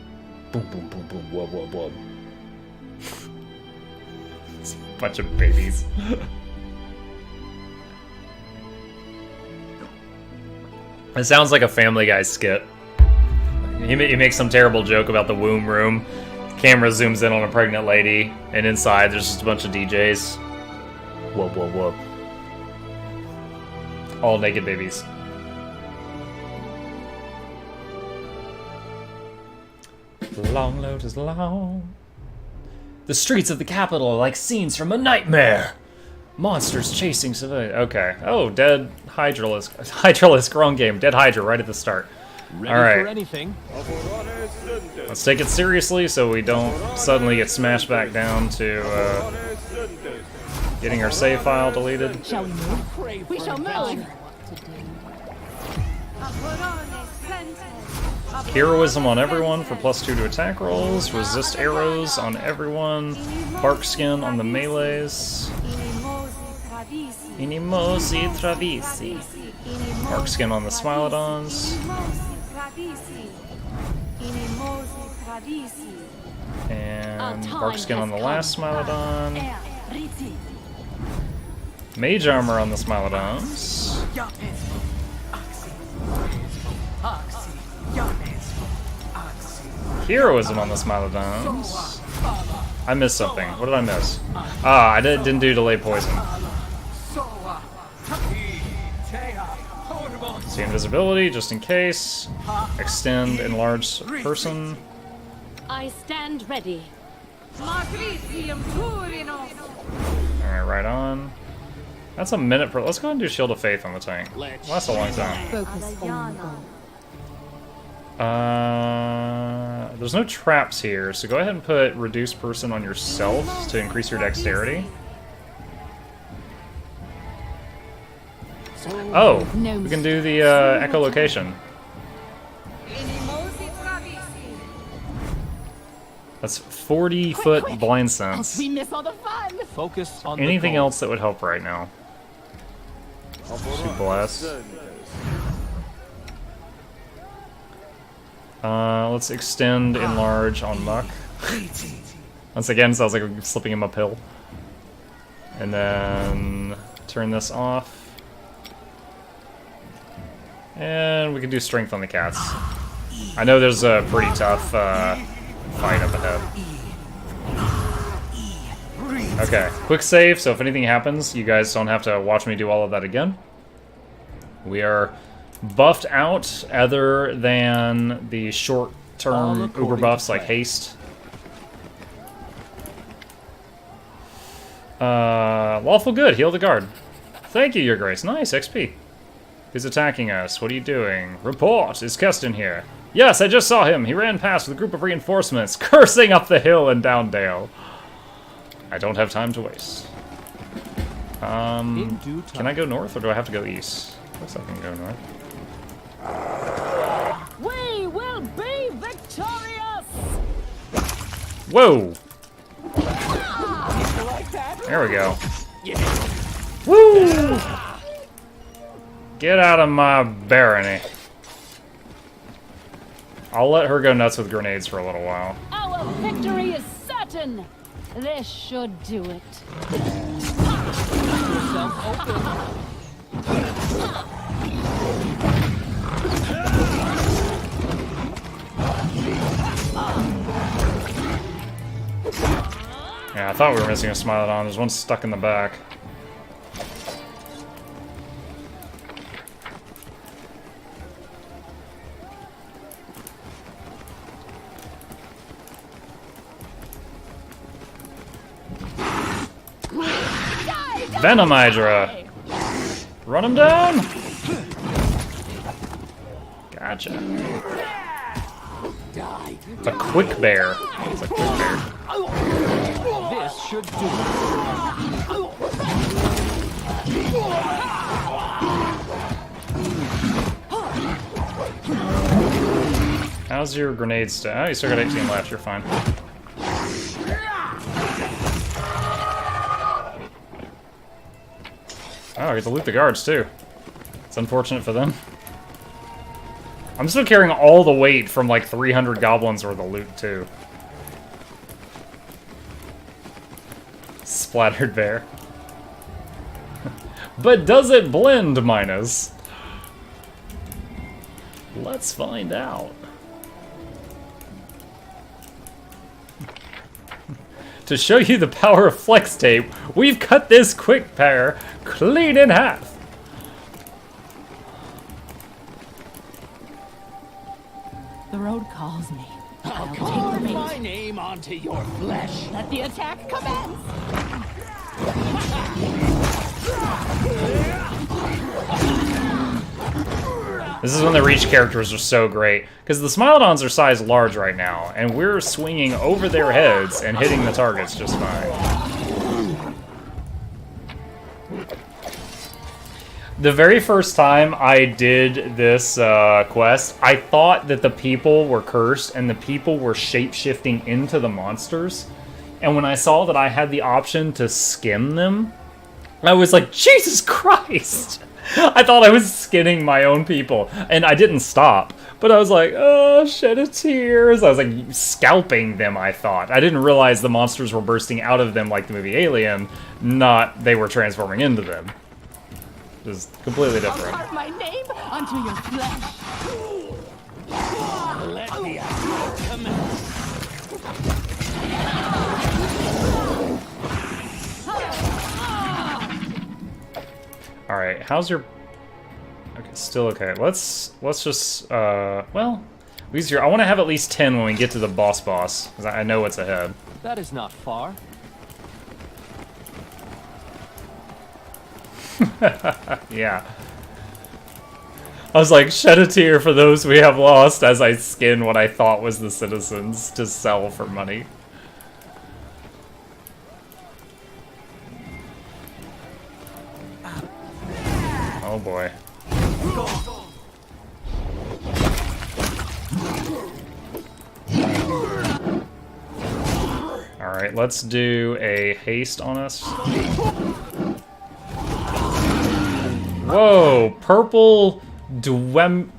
Boom, boom, boom, boom, wub, wub, wub. It's a bunch of babies. It sounds like a Family Guy skit. He makes some terrible joke about the womb room. Camera zooms in on a pregnant lady, and inside there's just a bunch of DJs. Whoop, whoop, whoop. All naked babies. Long lotus long. The streets of the capital are like scenes from a nightmare. Monsters chasing civilians. Okay. Oh, dead Hydralisk. Hydralisk, wrong game. Dead Hydra right at the start. Ready All right. for anything. Let's take it seriously so we don't suddenly get smashed back down to getting our save file deleted. Shall we move? We shall move! Heroism on everyone for +2 to attack rolls. Resist arrows on everyone. Bark skin on the melees. Inimosi Travisi. Bark skin on the Smilodons. And bark skin on the last Smilodon. Mage armor on the Smilodons. Heroism on the Smilodons. I missed something. What did I miss? Ah, I didn't do delay poison. See invisibility, just in case. Extend, enlarge person. I stand ready. Alright, right on. That's a minute per... Let's go ahead and do Shield of Faith on the tank. Lasts a long time. Focus on the goal. There's no traps here, so go ahead and put Reduce Person on yourself to increase your dexterity. Oh, we can do the echolocation. That's 40-foot blind sense. We miss all the fun! Focus on Anything the goal. else that would help right now? To bless. Let's extend, enlarge on Muck. Once again, sounds like I'm slipping him uphill. And then turn this off. And we can do strength on the cats. I know there's a pretty tough fight up ahead. Okay, quick save, so if anything happens, you guys don't have to watch me do all of that again. We are buffed out other than the short-term uber buffs like haste. Lawful good, heal the guard. Thank you, Your Grace. Nice, XP. He's attacking us. What are you doing? Report! Is Keston here? Yes, I just saw him. He ran past with a group of reinforcements, cursing up the hill and down dale. I don't have time to waste. Can I go north or do I have to go east? Looks like I can go north. We will be victorious! Whoa! There we go. Woo! Get out of my barony. I'll let her go nuts with grenades for a little while. Our victory is certain. This should do it. Yeah, I thought we were missing a Smilodon. There's one stuck in the back. Venom Hydra. Run him down. Gotcha. A quick bear. It's a quick bear. This should do How's your grenade stat? Oh, you still got 18 left. You're fine. Oh, I get to loot the guards, too. It's unfortunate for them. I'm still carrying all the weight from, like, 300 goblins worth of loot, too. Splattered bear. But does it blend, Minus? Let's find out. To show you the power of flex tape, we've cut this quick pair clean in half. The road calls me. I'll take the Carve bait. my name onto your flesh. Let the attack commence. This is when the Reach characters are so great, because the Smilodons are size large right now, and we're swinging over their heads and hitting the targets just fine. The very first time I did this quest, I thought that the people were cursed and the people were shape-shifting into the monsters. And when I saw that I had the option to skim them, I was like, Jesus Christ! I thought I was skinning my own people, and I didn't stop. But I was like, oh, shed of tears. I was like scalping them, I thought. I didn't realize the monsters were bursting out of them like the movie Alien, not they were transforming into them. It was completely I'll different. carve my name onto your flesh. Let the attack commence. Alright, how's your... Okay, still okay. Let's just, well... I want to have at least 10 when we get to the boss, because I know what's ahead. That is not far. Yeah. I was like, shed a tear for those we have lost as I skin what I thought was the citizens to sell for money. Oh boy. Alright, let's do a haste on us. Whoa! Purple Dwemer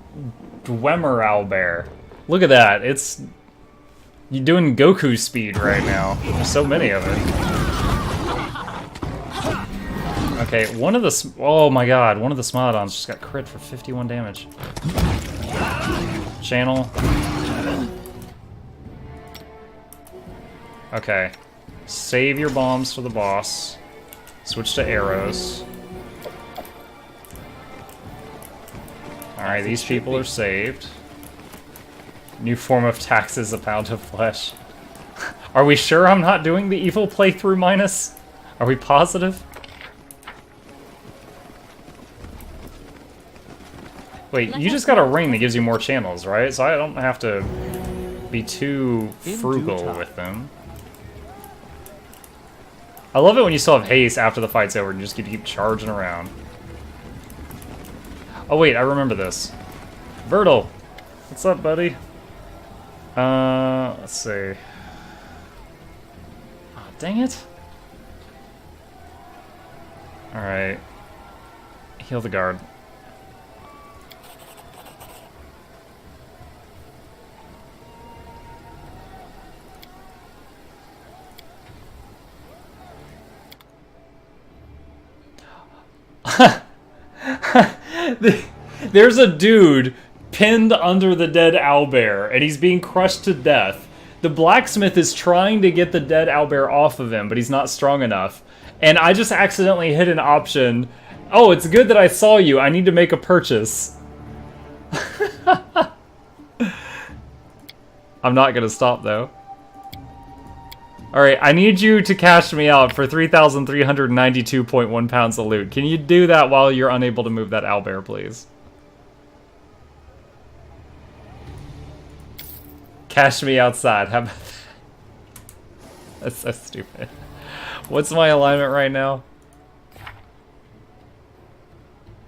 owlbear. Look at that. It's... You're doing Goku speed right now. There's so many of it. Okay, one of the... Oh my god, one of the Smilodons just got crit for 51 damage. Channel. Okay. Save your bombs for the boss. Switch to arrows. Alright, these people are saved. New form of taxes, a pound of flesh. Are we sure I'm not doing the evil playthrough minus? Are we positive? Wait, you just got a ring that gives you more channels, right? So I don't have to be too frugal with them. I love it when you still have haste after the fight's over and you just get to keep charging around. Oh wait, I remember this. Vertil! What's up, buddy? Let's see. Oh, dang it. Alright. Heal the guard. There's a dude pinned under the dead owlbear, and he's being crushed to death. The blacksmith is trying to get the dead owlbear off of him, but he's not strong enough. And I just accidentally hit an option. Oh, it's good that I saw you. I need to make a purchase. I'm not gonna stop, though. Alright, I need you to cash me out for 3,392.1 pounds of loot. Can you do that while you're unable to move that owlbear, please? Cash me outside. How about that? That's so stupid. What's my alignment right now?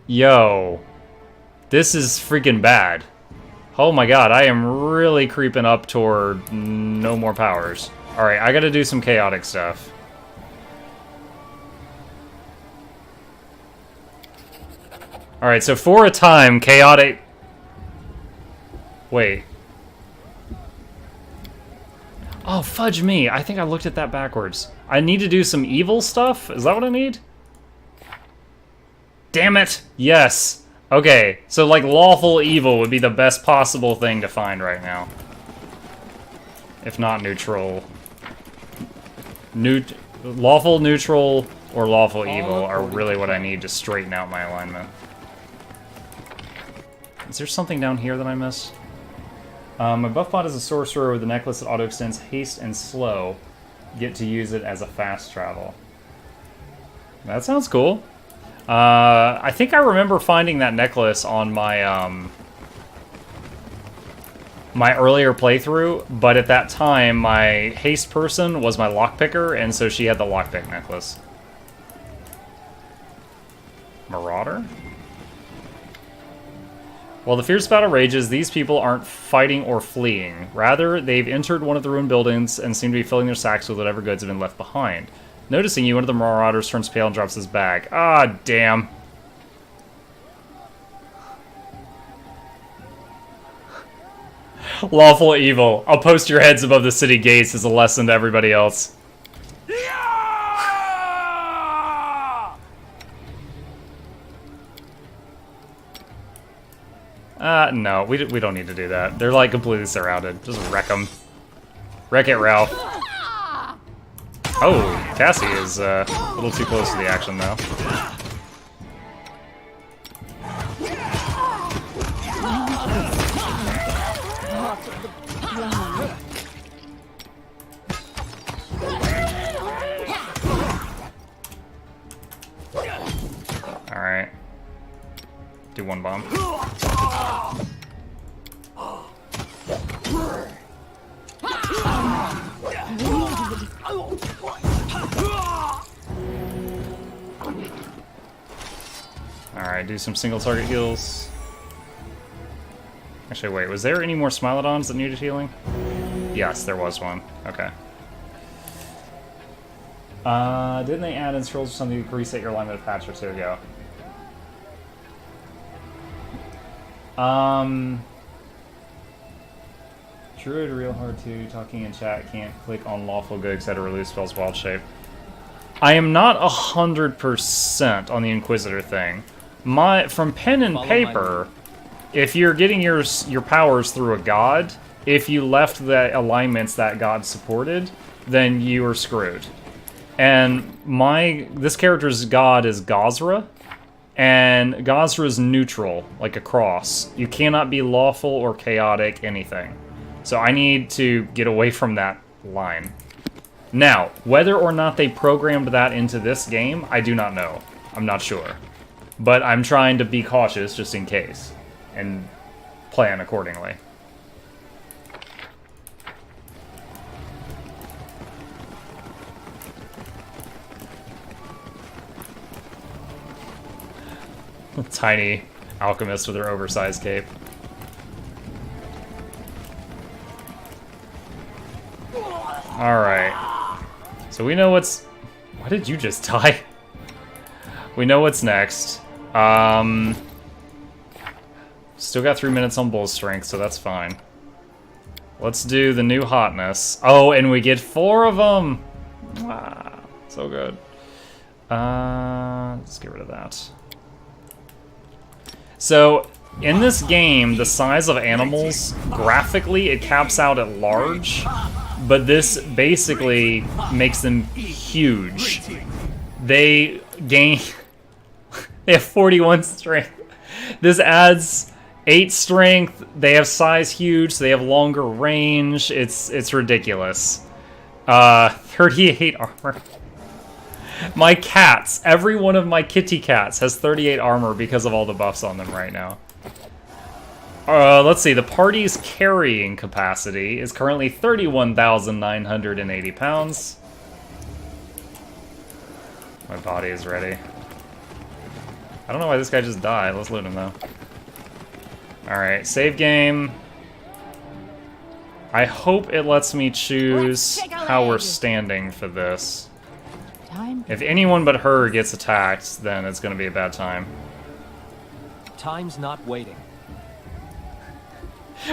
Yo. This is freaking bad. Oh my god, I am really creeping up toward no more powers. Alright, I gotta do some chaotic stuff. Alright, so for a time, chaotic... Wait. Oh, fudge me. I think I looked at that backwards. I need to do some evil stuff? Is that what I need? Damn it! Yes! Okay, so like lawful evil would be the best possible thing to find right now. If not neutral. Lawful, neutral, or lawful evil are really what I need to straighten out my alignment. Is there something down here that I missed? My buff bot is a sorcerer with a necklace that auto-extends haste and slow. Get to use it as a fast travel. That sounds cool. I think I remember finding that necklace on my, my earlier playthrough, but at that time, my haste person was my lockpicker, and so she had the lockpick necklace. Marauder? While the fierce battle rages, these people aren't fighting or fleeing. Rather, they've entered one of the ruined buildings and seem to be filling their sacks with whatever goods have been left behind. Noticing you, one of the marauders turns pale and drops his bag. Ah, damn. Lawful evil. I'll post your heads above the city gates as a lesson to everybody else. No, we don't need to do that. They're like completely surrounded. Just wreck them. Wreck it, Ralph. Oh, Cassie is a little too close to the action, though. Alright. Do one bomb. Alright, do some single target heals. Actually, wait, was there any more Smilodons that needed healing? Yes, there was one. Okay. Didn't they add in scrolls or something to reset your alignment a patch or two ago? Druid real hard too, talking in chat, can't click on lawful good, etc. Release spells wild shape. I am not 100% on the Inquisitor thing. From pen and paper, if you're getting your powers through a god, if you left the alignments that god supported, then you were screwed. And this character's god is Gazra, and Gazra is neutral, like a cross. You cannot be lawful or chaotic anything. So I need to get away from that line. Now, whether or not they programmed that into this game, I do not know. I'm not sure. But I'm trying to be cautious just in case, and plan accordingly. Tiny alchemist with her oversized cape. Alright. So we know what's... Why did you just die? We know what's next. Still got 3 minutes on bull strength, so that's fine. Let's do the new hotness. Oh, and we get 4 of them! Ah, so good. Let's get rid of that. So, in this game, the size of animals, graphically, it caps out at large. But this basically makes them huge. They gain... they have 41 strength. This adds 8 strength. They have size huge, so they have longer range. It's ridiculous. 38 armor. My cats, every one of my kitty cats has 38 armor because of all the buffs on them right now. Let's see, the party's carrying capacity is currently 31,980 pounds. My body is ready. I don't know why this guy just died. Let's loot him though. Alright, save game. I hope it lets me choose how we're standing for this. If anyone but her gets attacked, then it's going to be a bad time. Time's not waiting.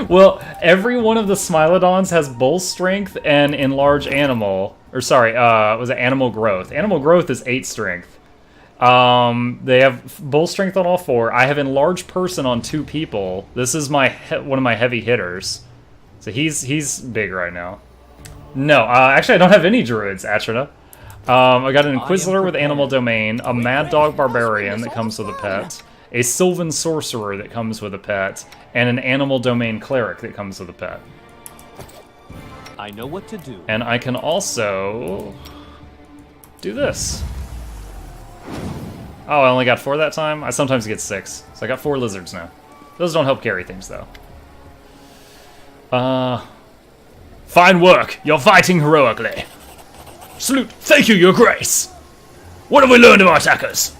Well, every one of the Smilodons has bull strength and enlarge animal. Or sorry, was it animal growth? Animal growth is 8 strength. They have bull strength on all 4. I have enlarged person on 2 people. This is my one of my heavy hitters. So he's big right now. No, actually I don't have any druids, Atrina. I got an Inquisitor with Animal Domain, a Mad Dog Barbarian that comes with a pet, a Sylvan Sorcerer that comes with a pet, and an Animal Domain Cleric that comes with a pet. I know what to do. And I can also do this. Oh, I only got 4 that time? I sometimes get 6. So I got 4 lizards now. Those don't help carry things, though. Fine work. You're fighting heroically. Salute. Thank you, your grace. What have we learned of our attackers?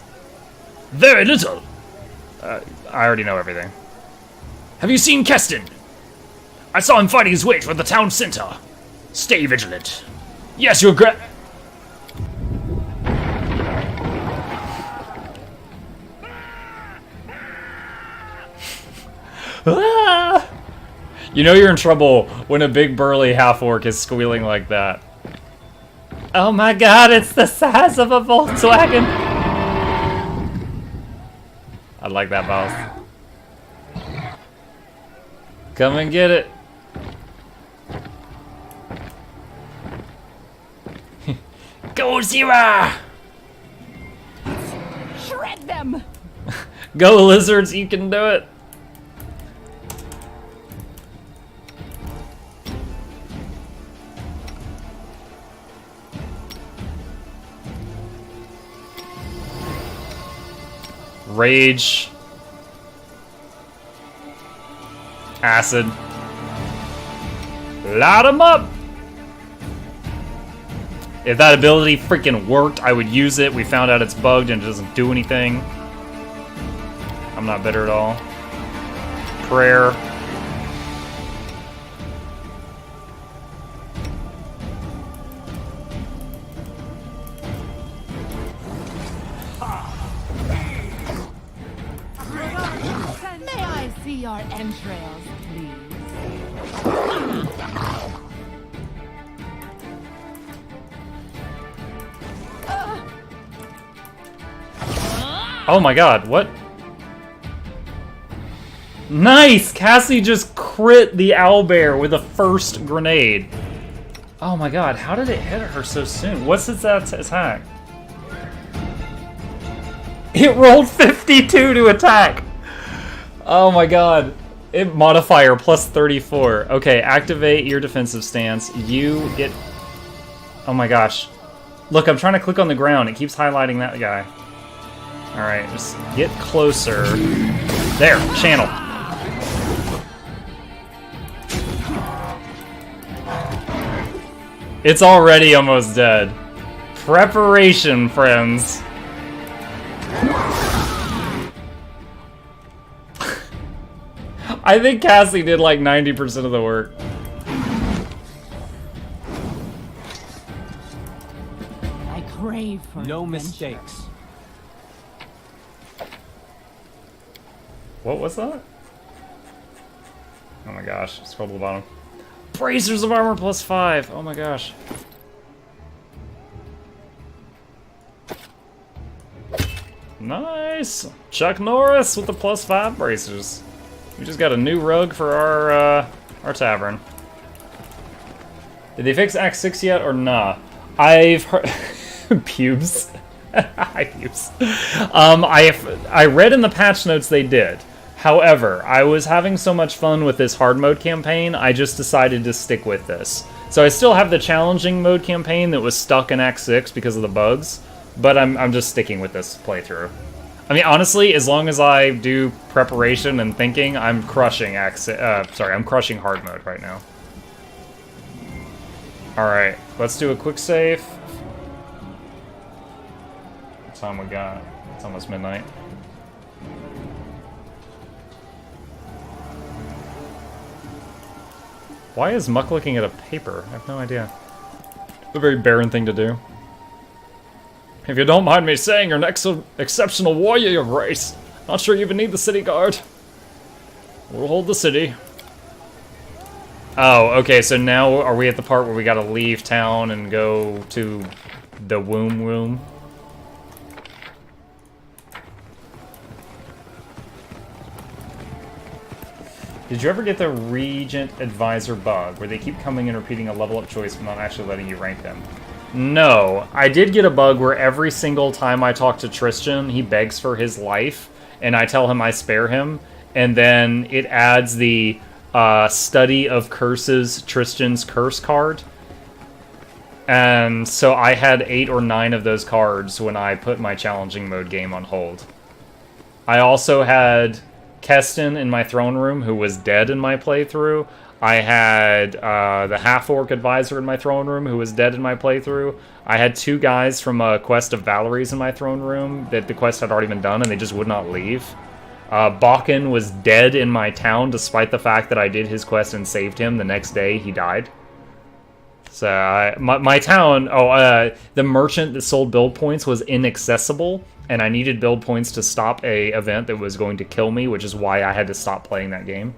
Very little. I already know everything. Have you seen Keston? I saw him fighting his way toward the town center. Stay vigilant. Yes, your grace. You know you're in trouble when a big burly half-orc is squealing like that. Oh my god, it's the size of a Volkswagen! I like that mouse. Come and get it. Go, Zira! Shred them! Go, lizards, you can do it! Rage. Acid. Light 'em up! If that ability freaking worked, I would use it. We found out it's bugged and it doesn't do anything. I'm not bitter at all. Prayer. May I see your entrails, please? Oh my god, what? Nice! Cassie just crit the owlbear with a first grenade. Oh my god, how did it hit her so soon? What's its attack? It rolled 52 to attack! Oh my god. It modifier plus 34. Okay, activate your defensive stance. You get... Oh my gosh. Look, I'm trying to click on the ground. It keeps highlighting that guy. Alright, just get closer. There, channel. It's already almost dead. Preparation, friends. I think Cassie did like 90% of the work. I crave for No adventure. mistakes. What was that? Oh my gosh, scroll to the bottom. Bracers of armor plus 5. Oh my gosh. Nice! Chuck Norris with the plus 5 bracers. We just got a new rug for our tavern. Did they fix Act 6 yet or nah? I've heard... Pubes. Hi, Pubes. I read in the patch notes they did. However, I was having so much fun with this hard mode campaign, I just decided to stick with this. So I still have the challenging mode campaign that was stuck in Act 6 because of the bugs, but I'm just sticking with this playthrough. I mean, honestly, as long as I do preparation and thinking, I'm crushing I'm crushing hard mode right now. Alright, let's do a quick save. What time we got? It's almost midnight. Why is Muck looking at a paper? I have no idea. A very barren thing to do. If you don't mind me saying, you're an exceptional warrior, your grace. Not sure you even need the city guard. We'll hold the city. Oh, okay, so now are we at the part where we gotta leave town and go to the womb room? Did you ever get the Regent Advisor bug, where they keep coming and repeating a level up choice but not actually letting you rank them? No. I did get a bug where every single time I talk to Tristan, he begs for his life, and I tell him I spare him, and then it adds the Study of Curses Tristan's Curse card. And so I had 8 or 9 of those cards when I put my challenging mode game on hold. I also had Keston in my throne room, who was dead in my playthrough. I had the half-orc advisor in my throne room, who was dead in my playthrough. I had 2 guys from a quest of Valerie's in my throne room that the quest had already been done, and they just would not leave. Bakken was dead in my town, despite the fact that I did his quest and saved him. The next day, he died. So, my town... the merchant that sold build points was inaccessible, and I needed build points to stop a event that was going to kill me, which is why I had to stop playing that game.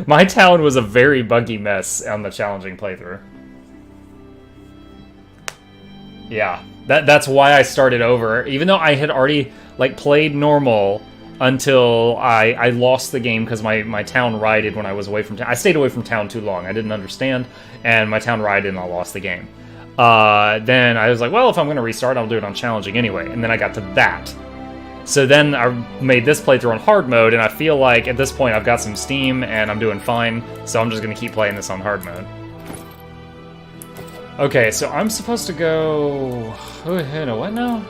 My town was a very buggy mess on the challenging playthrough. Yeah, that's why I started over. Even though I had already played normal until I lost the game because my town rioted when I was away from town. I stayed away from town too long. I didn't understand, and my town rioted and I lost the game. Then I was like, well, if I'm going to restart, I'll do it on challenging anyway. And then I got to that. So then I made this playthrough on hard mode, and I feel like at this point I've got some steam and I'm doing fine, so I'm just going to keep playing this on hard mode. Okay, so I'm supposed to go... what now?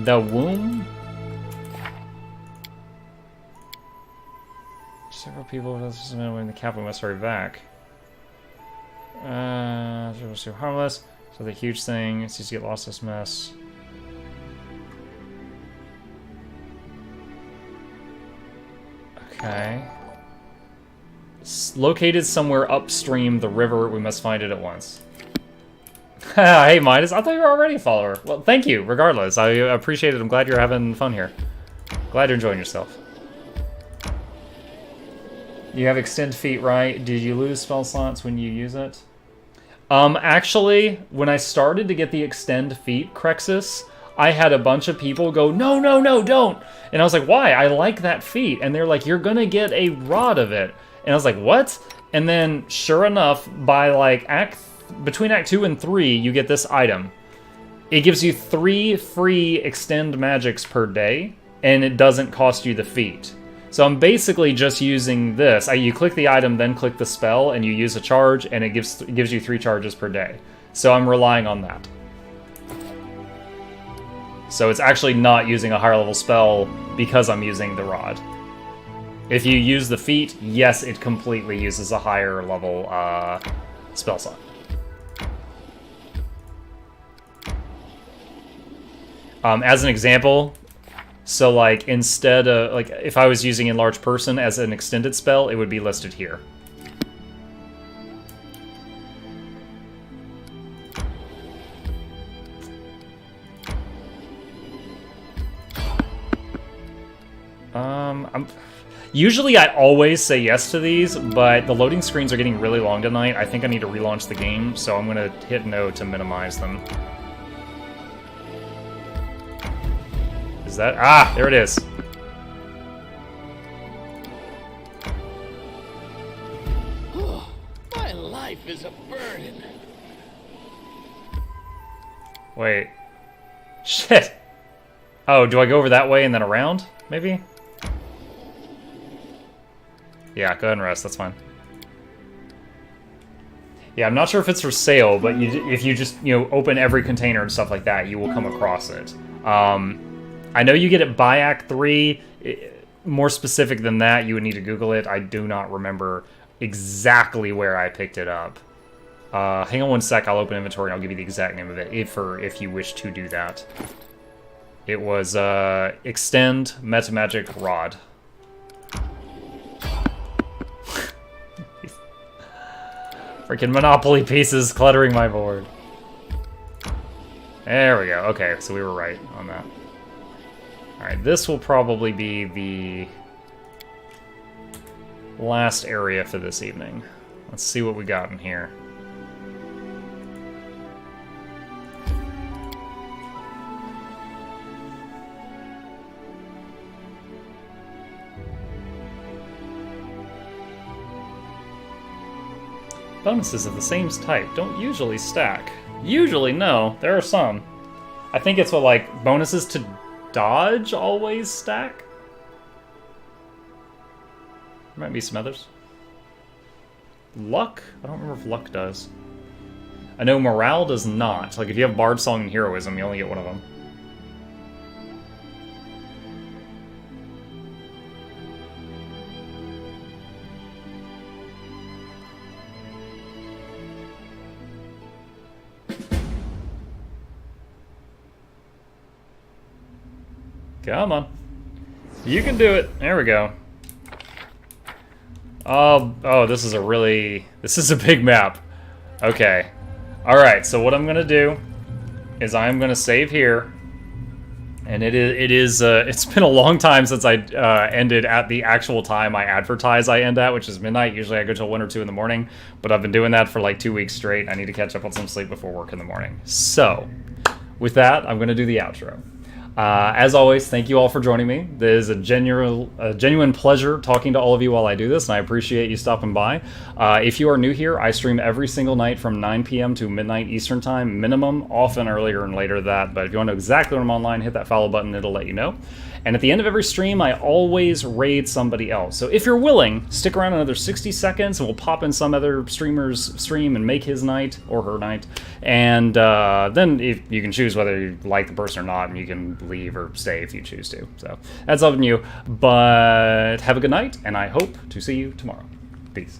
The womb? Several people in the capital must hurry back. It was too harmless, so the huge thing, it's easy to get lost in this mess. Okay. It's located somewhere upstream the river. We must find it at once. Hey, Midas. I thought you were already a follower. Well, thank you, regardless. I appreciate it. I'm glad you're having fun here. Glad you're enjoying yourself. You have extend feat, right? Did you lose spell slots when you use it? Actually, when I started to get the extend feat, Crexus, I had a bunch of people go, no, no, no, don't. And I was like, why? I like that feat. And they're like, you're going to get a rod of it. And I was like, what? And then, sure enough, by between Act 2 and 3, you get this item. It gives you 3 free extend magics per day, and it doesn't cost you the feat. So I'm basically just using this. You click the item, then click the spell, and you use a charge, and it gives you 3 charges per day. So I'm relying on that. So it's actually not using a higher level spell because I'm using the rod. If you use the feat, yes, it completely uses a higher level spell slot. As an example, so instead of if I was using Enlarge Person as an extended spell, it would be listed here. Usually I always say yes to these, but the loading screens are getting really long tonight. I think I need to relaunch the game, so I'm gonna hit no to minimize them. Is that? Ah, there it is. My life is a burden. Wait. Shit. Oh, do I go over that way and then around? Maybe? Yeah, go ahead and rest. That's fine. Yeah, I'm not sure if it's for sale, but if you just, open every container and stuff like that, you will come across it. I know you get it by Act 3. More specific than that, you would need to Google it. I do not remember exactly where I picked it up. Hang on one sec, I'll open inventory and I'll give you the exact name of it if you wish to do that. It was Extend Metamagic Rod. Freaking Monopoly pieces cluttering my board. There we go. Okay, so we were right on that. Alright, this will probably be the last area for this evening. Let's see what we got in here. Bonuses of the same type don't usually stack. Usually, no. There are some. I think it's what, like, bonuses to dodge always stack? There might be some others. Luck? I don't remember if luck does. I know morale does not. Like, if you have Bard Song and Heroism, you only get one of them. Come on. You can do it. There we go. Oh, this is a big map. Okay. Alright, so what I'm gonna do is I'm gonna save here. And it's been a long time since I ended at the actual time I advertise I end at, which is midnight. Usually I go till 1 or 2 in the morning, but I've been doing that for like 2 weeks straight. I need to catch up on some sleep before work in the morning. So, with that, I'm gonna do the outro. As always, thank you all for joining me. It is a genuine pleasure talking to all of you while I do this, and I appreciate you stopping by. If you are new here, I stream every single night from 9 p.m. to midnight Eastern Time, minimum, often earlier and later than that, but if you want to know exactly when I'm online, hit that follow button, it'll let you know. And at the end of every stream, I always raid somebody else. So if you're willing, stick around another 60 seconds and we'll pop in some other streamer's stream and make his night, or her night. And then if you can choose whether you like the person or not, and you can leave or stay if you choose to. So that's up to you. But have a good night, and I hope to see you tomorrow. Peace.